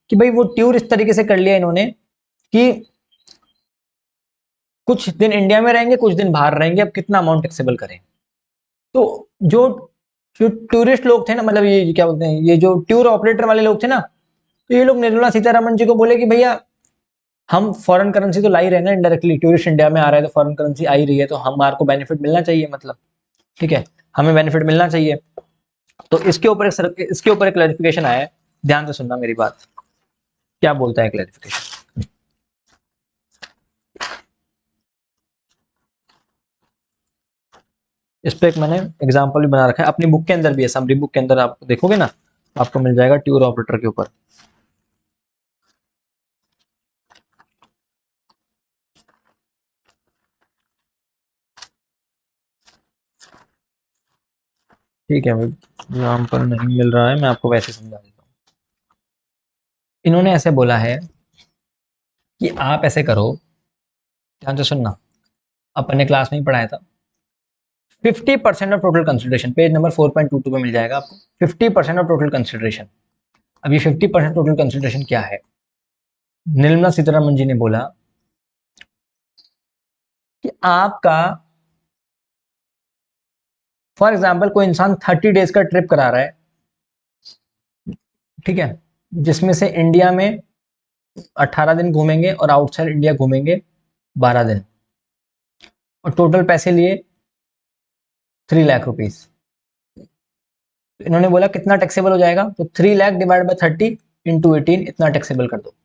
कि भाई वो टूर इस तरीके से कर लिया इन्होंने कि कुछ दिन इंडिया में रहेंगे, कुछ दिन बाहर रहेंगे, अब कितना अमाउंट टैक्सेबल करें। तो जो जो टूरिस्ट लोग थे ना, मतलब ये क्या बोलते हैं, ये जो टूर ऑपरेटर वाले लोग थे ना, तो ये लोग निर्मला सीतारमण जी को बोले कि भैया हम फॉरेन करेंसी तो ला ही रहे ना, इनडायरेक्टली टूरिस्ट इंडिया में आ रहा है तो फॉरेन करेंसी आ ही रही है, तो हमारे को बेनिफिट मिलना चाहिए, मतलब ठीक है, हमें बेनिफिट मिलना चाहिए। तो इसके ऊपर एक क्लैरिफिकेशन आया है, ध्यान से सुनना मेरी बात, क्या बोलता है क्लैरिफिकेशन। इस पे एक मैंने एग्जांपल भी बना रखा है, अपनी बुक के अंदर भी है, समरी बुक के अंदर आप देखोगे ना, आपको मिल जाएगा टूर ऑपरेटर के ऊपर। ठीक है भाई, एग्जाम्पल नहीं मिल रहा है, मैं आपको वैसे समझा देता हूँ। इन्होंने ऐसे बोला है कि आप ऐसे करो, ध्यान से सुनना, अपन ने क्लास में ही पढ़ाया था, 50% of total consideration, page number 4.22 पे मिल जाएगा आपको। 50% ऑफ टोटल कंसिडरेशन। अब ये 50% टोटल कंसिडरेशन क्या है? निर्मला सीतारमण जी ने बोला कि आपका फॉर एग्जाम्पल कोई इंसान 30 डेज का ट्रिप करा रहा है, ठीक है, जिसमें से इंडिया में 18 दिन घूमेंगे और आउटसाइड इंडिया घूमेंगे 12 दिन, और टोटल पैसे लिए 3 लाख रुपीस। तो इन्होंने बोला कितना टैक्सेबल हो जाएगा, तो 3 लाख डिवाइड बाय 30 इंटू 18 इतना टैक्सेबल कर दो।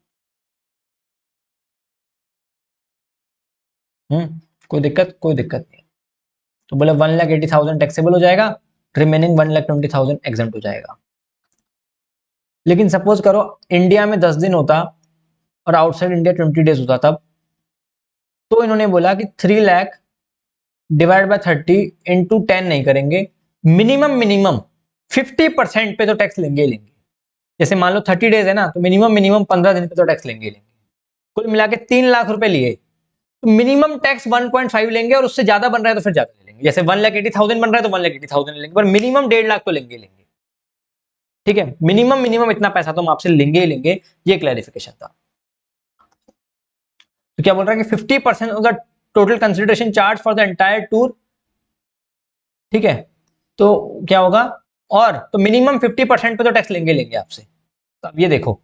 कोई दिक्कत? कोई दिक्कत नहीं। तो बोले 1,80,000 टैक्सेबल हो जाएगा, रिमेनिंग 1,20,000 एग्जम्प्ट हो जाएगा। लेकिन सपोज करो इंडिया में 10 दिन होता और आउटसाइड इंडिया 20 डेज होता तब, तो इन्होंने बोला कि 3 लाख डिवाइड बाय 30 इंटू 10 नहीं करेंगे, मिनिमम 50% पे तो टैक्स लेंगे ही लेंगे। जैसे मान लो 30 डेज है ना, तो मिनिमम 15 दिन पे तो टैक्स लेंगे ही लेंगे। कुल मिला के 3 लाख रुपए लिए, तो मिनिमम टैक्स 1.5 लेंगे, और उससे ज्यादा बन रहा है तो फिर ज्यादा ले लेंगे। जैसे 1,80,000 बन रहा है तो 1,80,000 लेंगे, पर मिनिमम 1.5 लाख तो लेंगे लेंगे। ठीक है, मिनिमम इतना पैसा तो हम आपसे लेंगे ही लेंगे। ये क्लैरिफिकेशन था। तो क्या बोल रहा है कि 50% of the total consideration charge for the entire tour, ठीक है, तो क्या होगा, और तो मिनिमम 50% पे तो टैक्स लेंगे लेंगे आपसे। तो अब ये देखो,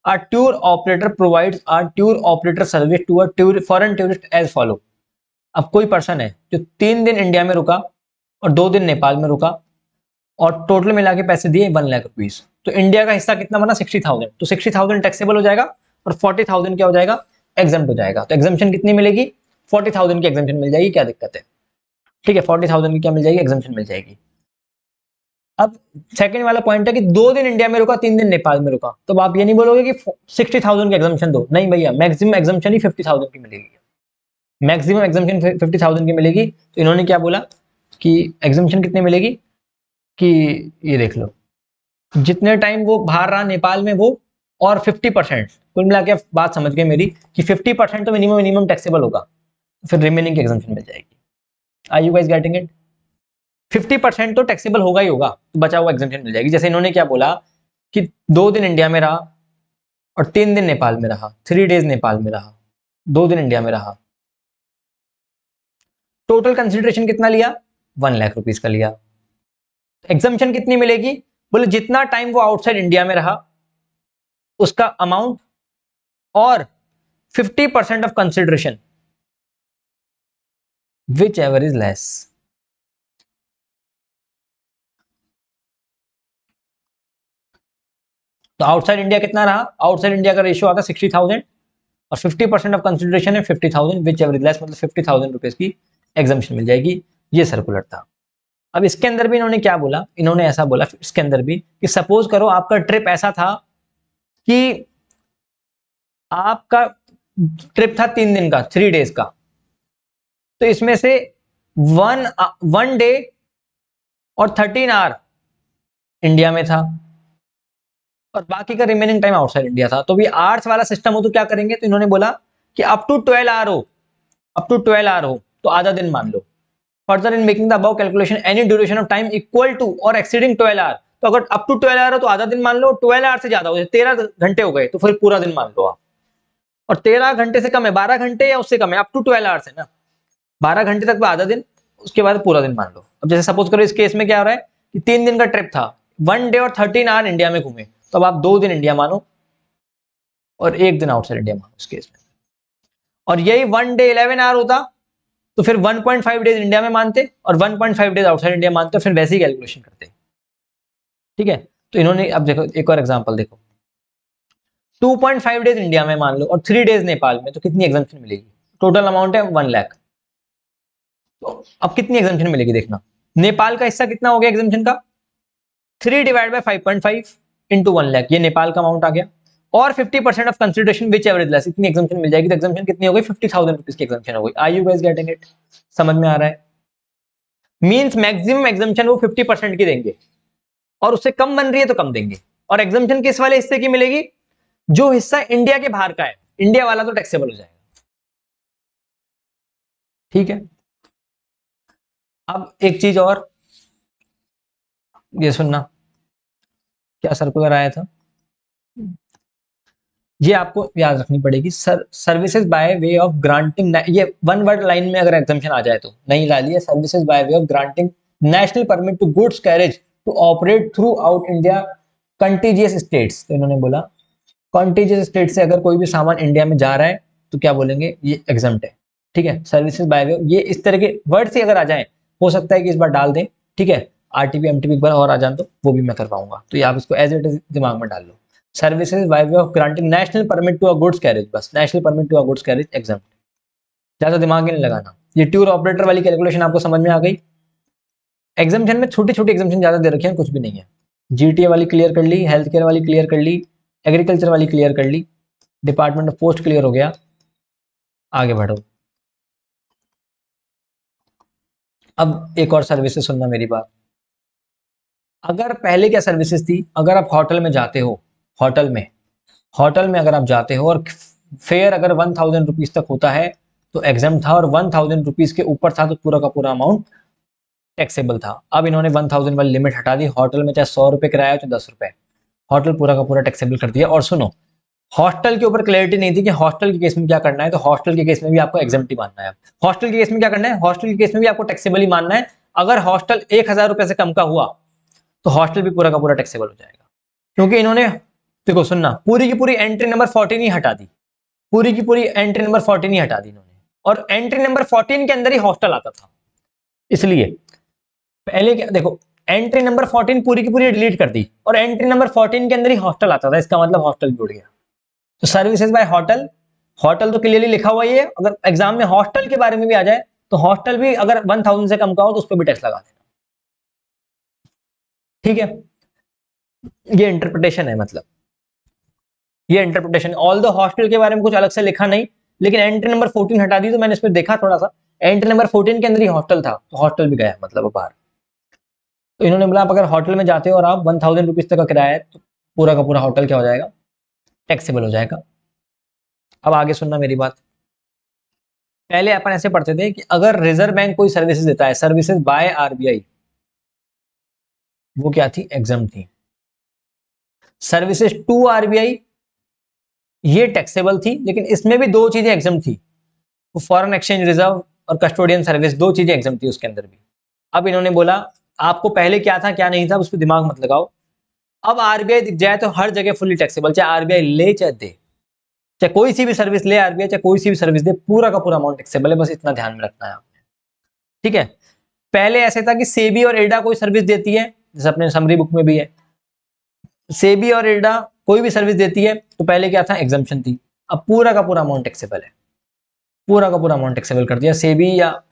a tour operator provides a tour operator service to a foreign tourist as follow। अब कोई पर्सन है जो 3 दिन इंडिया में रुका और 2 दिन नेपाल में रुका, और टोटल मिला के पैसे दिए 1 लाख रुपीस, तो इंडिया का हिस्सा कितना बना 60,000, तो 60,000 टैक्सेबल हो जाएगा और 40,000 क्या हो जाएगा, एग्जाम्प्ट हो जाएगा। तो एग्जाम्पशन कितनी मिलेगी, 40,000 की एग्जाम्पशन मिल जाएगी। क्या दिक्कत है? ठीक है, 40,000 की क्या मिल जाएगी, एग्जाम्पशन मिल जाएगी। अब सेकंड वाला पॉइंट है कि 2 दिन इंडिया में रुका, 3 दिन नेपाल में रुका, तो आप ये नहीं बोलोगे कि 60,000 की एग्जाम्पशन दो, नहीं भैया, मैक्सिमम एग्जाम्पशन ही 50,000 की मिलेगी। मैक्सिमम एग्जाम्पशन 50,000 की मिलेगी। तो इन्होंने क्या बोला कि एग्जाम्पशन कितनी मिलेगी, कि ये देख लो, जितने टाइम वो बाहर रहा नेपाल में वो, और 50%, कुल मिला के बात समझ गए मेरी, कि 50% तो मिनिमम टैक्सेबल होगा, फिर रिमेनिंग की एग्जाम्पशन मिल जाएगी। Are you guys getting it? 50% तो टैक्सेबल होगा ही होगा, तो बचा हुआ एग्जाम्पशन मिल जाएगी। जैसे इन्होंने क्या बोला कि 2 दिन इंडिया में रहा और 3 दिन नेपाल में रहा, 3 डेज नेपाल में रहा, 2 दिन इंडिया में रहा, टोटल कंसिडरेशन कितना लिया, 1 लाख रुपीस का लिया। एग्जाम्पशन कितनी मिलेगी, बोले जितना टाइम वो आउटसाइड इंडिया में रहा उसका अमाउंट, और 50% of consideration which ever is less. तो आउटसाइड इंडिया कितना रहा, आउटसाइड इंडिया का रेशियो आता 60,000, और 50% ऑफ कंसिडरेशन है 50,000, विच एवर इज लेस, मतलब 50,000 रुपीज की एग्जाम्पशन मिल जाएगी। ये सर्कुलर था। अब इसके अंदर भी इन्होंने क्या बोला, इन्होंने ऐसा बोला इसके अंदर भी कि सपोज करो आपका ट्रिप ऐसा था कि आपका ट्रिप था 3 दिन का, 3 डेज का, तो इसमें से 1 डे और 13 आवर इंडिया में था, और बाकी का रिमेनिंग टाइम आउटसाइड इंडिया था। तो भी आवर्स वाला सिस्टम हो तो क्या करेंगे, तो इन्होंने बोला कि अप टू 12 आवर हो, अप टू 12 आवर हो तो आधा दिन मान लो। Further in making the above calculation any duration of time equal to और एक्सीडिंग 12 आवर, तो अगर अप टू 12 आवर हो तो आधा दिन मान लो, 12 आवर से ज्यादा हो, 13 घंटे हो गए तो फिर पूरा दिन मान लो आप, और 13 घंटे से कम है, 12 घंटे या उससे कम है, अप टू 12 आवर्स है ना, 12 घंटे तक आधा दिन, उसके बाद पूरा दिन मान लो। अब जैसे सपोज करो इस केस में क्या हो रहा है कि 3 दिन का ट्रिप था, 1 डे और 13 आवर इंडिया में घूमे, तो अब आप 2 दिन इंडिया मानो और 1 दिन आउटसाइड इंडिया मानो इस केस में। और यही 1 डे 11 आवर होता तो फिर 1.5 डेज इंडिया में मानते और 1.5 डेज आउटसाइड इंडिया मानते, फिर वैसे ही कैलकुलेशन करते। ठीक है, तो इन्होंने अब देखो एक और एग्जांपल देखो, 2.5 डेज इंडिया में मान लो और 3 डेज नेपाल में, तो कितनी एग्जाम्पशन मिलेगी, टोटल अमाउंट है 1 लाख। तो अब कितनी एग्जाम्पशन मिलेगी देखना, नेपाल का हिस्सा कितना हो गया एग्जाम्पशन का, 3 डिवाइड बाय 5.5 इंटू 1 लाख, ये नेपाल का अमाउंट आ गया, और 50% of consideration which ever is less, इतनी एग्जाम्पशन मिल जाएगी। तो एग्जाम्पशन कितनी हो गई, 50,000 रुपीज की एग्जाम्पशन हो गई। Are you guys getting it? समझ में आ रहा है? मींस मैक्सिमम एग्जाम्पशन वो 50% की देंगे, और उससे कम बन रही है तो कम देंगे। और एग्जाम्पशन किस वाले हिस्से की मिलेगी, जो हिस्सा इंडिया के बाहर का है, इंडिया वाला तो टैक्सेबल हो जाएगा। ठीक है, अब एक चीज और, ये सुनना, क्या सर्कुलर आया था, ये आपको याद रखनी पड़ेगी। Services by way of granting, ये वन वर्ड लाइन में अगर एग्जाम्पशन आ जाए तो नहीं डालिए, services by way of granting national permit to goods carriage to operate throughout India contiguous states. तो इन्होंने बोला कंटीजियस स्टेट से अगर कोई भी सामान इंडिया में जा रहा है तो क्या बोलेंगे, ये एग्जम्प्ट है। ठीक है, सर्विसेज बाय वे, ये इस तरह के वर्ड से अगर आ जाए, हो सकता है कि इस बार डाल दें। ठीक है, आरटीपी एमटीपी एक बार और आ जाए तो वो भी मैं करवाऊंगा, तो ये आप इसको एज इट इज दिमाग में डाल लो। Services by way of granting national permit to a goods carriage, बस national permit to a goods carriage exempt, ज्यादा दिमाग ही नहीं लगाना। ये टूर ऑपरेटर वाली कैलकुलेशन आपको समझ में आ गई। एग्जाम्पशन में छोटी छोटी एग्जाम्पशन ज्यादा दे रखे हैं, कुछ भी नहीं है। जीटीए वाली क्लियर कर ली, हेल्थ केयर वाली क्लियर कर ली, एग्रीकल्चर वाली क्लियर कर ली, डिपार्टमेंट ऑफ पोस्ट क्लियर हो गया। आगे बढ़ो, अब एक और सर्विसेज सुनना मेरी बात। अगर पहले क्या सर्विसेज थी, अगर आप होटल में जाते हो, होटल में अगर आप जाते हो और फेयर अगर 1000 रुपीज तक होता है तो एग्जाम था, और 1000 रुपीज के ऊपर था तो पूरा का पूरा अमाउंट टैक्सेबल था। अब इन्होंने 1000 वाली लिमिट हटा दी, होटल में चाहे 100 रुपए किराया हो चाहे 10 रुपए, होटल पूरा का पूरा टैक्सेबल कर दिया। और सुनो, हॉस्टल के ऊपर क्लैरिटी नहीं थी कि हॉस्टल के केस में क्या करना है, तो हॉस्टल के केस में भी आपको एग्जाम्प्ट ही मानना है। हॉस्टल के केस में क्या करना है, हॉस्टल के केस में भी आपको टैक्सेबल ही मानना है। अगर हॉस्टल 1000 रुपए से कम का हुआ तो हॉस्टल भी पूरा का पूरा टैक्सेबल हो जाएगा, क्योंकि इन्होंने, देखो सुनना, पूरी की पूरी एंट्री नंबर 14 ही हटा दी, पूरी की पूरी एंट्री नंबर 14 ही हटा दी इन्होंने, और एंट्री नंबर 14 के अंदर ही हॉस्टल आता था। इसलिए पहले क्या, देखो एंट्री नंबर 14 पूरी की पूरी डिलीट कर दी और एंट्री नंबर 14 के अंदर ही हॉस्टल आता था, इसका मतलब हॉस्टल भी उड़ गया। तो सर्विसेज बाय होटल, होटल तो क्लियरली लिखा हुआ ही है, अगर एग्जाम में हॉस्टल के बारे में भी आ जाए तो हॉस्टल भी अगर 1000 से कम का हो तो उस पर भी टैक्स लगा देना। ठीक है, ये इंटरप्रिटेशन है, मतलब ये इंटरप्रिटेशन। ऑल द हॉस्टल के बारे में कुछ अलग से लिखा नहीं, लेकिन एंट्री नंबर 14 हटा दी तो मैंने इस पर देखा थोड़ा सा, एंट्री नंबर 14 के अंदर ही हॉस्टल था तो हॉस्टल भी गया, मतलब बाहर। तो इन्होंने बोला आप अगर होटल में जाते हो और आप 1000 रुपीज तक का किराया है तो पूरा का पूरा होटल क्या हो जाएगा, टैक्सेबल हो जाएगा। अब आगे सुनना मेरी बात। पहले अपन ऐसे पढ़ते थे कि अगर रिजर्व बैंक कोई सर्विसेज देता है, सर्विसेज बाय आरबीआई, वो क्या थी, एग्जाम थी। सर्विसेज टू आरबीआई ये टैक्सेबल थी, लेकिन इसमें भी दो चीजें एग्जाम थी, वो फॉरेन एक्सचेंज रिजर्व और कस्टोडियन सर्विस, दो चीजें एग्जाम थी उसके अंदर भी। अब इन्होंने बोला आपको पहले क्या था क्या नहीं था उस पर दिमाग मत लगाओ, अब आरबीआई दिख जाए तो हर जगह फुल्ली टैक्सेबल, चाहे आरबीआई ले चाहे दे, चाहे कोई सी भी सर्विस ले आरबीआई, चाहे कोई सी भी सर्विस दे, पूरा का पूरा अमाउंट टैक्सेबल है, बस इतना ध्यान में रखना है आपने। ठीक है, पहले ऐसे था कि सेबी और इरडा कोई सर्विस देती है, जैसे अपने समरी बुक में भी है, सेबी और इरडा कोई भी सर्विस देती है तो पहले क्या था, एग्जाम्पशन थी। अब पूरा का पूरा अमाउंट टैक्सेबल है, पूरा का पूरा अमाउंट टैक्सेबल कर दिया, सेबी या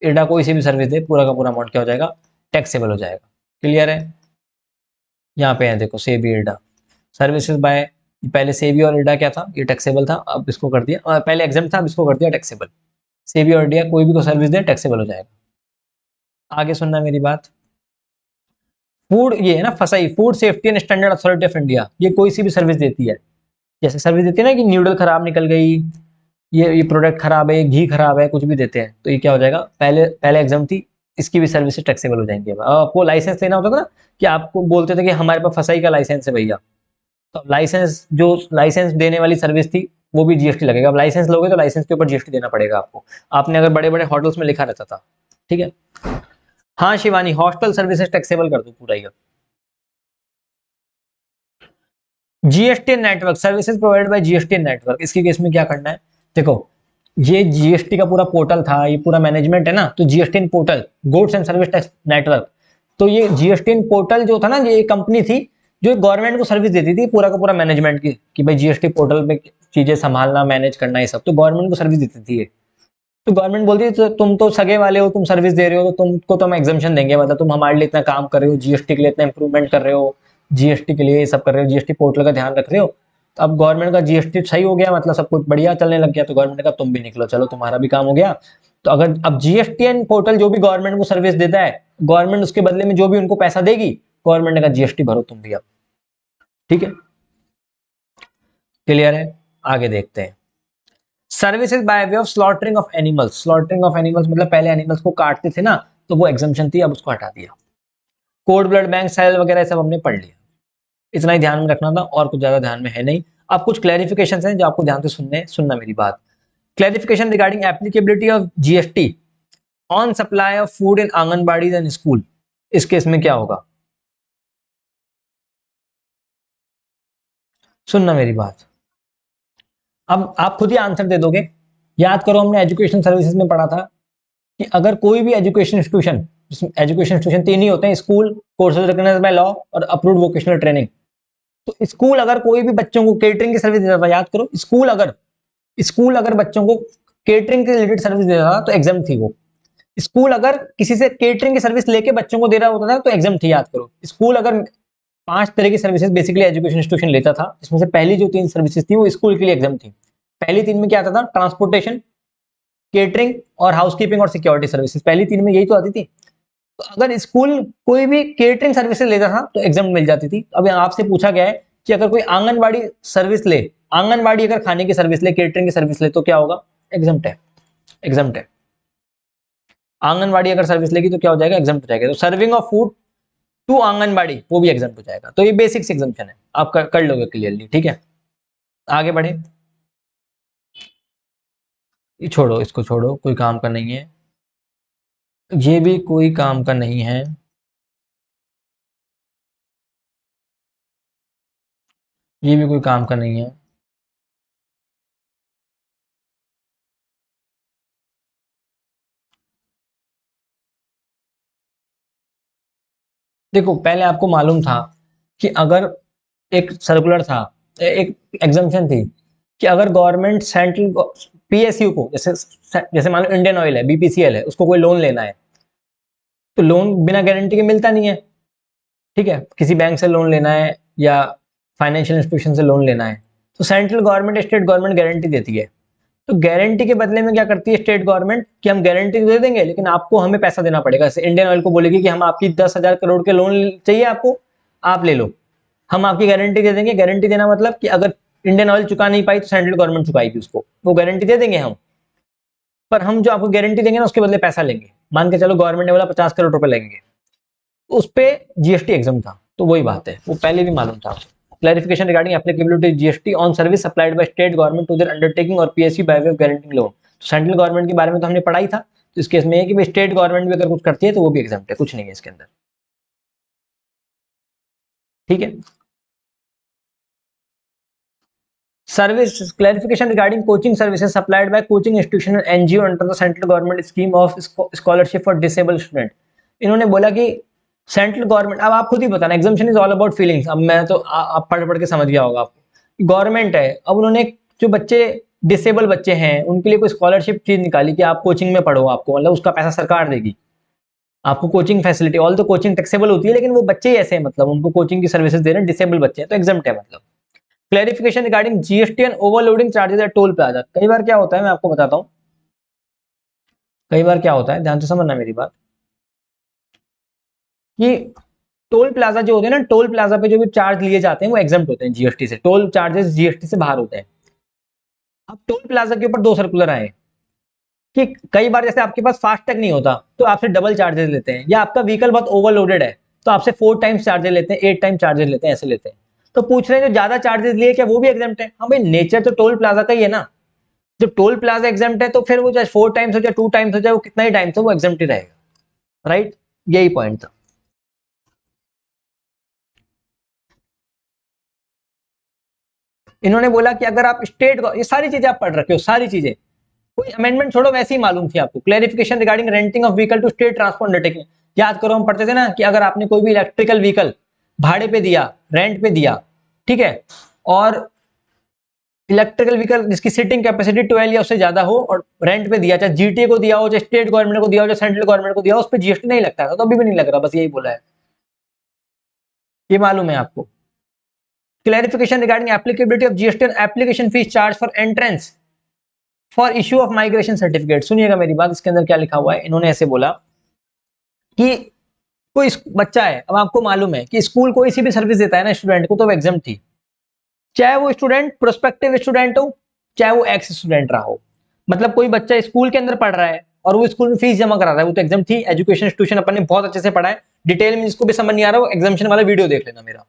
इरडा कोई सी भी सर्विस दे पूरा का पूरा अमाउंट क्या हो जाएगा, टैक्सेबल हो जाएगा। क्लियर है, यहाँ पे है देखो सेबी इरडा सर्विसेज बाय, पहले सेबी और इरडा क्या था, ये टैक्सेबल था, अब इसको कर दिया, पहले एग्जाम था अब इसको कर दिया टैक्सेबल। सेबी और इरडा कोई भी को सर्विस दे टैक्सेबल हो जाएगा। आगे सुनना मेरी बात। फूड, ये है ना फसाई, food safety and standard authority of India, ये कोई सी भी सर्विस देती है, जैसे सर्विस देती है ना कि न्यूडल खराब निकल गई, ये प्रोडक्ट खराब है, घी खराब है, कुछ भी देते हैं तो ये क्या हो जाएगा, पहले पहले एग्जाम थी, इसकी भी सर्विसेज टैक्सेबल हो जाएंगी। अब आपको लाइसेंस लेना होता था ना, कि आपको बोलते थे कि हमारे पास फसाई का लाइसेंस है भैया, तो लाइसेंस, जो लाइसेंस देने वाली सर्विस थी वो भी जीएसटी लगेगा। अब लाइसेंस लोगे तो लाइसेंस के ऊपर जीएसटी देना पड़ेगा आपको, आपने अगर बड़े बड़े होटल्स में लिखा रहता था। ठीक है, हाँ शिवानी, हॉस्टल सर्विसेज टैक्सेबल कर दो पूरा ही। GST network, services provided by GST network, इसके केस में क्या करना है, देखो ये जीएसटी का पूरा पोर्टल था, ये पूरा मैनेजमेंट है ना, तो GST portal, goods and service tax network, तो ये जीएसटी पोर्टल जो था ना, ये कंपनी थी जो गवर्नमेंट को सर्विस देती थी पूरा का पूरा मैनेजमेंट की, कि भाई जीएसटी पोर्टल में चीजें संभालना, मैनेज करना, ये सब तो गवर्नमेंट को सर्विस देती थी ये। तो गवर्नमेंट बोलती थी तो तुम तो सगे वाले हो, तुम सर्विस दे रहे हो तो तुमको तो हम एग्जाम्पशन देंगे, मतलब तुम हमारे लिए इतना काम कर रहे हो, जीएसटी के लिए इतना इंप्रूवमेंट कर रहे हो, जीएसटी के लिए ये सब कर रहे हो, जीएसटी पोर्टल का ध्यान रख रहे हो, तो अब गवर्नमेंट का जीएसटी सही हो गया, मतलब सब कुछ बढ़िया चलने लग गया, तो गवर्नमेंट का तुम भी निकलो, चलो तुम्हारा भी काम हो गया। तो अगर अब जीएसटी पोर्टल जो भी गवर्नमेंट को सर्विस देता है, गवर्नमेंट उसके बदले में जो भी उनको पैसा देगी, गवर्नमेंट का जीएसटी भरो तुम भी अब। ठीक है, क्लियर है, आगे देखते हैं। Services by way of slaughtering of animals, slaughtering of animals मतलब पहले एनिमल्स को काटते थे ना, तो वो एग्जाम्पशन थी, अब उसको हटा दिया। कोड ब्लड बैंक सेल वगैरह सब हमने पढ़ लिया, इतना ही ध्यान में रखना था और कुछ ज्यादा ध्यान में है नहीं। अब कुछ क्लैरिफिकेशन हैं जो आपको ध्यान से सुनना मेरी बात। Clarification regarding applicability of GST on supply of food in anganwadi and school. इस केस में क्या होगा, सुनना मेरी बात। अब आप खुद ही आंसर दे दोगे। याद करो, हमने एजुकेशन सर्विसेज में पढ़ा था कि अगर कोई भी एजुकेशन इंस्टीट्यूशन, एजुकेशन इंस्टीट्यूशन तीन ही होते हैं, school, courses recognised by law और अप्रूव्ड वोकेशनल ट्रेनिंग। तो स्कूल अगर कोई भी बच्चों को केटरिंग की सर्विस देता था, याद करो, स्कूल अगर बच्चों को केटरिंग के रिलेटेड सर्विस देता था तो एग्जाम थी वो। स्कूल अगर किसी से केटरिंग की सर्विस लेके बच्चों को दे रहा होता था तो एग्जाम थी, याद करो। स्कूल अगर 5 तरह की सर्विसेज बेसिकली एजुकेशन इंस्टीट्यूशन लेता था, इसमें से पहली जो 3 सर्विसेज थी वो स्कूल के लिए एग्जाम थी। पहली 3 में क्या आता था, ट्रांसपोर्टेशन, केटरिंग और हाउसकीपिंग और सिक्योरिटी सर्विसेज, पहली 3 में यही तो आती थी। तो अगर स्कूल कोई भी केटरिंग सर्विसेज लेता था तो एग्जाम मिल जाती थी। अब आपसे पूछा गया है कि अगर कोई आंगनबाड़ी सर्विस ले, आंगनबाड़ी अगर खाने की सर्विस ले, केटरिंग की सर्विस ले, तो क्या होगा, एग्जाम्प्ट है, एग्जाम्प्ट है। आंगनबाड़ी अगर सर्विस लेगी तो क्या हो जाएगा, एग्जाम्प्ट हो जाएगा। तो serving of food to anganwadi वो भी एग्जाम्प्ट हो जाएगा। तो ये बेसिक्स एग्जाम्पशन है, आप कर लोगे क्लियरली, ठीक है। आगे बढ़े, ये छोड़ो, इसको छोड़ो, कोई काम का नहीं है, ये भी कोई काम का नहीं है, ये भी कोई काम का नहीं है। देखो, पहले आपको मालूम था कि अगर एक सर्कुलर था, एक एग्जाम्पशन थी कि अगर गवर्नमेंट सेंट्रल पीएसयू को, जैसे जैसे मान लो इंडियन ऑयल है, बीपीसीएल है, उसको कोई लोन लेना है तो लोन बिना गारंटी के मिलता नहीं है, ठीक है। किसी बैंक से लोन लेना है या फाइनेंशियल इंस्टीट्यूशन से लोन लेना है तो central government, state government guarantee देती है। तो गारंटी के बदले में क्या करती है स्टेट गवर्नमेंट, कि हम गारंटी दे देंगे लेकिन आपको हमें पैसा देना पड़ेगा। जैसे इंडियन ऑयल को बोलेगी कि हम आपकी 10,000 करोड़ के लोन चाहिए आपको, आप ले लो, हम आपकी गारंटी दे देंगे। गारंटी देना मतलब कि अगर इंडियन ऑयल चुका नहीं पाई तो सेंट्रल गवर्नमेंट चुकाएगी उसको, वो गारंटी दे देंगे हम। पर हम जो आपको गारंटी देंगे ना उसके बदले पैसा लेंगे। मान के चलो गवर्नमेंट ने बोला 50 करोड़ रुपए लेंगे, उस पे जीएसटी एग्जाम था, तो वही बात है, वो पहले भी मालूम था। Clarification regarding applicability GST on service supplied by state government to their undertaking और PSU by way of guaranteeing loan. तो सेंट्रल गवर्नमेंट के बारे में तो हमने पढ़ा ही था, तो इस केस में है कि भाई स्टेट गवर्नमेंट भी अगर कुछ करती है तो वो भी एग्जाम है, कुछ नहीं है इसके अंदर, ठीक है। Service clarification regarding coaching services supplied by coaching institution and NGO under the central government scheme of scholarship for disabled student. इन्होंने बोला कि सेंट्रल गवर्नमेंट, अब आप खुद ही बताना, exemption is all about feelings. अब मैं तो आप पढ़ पढ़ के समझ गया होगा आपको, गवर्नमेंट है, अब उन्होंने जो बच्चे डिसेबल बच्चे हैं उनके लिए कोई स्कॉलरशिप चीज निकाली कि आप कोचिंग में पढ़ो, आपको मतलब उसका पैसा सरकार देगी, आपको कोचिंग फैसिलिटी। ऑल तो कोचिंग टैक्सेबल होती है लेकिन वो बच्चे ही ऐसे हैं, मतलब उनको कोचिंग की सर्विसेज दे रहे हैं, डिसेबल बच्चे हैं तो एग्जाम्प्ट है मतलब। Clarification regarding GST and overloading charges at toll plaza. कई बार क्या होता है, मैं आपको बताता हूँ, कई बार क्या होता है, ध्यान से समझना मेरी बात, कि टोल प्लाजा जो होते हैं ना, टोल प्लाजा पे जो भी चार्ज लिए जाते हैं वो एग्जाम्प्ट होते हैं जीएसटी से, टोल चार्जेस जीएसटी से बाहर होते हैं। अब टोल प्लाजा के ऊपर 2 सर्कुलर आए कि कई बार जैसे आपके पास फास्ट टैग नहीं होता तो आपसे डबल चार्जेस लेते हैं, या आपका व्हीकल बहुत ओवरलोडेड है तो आपसे 4 टाइम्स चार्जेस लेते हैं, 8 टाइम चार्जेस लेते हैं, ऐसे लेते हैं। तो पूछ रहे हैं जो ज्यादा चार्जेस लिए क्या वो भी एग्जाम्प्ट है? हाँ भाई, नेचर तो टोल प्लाजा का ही है ना। जब टोल प्लाजा एग्जाम्प्ट है तो फिर वो चाहे 4 टाइम्स हो चाहे 2 टाइम्स हो चाहे वो कितना ही टाइम्स हो, वो एग्जाम्प्ट ही रहेगा, राइट। यही पॉइंट था। इन्होंने बोला कि अगर आप स्टेट, ये सारी चीजें आप पढ़ रखे हो, सारी चीजें, कोई अमेंडमेंट छोड़ो, वैसे ही मालूम थी आपको। Clarification regarding renting of vehicle to state transport undertaking. याद करो, हम पढ़ते थे ना कि अगर आपने कोई भी इलेक्ट्रिकल व्हीकल भाड़े पे दिया, रेंट पे दिया, ठीक है, और इलेक्ट्रिकल व्हीकल जिसकी सीटिंग कैपेसिटी 12 या उससे ज्यादा हो और रेंट पे दिया, चाहे जीटीए को दिया हो, चाहे स्टेट गवर्नमेंट को दिया हो, चाहे सेंट्रल गवर्नमेंट को दिया हो, उस पर जीएसटी नहीं लगता था, तो अभी भी नहीं लग रहा, बस यही बोला है, ये मालूम है आपको। Clarification regarding applicability of GST application fees charge for entrance for issue of migration certificate. सुनिएगा मेरी बात, इसके अंदर क्या लिखा हुआ है, इन्होंने ऐसे बोला कि कोई बच्चा है, अब आपको मालूम है कि स्कूल कोई सी भी सर्विस देता है ना स्टूडेंट को तो वो एग्जाम थी, चाहे वो स्टूडेंट प्रोस्पेक्टिव स्टूडेंट हो चाहे वो एक्स स्टूडेंट रहा हो। मतलब कोई बच्चा स्कूल के अंदर पढ़ रहा है और वो स्कूल में फीस जमा करा रहा है, वो तो एग्जाम थी, एजुकेशन इंस्टीट्यूशन अपन ने बहुत अच्छे से पढ़ा है, डिटेल में जिसको भी समझ नहीं आ रहा वो एग्जामिशन वाला वीडियो देख लेना मेरा।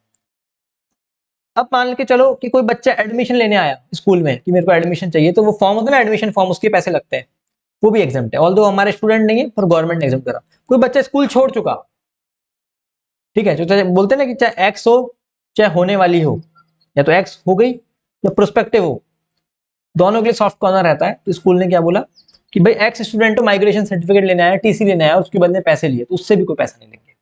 अब मान के चलो कि कोई बच्चा एडमिशन लेने आया स्कूल में कि मेरे को एडमिशन चाहिए, तो वो फॉर्म होता है ना एडमिशन फॉर्म, उसके पैसे लगते हैं, वो भी एग्जाम है, ऑल्दो हमारे स्टूडेंट नहीं है पर गवर्नमेंट ने एग्जाम करा। कोई बच्चा स्कूल छोड़ चुका, ठीक है, जो चाहे बोलते हैं ना कि चाहे एक्स हो चाहे होने वाली हो, या तो एक्स हो गई या प्रोस्पेक्टिव हो, दोनों के लिए सॉफ्ट कॉर्नर रहता है। तो स्कूल ने क्या बोला कि भाई एक्स स्टूडेंट माइग्रेशन सर्टिफिकेट लेने आया, टीसी लेने आया, उसके बदले पैसे लिए, तो उससे भी कोई पैसा नहीं लेंगे,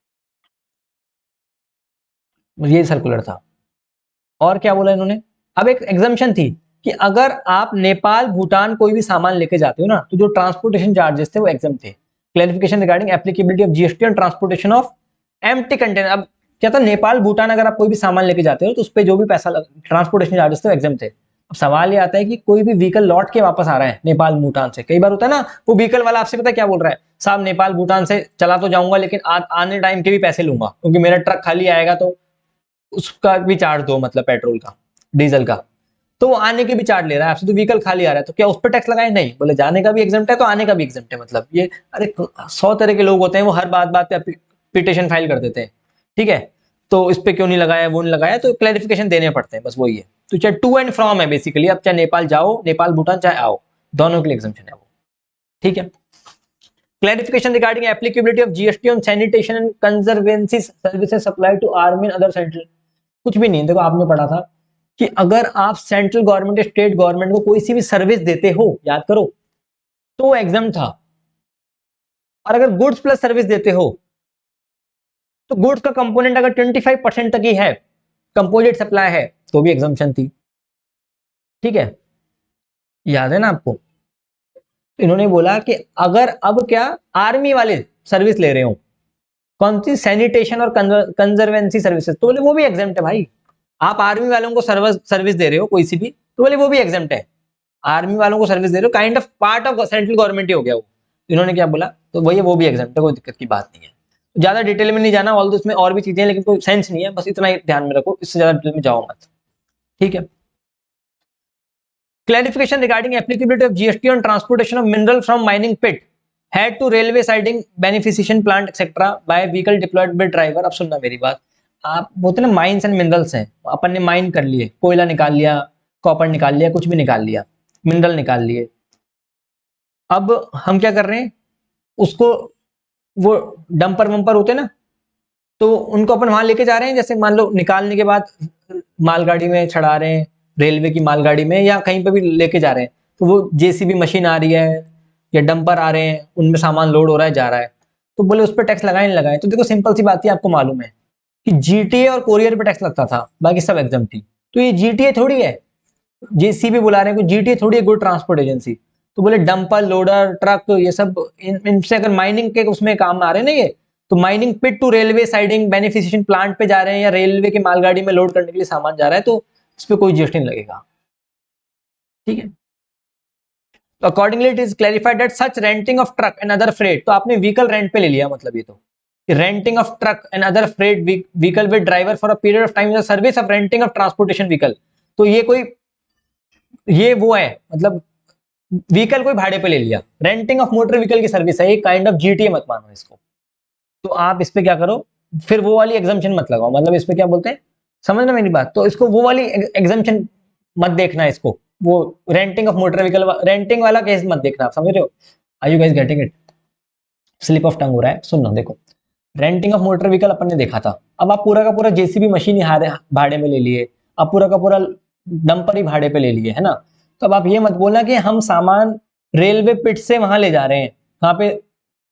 ये सर्कुलर था। और क्या बोला इन्होंने, अब एक एग्जाम्पशन थी कि अगर आप नेपाल भूटान कोई भी सामान लेके जाते हो ना, तो जो ट्रांसपोर्टेशन चार्जेस थे वो एग्जाम थे। Clarification regarding applicability of GST on transportation of empty container. अब क्या था, नेपाल भूटान अगर आप कोई भी सामान लेके जाते हो तो उस पर जो भी पैसा ट्रांसपोर्टेशन चार्जेस थे वो एग्जाम थे। अब सवाल ये आता है कि कोई भी व्हीकल लौट के वापस आ रहा है नेपाल भूटान से, कई बार होता है ना, वो व्हीकल वाला आपसे पता है क्या बोल रहा है, साहब नेपाल भूटान से चला तो जाऊंगा लेकिन आने टाइम के भी पैसे लूंगा, क्योंकि मेरा ट्रक खाली आएगा तो उसका भी चार्ज दो, मतलब पेट्रोल का डीजल का, तो वो आने के भी चार्ज ले रहा है आपसे, तो व्हीकल खाली आ रहा है तो क्या उस पर टैक्स लगाए, नहीं, बोले जाने का भी एग्जाम्प्ट है तो आने का भी एग्जाम्प्ट है। मतलब ये, अरे 100 तरह के लोग होते हैं, वो हर बात पे पिटिशन फाइल कर देते हैं, ठीक है, तो इस पे क्यों नहीं लगाया वो नहीं लगाया, तो क्लैरिफिकेशन देने पड़ते हैं, बस वही है। तो चाहे टू एंड फ्रॉम है बेसिकली, अब चाहे नेपाल जाओ, नेपाल भूटान चाहे आओ, दोनों के लिए एग्जाम्पशन है वो, ठीक है। Clarification regarding applicability of GST on sanitation and conservancy services supply to army and other central, कुछ भी नहीं, देखो आपने पढ़ा था कि अगर आप सेंट्रल गवर्नमेंट या स्टेट गवर्नमेंट को कोई सी भी सर्विस देते हो, याद करो, तो वो एग्जाम था। और अगर गुड्स प्लस सर्विस देते हो तो गुड्स का कंपोनेंट अगर 25% तक ही है, कंपोजिट सप्लाई है, तो भी एग्जाम्पशन थी, ठीक है, याद है ना आपको। इन्होंने बोला कि अगर अब क्या आर्मी वाले सर्विस ले रहे हो, कौन सी, सैनिटेशन और कंजर्वेंसी सर्विसेज, तो बोले वो भी एग्जाम्प्ट है भाई। आप आर्मी वालों को सर्विस दे रहे हो कोई सी भी, तो बोले वो भी एग्जाम्प्ट है, आर्मी वालों को सर्विस दे रहे हो, kind of part of central government ही हो गया वो। इन्होंने क्या बोला, तो वही वो भी एग्जाम्प्ट है, कोई दिक्कत की बात नहीं है। ज्यादा डिटेल में नहीं जाना, ऑल इसमें और भी चीजें हैं लेकिन कोई सेंस नहीं है, बस इतना ही ध्यान में रखो, इससे ज्यादा डिटेल में जाओ मत, ठीक है। Clarification regarding applicability of GST on transportation of mineral from mining pit head to railway siding beneficiation plant etc by vehicle deployed by driver। अब सुनना मेरी बात, आप बोलते ना माइंस एंड मिनरल्स हैं, अपन ने माइन कर लिए, कोयला निकाल लिया, कॉपर निकाल लिया, कुछ भी निकाल लिया, मिनरल निकाल लिए, अब हम क्या कर रहे हैं उसको, वो डंपर वंपर होते ना, तो उनको अपन वहां लेके जा रहे हैं, जैसे मान लो निकालने के बाद मालगाड़ी में चढ़ा रहे हैं, रेलवे की मालगाड़ी में या कहीं पे भी लेके जा रहे हैं, तो वो जेसीबी मशीन आ रही है या डंपर आ रहे हैं, उनमें सामान लोड हो रहा है जा रहा है, तो बोले उस पर टैक्स लगाए नहीं लगाए, तो देखो सिंपल सी बात है, आपको मालूम है कि जीटीए और कोरियर पे टैक्स लगता था, बाकी सब एग्जाम थी, तो ये जीटीए थोड़ी है, जेसीबी बुला रहे हैं, जीटीए थोड़ी है, गुड ट्रांसपोर्ट एजेंसी, तो बोले डंपर लोडर ट्रक ये सब इनसे अगर माइनिंग के उसमें काम आ रहे हैं ना ये, तो mining pit to railway siding beneficiation plant पे जा रहे हैं या रेलवे की मालगाड़ी में लोड करने के लिए सामान जा रहा है, तो इस पे कोई जीएसटी नहीं लगेगा, ठीक है। तो accordingly it is clarified that such renting of truck and other freight, तो आपने व्हीकल रेंट पे ले लिया, मतलब ये तो renting of truck and other freight vehicle with driver for a period of time, service of renting of transportation vehicle, तो ये कोई, ये वो है, मतलब व्हीकल कोई भाड़े पे ले लिया, रेंटिंग ऑफ मोटर व्हीकल की सर्विस है, एक काइंड ऑफ जीटीए मत मानो इसको, तो आप इस पे क्या करो, फिर वो वाली एग्जाम्पशन मत लगाओ, मतलब इस पे क्या बोलते हैं, समझना मेरी बात, तो इसको वो वाली एग्जाम्पशन मत देखना, इसको वो renting of motor vehicle renting वाला केस मत देखना, आप समझ रहे हो, are you guys getting it, slip of tongue हो रहा है, सुनना देखो, रेंटिंग ऑफ मोटर व्हीकल अपन ने देखा था, अब आप पूरा का पूरा जेसीबी मशीन ही भाड़े में ले लिए, आप पूरा का पूरा डंपर ही भाड़े पे ले लिए, है ना, तो अब आप ये मत बोलना कि हम सामान रेलवे पिट से वहां ले जा रहे हैं, वहां पे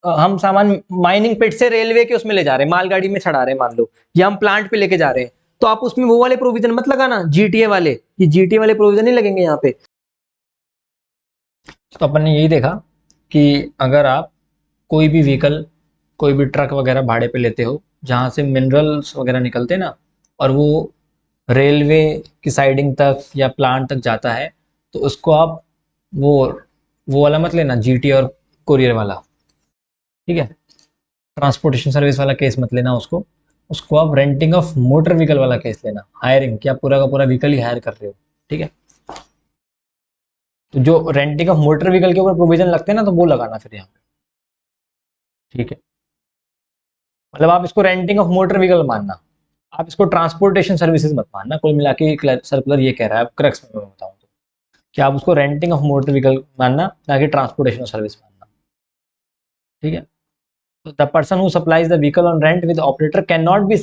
हम सामान माइनिंग पिट से रेलवे के उसमें ले जा रहे हैं, मालगाड़ी में चढ़ा रहे हैं मान लो, या हम प्लांट पे लेके जा रहे हैं, तो आप उसमें वो वाले प्रोविजन मत लगाना, जीटीए वाले, ये जीटीए वाले प्रोविजन नहीं लगेंगे यहाँ पे। तो अपन ने यही देखा कि अगर आप कोई भी व्हीकल, कोई भी ट्रक वगैरह भाड़े पे लेते हो जहाँ से मिनरल्स वगैरह निकलते हैं ना, और वो रेलवे की साइडिंग तक या प्लांट तक जाता है, तो उसको आप वो वाला मत लेना, जीटीए और कोरियर वाला, ठीक है, ट्रांसपोर्टेशन सर्विस वाला केस मत लेना उसको, उसको आप रेंटिंग ऑफ मोटर व्हीकल वाला केस लेना, हायरिंग, क्या पूरा का पूरा व्हीकल ही हायर कर रहे हो, ठीक है। तो जो रेंटिंग ऑफ मोटर व्हीकल के ऊपर प्रोविजन लगते हैं ना, तो वो लगाना फिर यहाँ पे, ठीक है, मतलब आप इसको रेंटिंग ऑफ मोटर व्हीकल मानना, आप इसको ट्रांसपोर्टेशन सर्विसेज मत मानना। कुल मिला के सर्कुलर ये कह रहा है, क्रक्स में मैं बताऊं तो, कि आप उसको रेंटिंग ऑफ मोटर व्हीकल मानना, ना कि ट्रांसपोर्टेशन सर्विस मानना। ठीक है, तो the person who supplies the vehicle on rent with operator can not be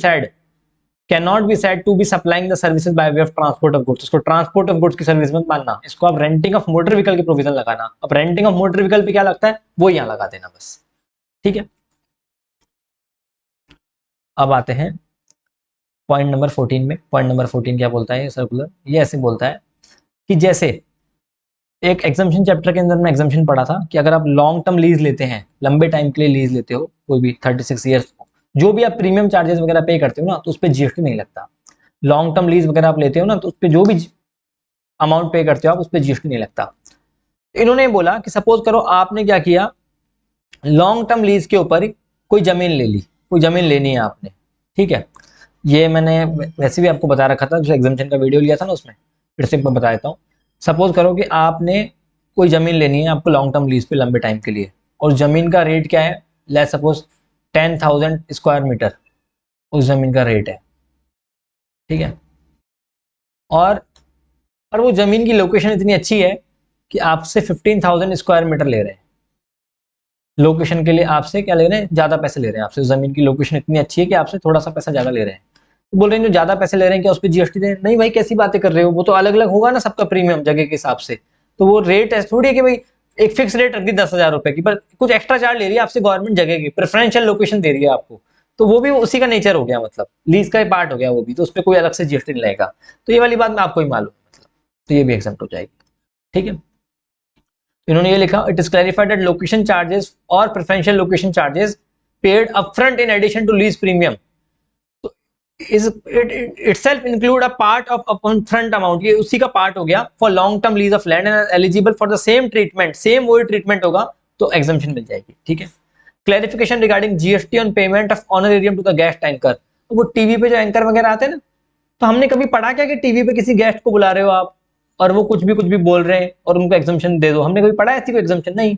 said to be supplying the services by way of transport of goods. इसको transport of goods की service मत मानना, इसको आप रेंटिंग ऑफ मोटर व्हीकल की provision लगाना। अब renting of motor vehicle पे क्या लगता है वो यहाँ लगा देना बस। ठीक है, अब आते हैं पॉइंट नंबर 14 में। पॉइंट नंबर 14 क्या बोलता है सर्कुलर, ये ऐसे बोलता है कि जैसे एक एग्जाम्पशन चैप्टर के अंदर में एग्जाम्पशन पढ़ा था कि अगर आप लॉन्ग टर्म लीज लेते हैं, लंबे टाइम के लिए लीज लेते हो, कोई भी 36 ईयर्स, जो भी आप प्रीमियम चार्जेस वगैरह पे करते हो ना, तो उस पर जीएसटी नहीं लगता। लॉन्ग टर्म लीज वगैरह आप लेते हो ना, तो उस पर जो भी अमाउंट पे करते हो आप, उस पर जीएसटी नहीं लगता। इन्होंने बोला कि सपोज करो आपने क्या किया, लॉन्ग टर्म लीज के ऊपर कोई जमीन ले ली, कोई जमीन लेनी है आपने। ठीक है, ये मैंने वैसे भी आपको बता रखा था जो एग्जाम्पशन का वीडियो लिया था ना, उसमें फिर से मैं बता देता हूँ। सपोज करो कि आपने कोई जमीन लेनी है आपको लॉन्ग टर्म लीज पे लंबे टाइम के लिए, और जमीन का रेट क्या है, लेट्स सपोज 10,000 स्क्वायर मीटर उस जमीन का रेट है। ठीक है, और वो जमीन की लोकेशन इतनी अच्छी है कि आपसे 15,000 स्क्वायर मीटर ले रहे हैं। लोकेशन के लिए आपसे क्या ले रहे हैं, ज्यादा पैसे ले रहे हैं आपसे। जमीन की लोकेशन इतनी अच्छी है कि आपसे थोड़ा सा पैसा ज्यादा ले रहे हैं। तो बोल रहे हैं जो ज्यादा पैसे ले रहे हैं क्या उस पर जीएसटी दें? नहीं भाई, कैसी बातें कर रहे हो, वो तो अलग अलग होगा ना सबका प्रीमियम जगह के हिसाब से। तो वो रेट ऐसे थोड़ी है कि भाई एक फिक्स रेट रख दी 10,000 रुपए की, पर कुछ एक्स्ट्रा चार्ज ले रही है आपसे गवर्नमेंट जगह की, प्रेफरेंशियल लोकेशन दे रही है आपको। तो वो भी उसी का नेचर हो गया, मतलब लीज का पार्ट हो गया वो भी, तो उस पर कोई अलग से जीएसटी नहीं लगेगा। तो ये वाली बात में आपको ही मालूम है, मतलब तो ये भी एग्जाम्प्ट हो जाएगी। ठीक है, इन्होंने ये लिखा, it is clarified that location charges और preferential location charges paid upfront in addition to lease premium is it itself include a part of upfront amount, ये उसी का पार्ट हो गया for long term lease of land and eligible for the same treatment, same वही treatment होगा तो exemption मिल जाएगी। ठीक है, clarification regarding GST on payment of honorarium to the guest anchor. तो वो टीवी पे जो एंकर वगैरह आते हैं ना, तो हमने कभी पढ़ा क्या कि टीवी पे किसी गेस्ट को बुला रहे हो आप और वो कुछ भी बोल रहे हैं और उनको एग्जम्पशन दे दो, हमने कभी पढ़ा ऐसी कोई एग्जम्पशन नहीं।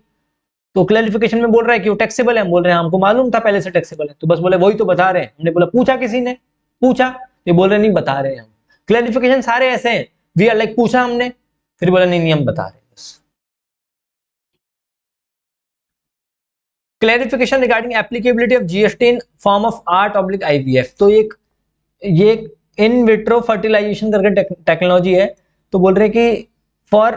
तो क्लैरिफिकेशन में बोल रहा है कि वो टैक्सेबल है, हम बोल रहे हैं हमको मालूम था पहले से टैक्सेबल है, तो बस बोले वही तो बता रहे हैं। हमने बोला पूछा किसी ने, पूछा, ये बोल रहे नहीं बता रहे हैं हम। क्लैरिफिकेशन सारे ऐसे हैं, वी आर लाइक पूछा हमने, फिर बोला नहीं नहीं हम बता रहे हैं बस। Clarification regarding applicability of GST in form of art oblique IVF. तो ये इन विट्रो फर्टिलाइजेशन करके टेक्नोलॉजी है। तो बोल रहे कि for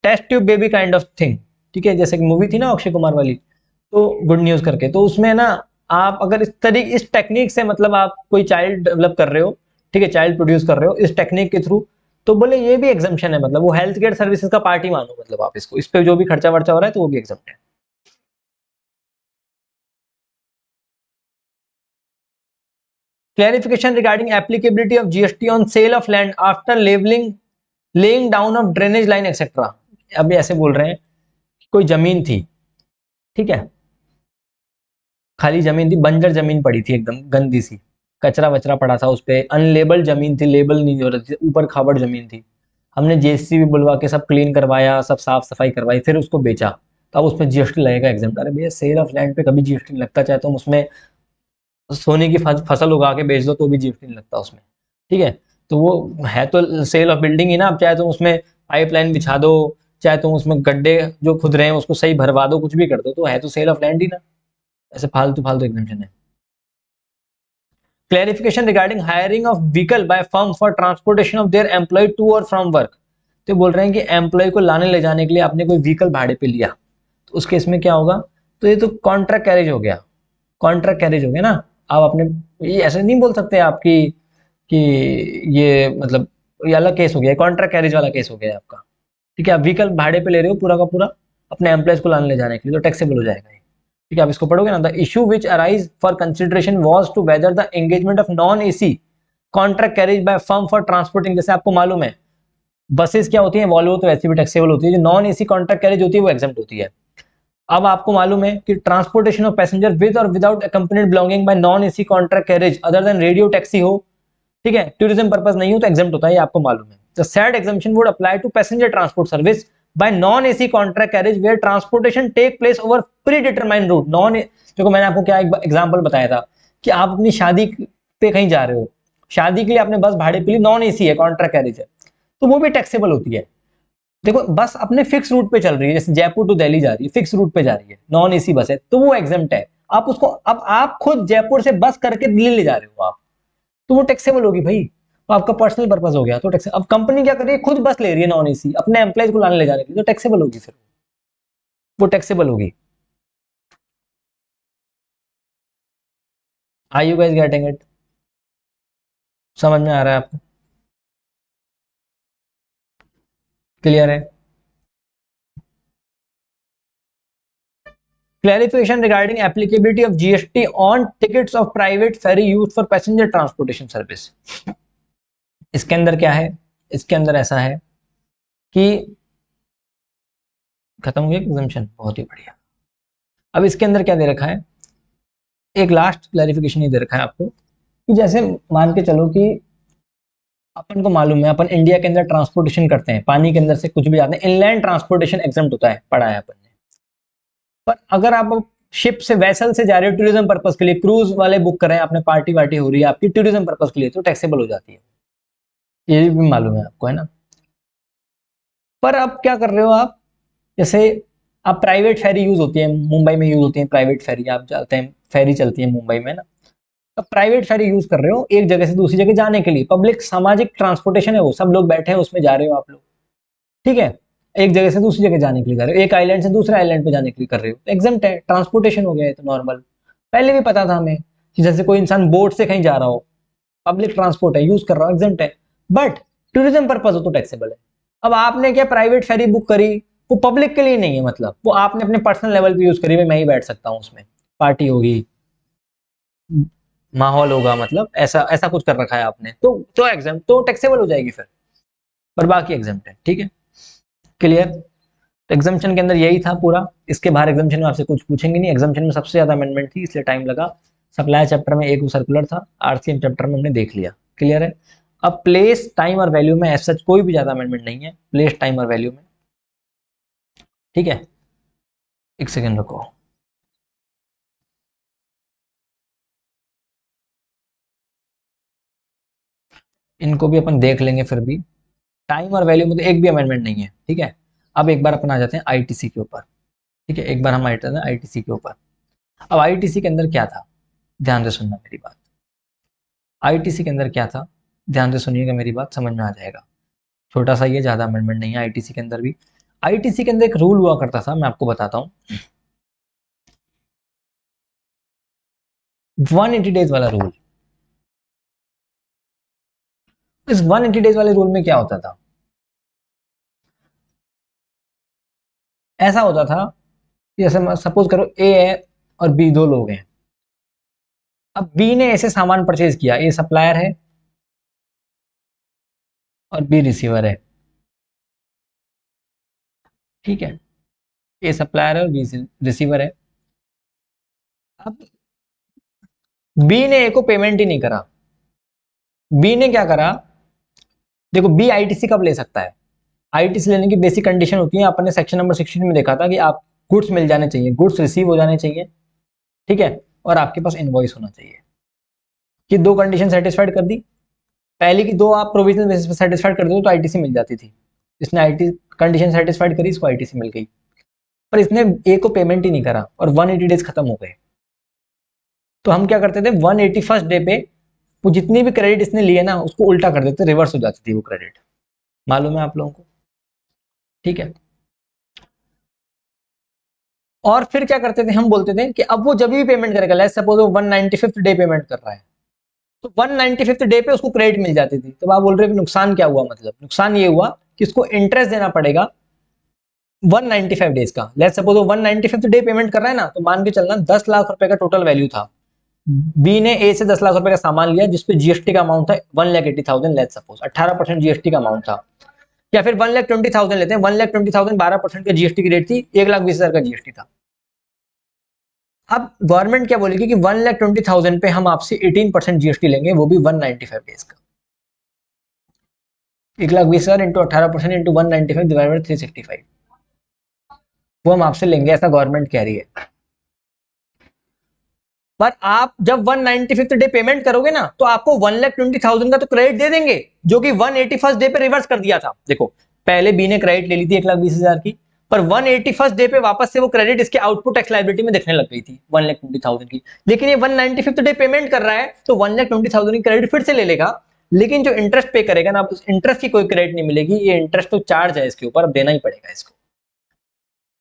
test tube baby kind of thing. ठीक है, जैसे कि मूवी थी ना अक्षय कुमार वाली, तो गुड न्यूज करके, तो उसमें ना आप अगर इस टेक्निक से मतलब आप कोई चाइल्ड डेवलप कर रहे हो, ठीक है, चाइल्ड प्रोड्यूस कर रहे हो इस टेक्निक के थ्रू, तो बोले ये भी एग्जाम्पशन है, मतलब वो हेल्थ केयर सर्विसेज का पार्ट ही मानो, मतलब आप इसको, इस पे जो भी खर्चा वर्चा हो रहा है तो वो भी एग्जाम्प्ट है। Clarification regarding applicability of GST on sale of land after levelling, laying down of drainage line etcetera. अभी ऐसे बोल रहे हैं कोई जमीन थी, ठीक है, खाली जमीन थी, बंजर जमीन पड़ी थी एकदम गंदी सी, कचरा वचरा पड़ा था उस पर, अनलेबल्ड जमीन थी, लेबल नहीं हो रही थी, ऊपर खाबड़ जमीन थी। हमने जेसीबी बुलवा के सब क्लीन करवाया, सब साफ सफाई करवाई, फिर उसको बेचा, तो अब उसमें जीएसटी लगेगा एग्जाम्प्ट। अरे भैया सेल ऑफ लैंड पे कभी जीएसटी नहीं लगता, चाहे तुम उसमें सोने की फसल उगा के बेच दो तो भी जीएसटी नहीं लगता उसमें। ठीक है, तो वो है तो सेल ऑफ बिल्डिंग ही ना, अब चाहे तुम उसमें पाइपलाइन बिछा दो, चाहे तुम उसमें गड्ढे जो खुद रहे हैं उसको सही भरवा दो, कुछ भी कर दो, तो है तो सेल ऑफ लैंड ही ना। ऐसे फालतू फालतू एग्जाम्पशन है। Clarification regarding hiring of vehicle by firm for transportation of their employee to और फ्रॉम वर्क। तो बोल रहे हैं कि एम्प्लॉय को लाने ले जाने के लिए आपने कोई व्हीकल भाड़े पे लिया, तो उस केस में क्या होगा, तो ये तो कॉन्ट्रैक्ट कैरेज हो गया, कॉन्ट्रैक्ट कैरेज हो गया ना। आप अपने ये ऐसे नहीं बोल सकते आपकी कि ये मतलब ये अलग केस हो गया, कॉन्ट्रैक्ट कैरेज वाला केस हो गया आपका। ठीक है, आप व्हीकल भाड़े पे ले रहे हो पूरा का पूरा अपने एम्प्लॉयज को लाने ले जाने के लिए, तो टैक्सेबल हो जाएगा। ठीक है, आप इसको पढ़ोगे ना, the issue which arise for consideration was to whether the engagement of non AC contract carriage by firm for transporting. जैसे आपको मालूम है बसेस क्या होती है, वॉल्वो तो वैसे भी टैक्सेबल होती है, जो नॉन एसी कॉन्ट्रैक्ट कैरेज होती है वो एग्जम्प्ट होती है। अब आपको मालूम है कि ट्रांसपोर्टेशन ऑफ पैसेंजर विद और without accompanied belonging bye non AC contract carriage other than radio taxi हो, ठीक है, टूरिज्म पर्पस नहीं हो, तो एग्जम्प्ट होता है, आपको मालूम है। The said exemption would apply to passenger transport service by non AC contract carriage where transportation take place over pre determined route. Non, देखो मैंने आपको क्या एग्जांपल बताया था कि आप अपनी शादी पे कहीं जा रहे हो, शादी के लिए आपने बस भाड़े पे ली, नॉन एसी है, कॉन्ट्रैक्ट कैरेज है, तो वो भी टैक्सेबल होती है। देखो बस अपने फिक्स रूट पे चल रही है, जैसे जयपुर टू दिल्ली जा रही है, फिक्स रूट पे जा रही है, नॉन एसी बस है, तो वो एग्जम्प्ट है। आप उसको, अब आप खुद जयपुर से बस करके दिल्ली ले जा रहे हो आप, तो वो टैक्सेबल होगी भाई, तो आपका पर्सनल पर्पस हो गया, तो टैक्स। अब कंपनी क्या कर रही है, खुद बस ले रही है नॉन एसी अपने एम्प्लॉइज को लाने ले जाने के लिए, तो टैक्सेबल होगी, फिर वो टैक्सेबल होगी। Are you guys getting it? समझ में आ रहा है आपको? क्लियर है? Clarification regarding applicability of GST on tickets of private ferry used for passenger transportation service। इसके अंदर क्या है, इसके अंदर ऐसा है कि खत्म हो गया एग्जम्पशन, बहुत ही बढ़िया। अब इसके अंदर क्या दे रखा है, एक लास्ट क्लैरिफिकेशन ये दे रखा है आपको कि जैसे मान के चलो कि अपन को मालूम है, अपन इंडिया के अंदर ट्रांसपोर्टेशन करते हैं, पानी के अंदर से कुछ भी जाते हैं, इनलैंड ट्रांसपोर्टेशन एग्जम्प्ट होता है, पढ़ा है अपन ने। पर अगर आप शिप से, वैसल से जा रहे हो टूरिज्म पर्पस के लिए, क्रूज वाले बुक कर रहे हैं आपने, पार्टी वार्टी हो रही है आपकी टूरिज्म पर्पस के लिए, तो टैक्सेबल हो जाती है, ये भी मालूम है आपको, है ना। पर अब क्या कर रहे हो आप, जैसे आप प्राइवेट फेरी यूज होती है, मुंबई में यूज होती है प्राइवेट फेरी, आप जाते हैं फेरी चलती है मुंबई में ना, अब प्राइवेट फेरी यूज कर रहे हो एक जगह से दूसरी जगह जाने के लिए, पब्लिक सामाजिक ट्रांसपोर्टेशन है वो, सब लोग बैठे हैं उसमें, जा रहे हो आप लोग, ठीक है, एक जगह से दूसरी जगह जाने के लिए जा रहे हो, एक आइलैंड से दूसरे आइलैंड पे जाने के लिए कर रहे हो, एग्जम्प्ट है, ट्रांसपोर्टेशन हो गया है, तो नॉर्मल। पहले भी पता था हमें कि जैसे कोई इंसान बोट से कहीं जा रहा हो, पब्लिक ट्रांसपोर्ट है, यूज कर रहा हो, एग्जम्प्ट है, बट टूरिज्म पर्पज हो तो टैक्सेबल है। अब आपने क्या प्राइवेट फेरी बुक करी, वो पब्लिक के लिए नहीं है, मतलब वो आपने अपने पर्सनल लेवल पे यूज करी, मैं ही बैठ सकता हूँ उसमें, पार्टी होगी, माहौल होगा, मतलब ऐसा ऐसा कुछ कर रखा है आपने, तो एग्जाम तो टैक्सेबल हो जाएगी फिर, पर बाकी एग्जाम्प्ट है, ठीक है, क्लियर। एग्जाम्पशन के अंदर यही था पूरा, इसके बाहर एग्जाम्पशन में आपसे कुछ पूछेंगे नहीं, एग्जाम्पशन में सबसे ज्यादा अमेंडमेंट थी इसलिए टाइम लगा। सप्लाई चैप्टर में एक सर्कुलर था, आरसीएम चैप्टर में हमने देख लिया, क्लियर है। अब प्लेस, टाइम और वैल्यू में एज सच कोई भी ज्यादा अमेंडमेंट नहीं है, प्लेस, टाइम और वैल्यू में, ठीक है। एक सेकेंड रुको, इनको भी अपन देख लेंगे, फिर भी टाइम और वैल्यू में तो एक भी अमेंडमेंट नहीं है, ठीक है। अब एक बार अपन आ जाते हैं आईटीसी के ऊपर, ठीक है, एक बार हम आते हैं आईटीसी के ऊपर। अब आईटीसी के अंदर क्या था, ध्यान से सुनना मेरी बात, आईटीसी के अंदर क्या था, ध्यान से सुनिएगा मेरी बात, समझ में आ जाएगा। छोटा सा, ये ज्यादा अमेंडमेंट नहीं है आईटीसी के अंदर भी। आईटीसी के अंदर एक रूल हुआ करता था, मैं आपको बताता हूँ, 180 डेज वाला रूल। इस 180 डेज वाले रूल में क्या होता था, ऐसा होता था कि जैसे सपोज करो ए है और बी दो लोग हैं, अब बी ने ऐसे सामान परचेज किया, ए सप्लायर है और बी रिसीवर है, ठीक है, ए सप्लायर है और बी रिसीवर है। अब बी ने ए को पेमेंट ही नहीं करा, बी ने क्या करा, देखो बी आईटीसी कब ले सकता है, आईटीसी लेने की बेसिक कंडीशन होती है, आपने सेक्शन नंबर 16 में देखा था कि आप गुड्स मिल जाने चाहिए, गुड्स रिसीव हो जाने चाहिए, ठीक है, और आपके पास इनवॉइस होना चाहिए। कि दो कंडीशन सेटिस्फाइड कर दी, पहली की दो आप प्रोविजनल बेसिस पे सेटिस्फाइड कर दो तो आईटीसी मिल जाती थी, इसने आईटी कंडीशन सेटिस्फाइड करी, इसको आईटीसी मिल गई, पर इसने ए को पेमेंट ही नहीं करा और 180 डेज खत्म हो गए। तो हम क्या करते थे, 181st डे पे वो जितनी भी क्रेडिट इसने लिए ना उसको उल्टा कर देते, रिवर्स हो जाती थी वो क्रेडिट, मालूम है आप लोगों को, ठीक है। और फिर क्या करते थे, हम बोलते थे कि अब वो जब भी पेमेंट करेगा, लेट्स सपोज वो 195th डे पेमेंट कर रहा है, तो 195th डे पे उसको क्रेडिट मिल जाती थी। तो आप बोल रहे हो नुकसान क्या हुआ, मतलब नुकसान ये हुआ कि उसको इंटरेस्ट देना पड़ेगा 195 डेज का। लेट्स सपोज वो 195th डे पेमेंट कर रहा है ना, तो मान के चलना 10 लाख रुपए का टोटल वैल्यू था, बी ने ए से 10 लाख रुपए का सामान लिया जिसपे जीएसटी का अमाउंट था 1,80,000, लेट्स सपोज 18% जीएसटी का अमाउंट था, या फिर 1,20,000 लेते हैं, 1,20,000 12% का जीएसटी की रेट थी, 1,20,000 का जीएसटी था। अब गवर्नमेंट क्या बोलेगी कि 1,20,000 पे हम आपसे 18% जीएसटी लेंगे, वो भी 195 डेज का, 1,20,000 इंटू 18% इंटू 195 डिवाइड बाय 365, वो हम आपसे लेंगे, ऐसा गवर्नमेंट कह रही है। पर आप जब 195th डे पेमेंट करोगे ना, तो आपको 1,20,000 का तो क्रेडिट दे देंगे, जो कि 181st डे पे रिवर्स कर दिया था। देखो पहले बी ने क्रेडिट ले ली थी 1,20,000 की, पर 181st डे पे वापस से वो क्रेडिट इसके आउटपुट टैक्स लायबिलिटी में दिखने लग गई थी 1,20,000 की। लेकिन ये 195th डे पेमेंट कर रहा है, तो 1,20,000 की क्रेडिट फिर से ले लेगा, लेकिन जो इंटरेस्ट पे करेगा ना, उस इंटरेस्ट की कोई क्रेडिट नहीं मिलेगी। ये इंटरेस्ट तो चार्ज है इसके ऊपर, अब देना ही पड़ेगा इसको,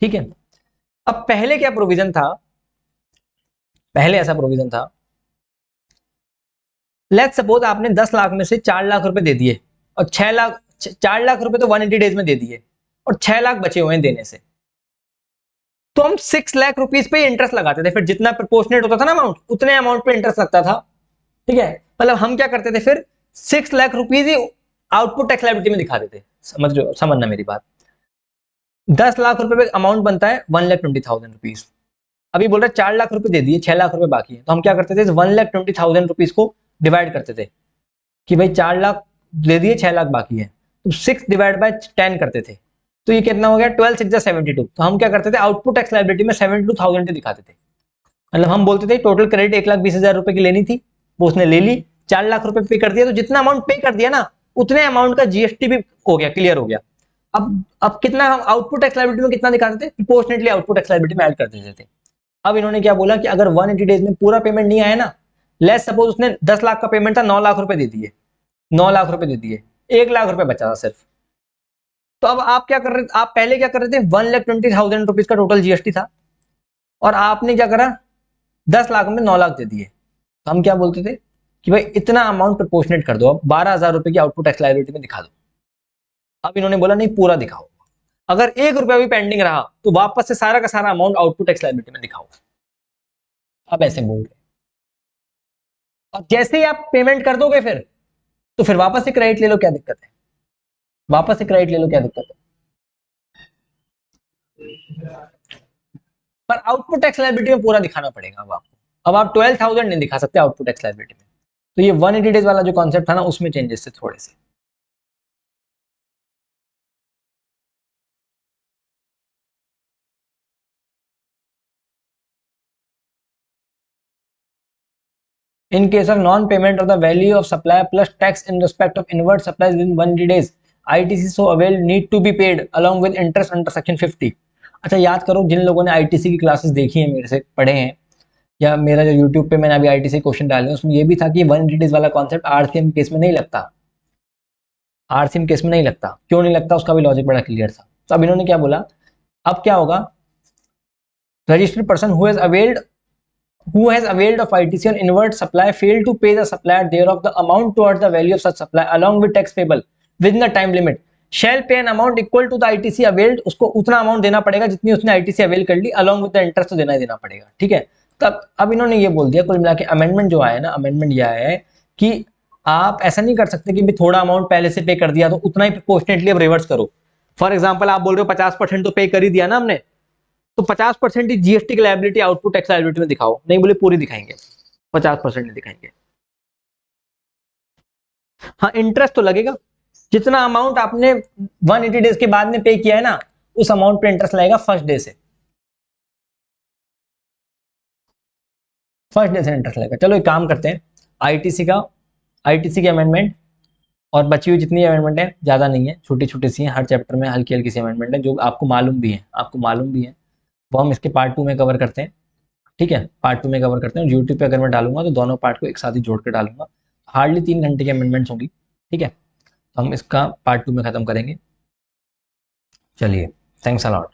ठीक है। अब पहले क्या प्रोविजन था, पहले ऐसा प्रोविजन था, लेट्स सपोज आपने 10 लाख में से 4 लाख रुपए दे दिए, और 6 लाख, 4 लाख रुपए तो 180 डेज में दे दिए, और 6 लाख बचे हुए हैं देने से, तो हम 6 लाख रुपीस पे इंटरेस्ट लगाते थे। फिर जितना प्रोपोर्शनेट होता था ना अमाउंट, उतने अमाउंट पे इंटरेस्ट लगता था, ठीक है। मतलब हम क्या करते थे फिर, 6 लाख रुपीज ही आउटपुट टैक्स लायबिलिटी में दिखा देते। समझना मेरी बात, 10 लाख रुपए पे अमाउंट बनता है 1,20,000 रुपीज। अभी बोल रहे 4 लाख रुपए दे दिए, 6 लाख रुपए बाकी है, तो हम क्या करते थे, 1,20,000 रुपीज को डिवाइड करते थे कि भाई 4 लाख दे दिए, 6 लाख बाकी है, तो 6 डिवाइड बाय 10 करते थे, तो ये कितना हो गया, 12 6 72। तो हम क्या करते थे, आउटपुट टैक्स लायबिलिटी में 72,000 दिखाते थे। मतलब हम बोलते थे टोटल क्रेडिट 1,20,000 रुपए की लेनी थी, वो उसने ले ली, 4 लाख रुपए पे कर दिया, तो जितना अमाउंट पे कर दिया ना, उतने अमाउंट का जीएसटी भी हो गया, क्लियर हो गया। अब कितना हम आउटपुट टैक्स लायबिलिटी में कितना दिखाते थे, प्रोपोर्शनेटली आउटपुट टैक्स लायबिलिटी में ऐड कर देते थे। अब इन्होंने क्या बोला कि अगर 180 डेज में पूरा पेमेंट नहीं आया ना, लेट्स सपोज उसने 10 लाख का पेमेंट था, 9 लाख रुपए दे दिए, 9 लाख रुपए दे दिए, 1 लाख रुपए बचा था सिर्फ। तो अब आप क्या कर रहे थे, आप पहले क्या कर रहे थे, 1,20,000 रुपीज का टोटल जीएसटी था, और आपने क्या करा, 10 लाख में 9 लाख दे दिए। तो हम क्या बोलते थे कि भाई इतना अमाउंट प्रोपोर्शनेट कर दो, अब 12,000 रुपए की आउटपुट टैक्स लायबिलिटी में दिखा दो। अब इन्होंने बोला नहीं, पूरा दिखाओ, अगर 1 रुपया भी पेंडिंग रहा तो वापस से सारा का सारा अमाउंट आउटपुट टैक्स लायबिलिटी में दिखाओ। अब ऐसे बोल रहे, और जैसे ही आप पेमेंट कर दोगे फिर, तो फिर वापस से क्रेडिट ले लो, क्या दिक्कत है, वापस से क्रेडिट ले लो, क्या दिक्कत है। पर आउटपुट टैक्स लायबिलिटी में पूरा दिखाना पड़ेगा अब आपको। अब आप 12,000 नहीं दिखा सकते आउटपुट टैक्स लायबिलिटी में। तो ये 180 डेज वाला जो कॉन्सेप्ट था ना, उसमें चेंजेस थे थोड़े से। In case of non-payment of the value of supply plus tax in respect of inward supplies within 180 days, ITC so avail need to be paid along with interest under section 50। अच्छा याद करो, जिन लोगों ने ITC की classes देखी है, मेरे से पढ़े हैं, या मेरा जो यूट्यूब पे मैंने अभी आईटीसी क्वेश्चन डाले हैं, उसमें ये भी था कि 180 डेज वाला कॉन्सेप्ट आरसीएम केस में नहीं लगता। आरसीएम केस में नहीं लगता, क्यों नहीं लगता, उसका भी लॉजिक बड़ा क्लियर था। तो अब इन्होंने क्या बोला, अब क्या होगा, registered person who has availed of ITC on inward supply failed to pay the supplier thereof the amount towards the value of such supply along with tax payable within the time limit shall pay an amount equal to the ITC availed। उसको उतना amount देना पड़ेगा जितनी उसने ITC avail कर ली, along with the interest तो देना ही देना पड़ेगा, ठीक है। तब अब इन्होंने ये बोल दिया, कुल मिला के अमेंडमेंट जो आया ना, अमेंडमेंट यह है कि आप ऐसा नहीं कर सकते कि भी थोड़ा अमाउंट पहले से पे कर दिया तो उतना ही प्रोपोर्शनेटली अब रिवर्स करो। फॉर एग्जाम्पल आप बोल रहे हो 50% तो पे कर ही दिया ना हमने, तो 50% ही जीएसटी की लायबिलिटी आउटपुट टैक्स लायबिलिटी में दिखाओ, नहीं बोले पूरी दिखाएंगे, 50% नहीं दिखाएंगे। हाँ इंटरेस्ट तो लगेगा, जितना अमाउंट आपने 180 डेज के बाद में पे किया है ना, उस अमाउंट पे इंटरेस्ट लगेगा फर्स्ट डे से, फर्स्ट डे से इंटरेस्ट लगेगा। चलो एक काम करते हैं, आईटीसी की अमेंडमेंट और बची हुई जितनी अमेंडमेंट है, ज्यादा नहीं है, छोटी छोटी सी है, हर चैप्टर में हल्की हल्की सी अमेंडमेंट है, जो आपको मालूम भी है, वो हम इसके पार्ट 2 में कवर करते हैं, ठीक है। पार्ट 2 में कवर करते हैं, यूट्यूब पे अगर मैं डालूंगा तो दोनों पार्ट को एक साथ ही जोड़ कर डालूंगा, हार्डली 3 घंटे की अमेंडमेंट्स होंगी, ठीक है। तो हम इसका पार्ट 2 में खत्म करेंगे। चलिए, थैंक्स अ लॉट।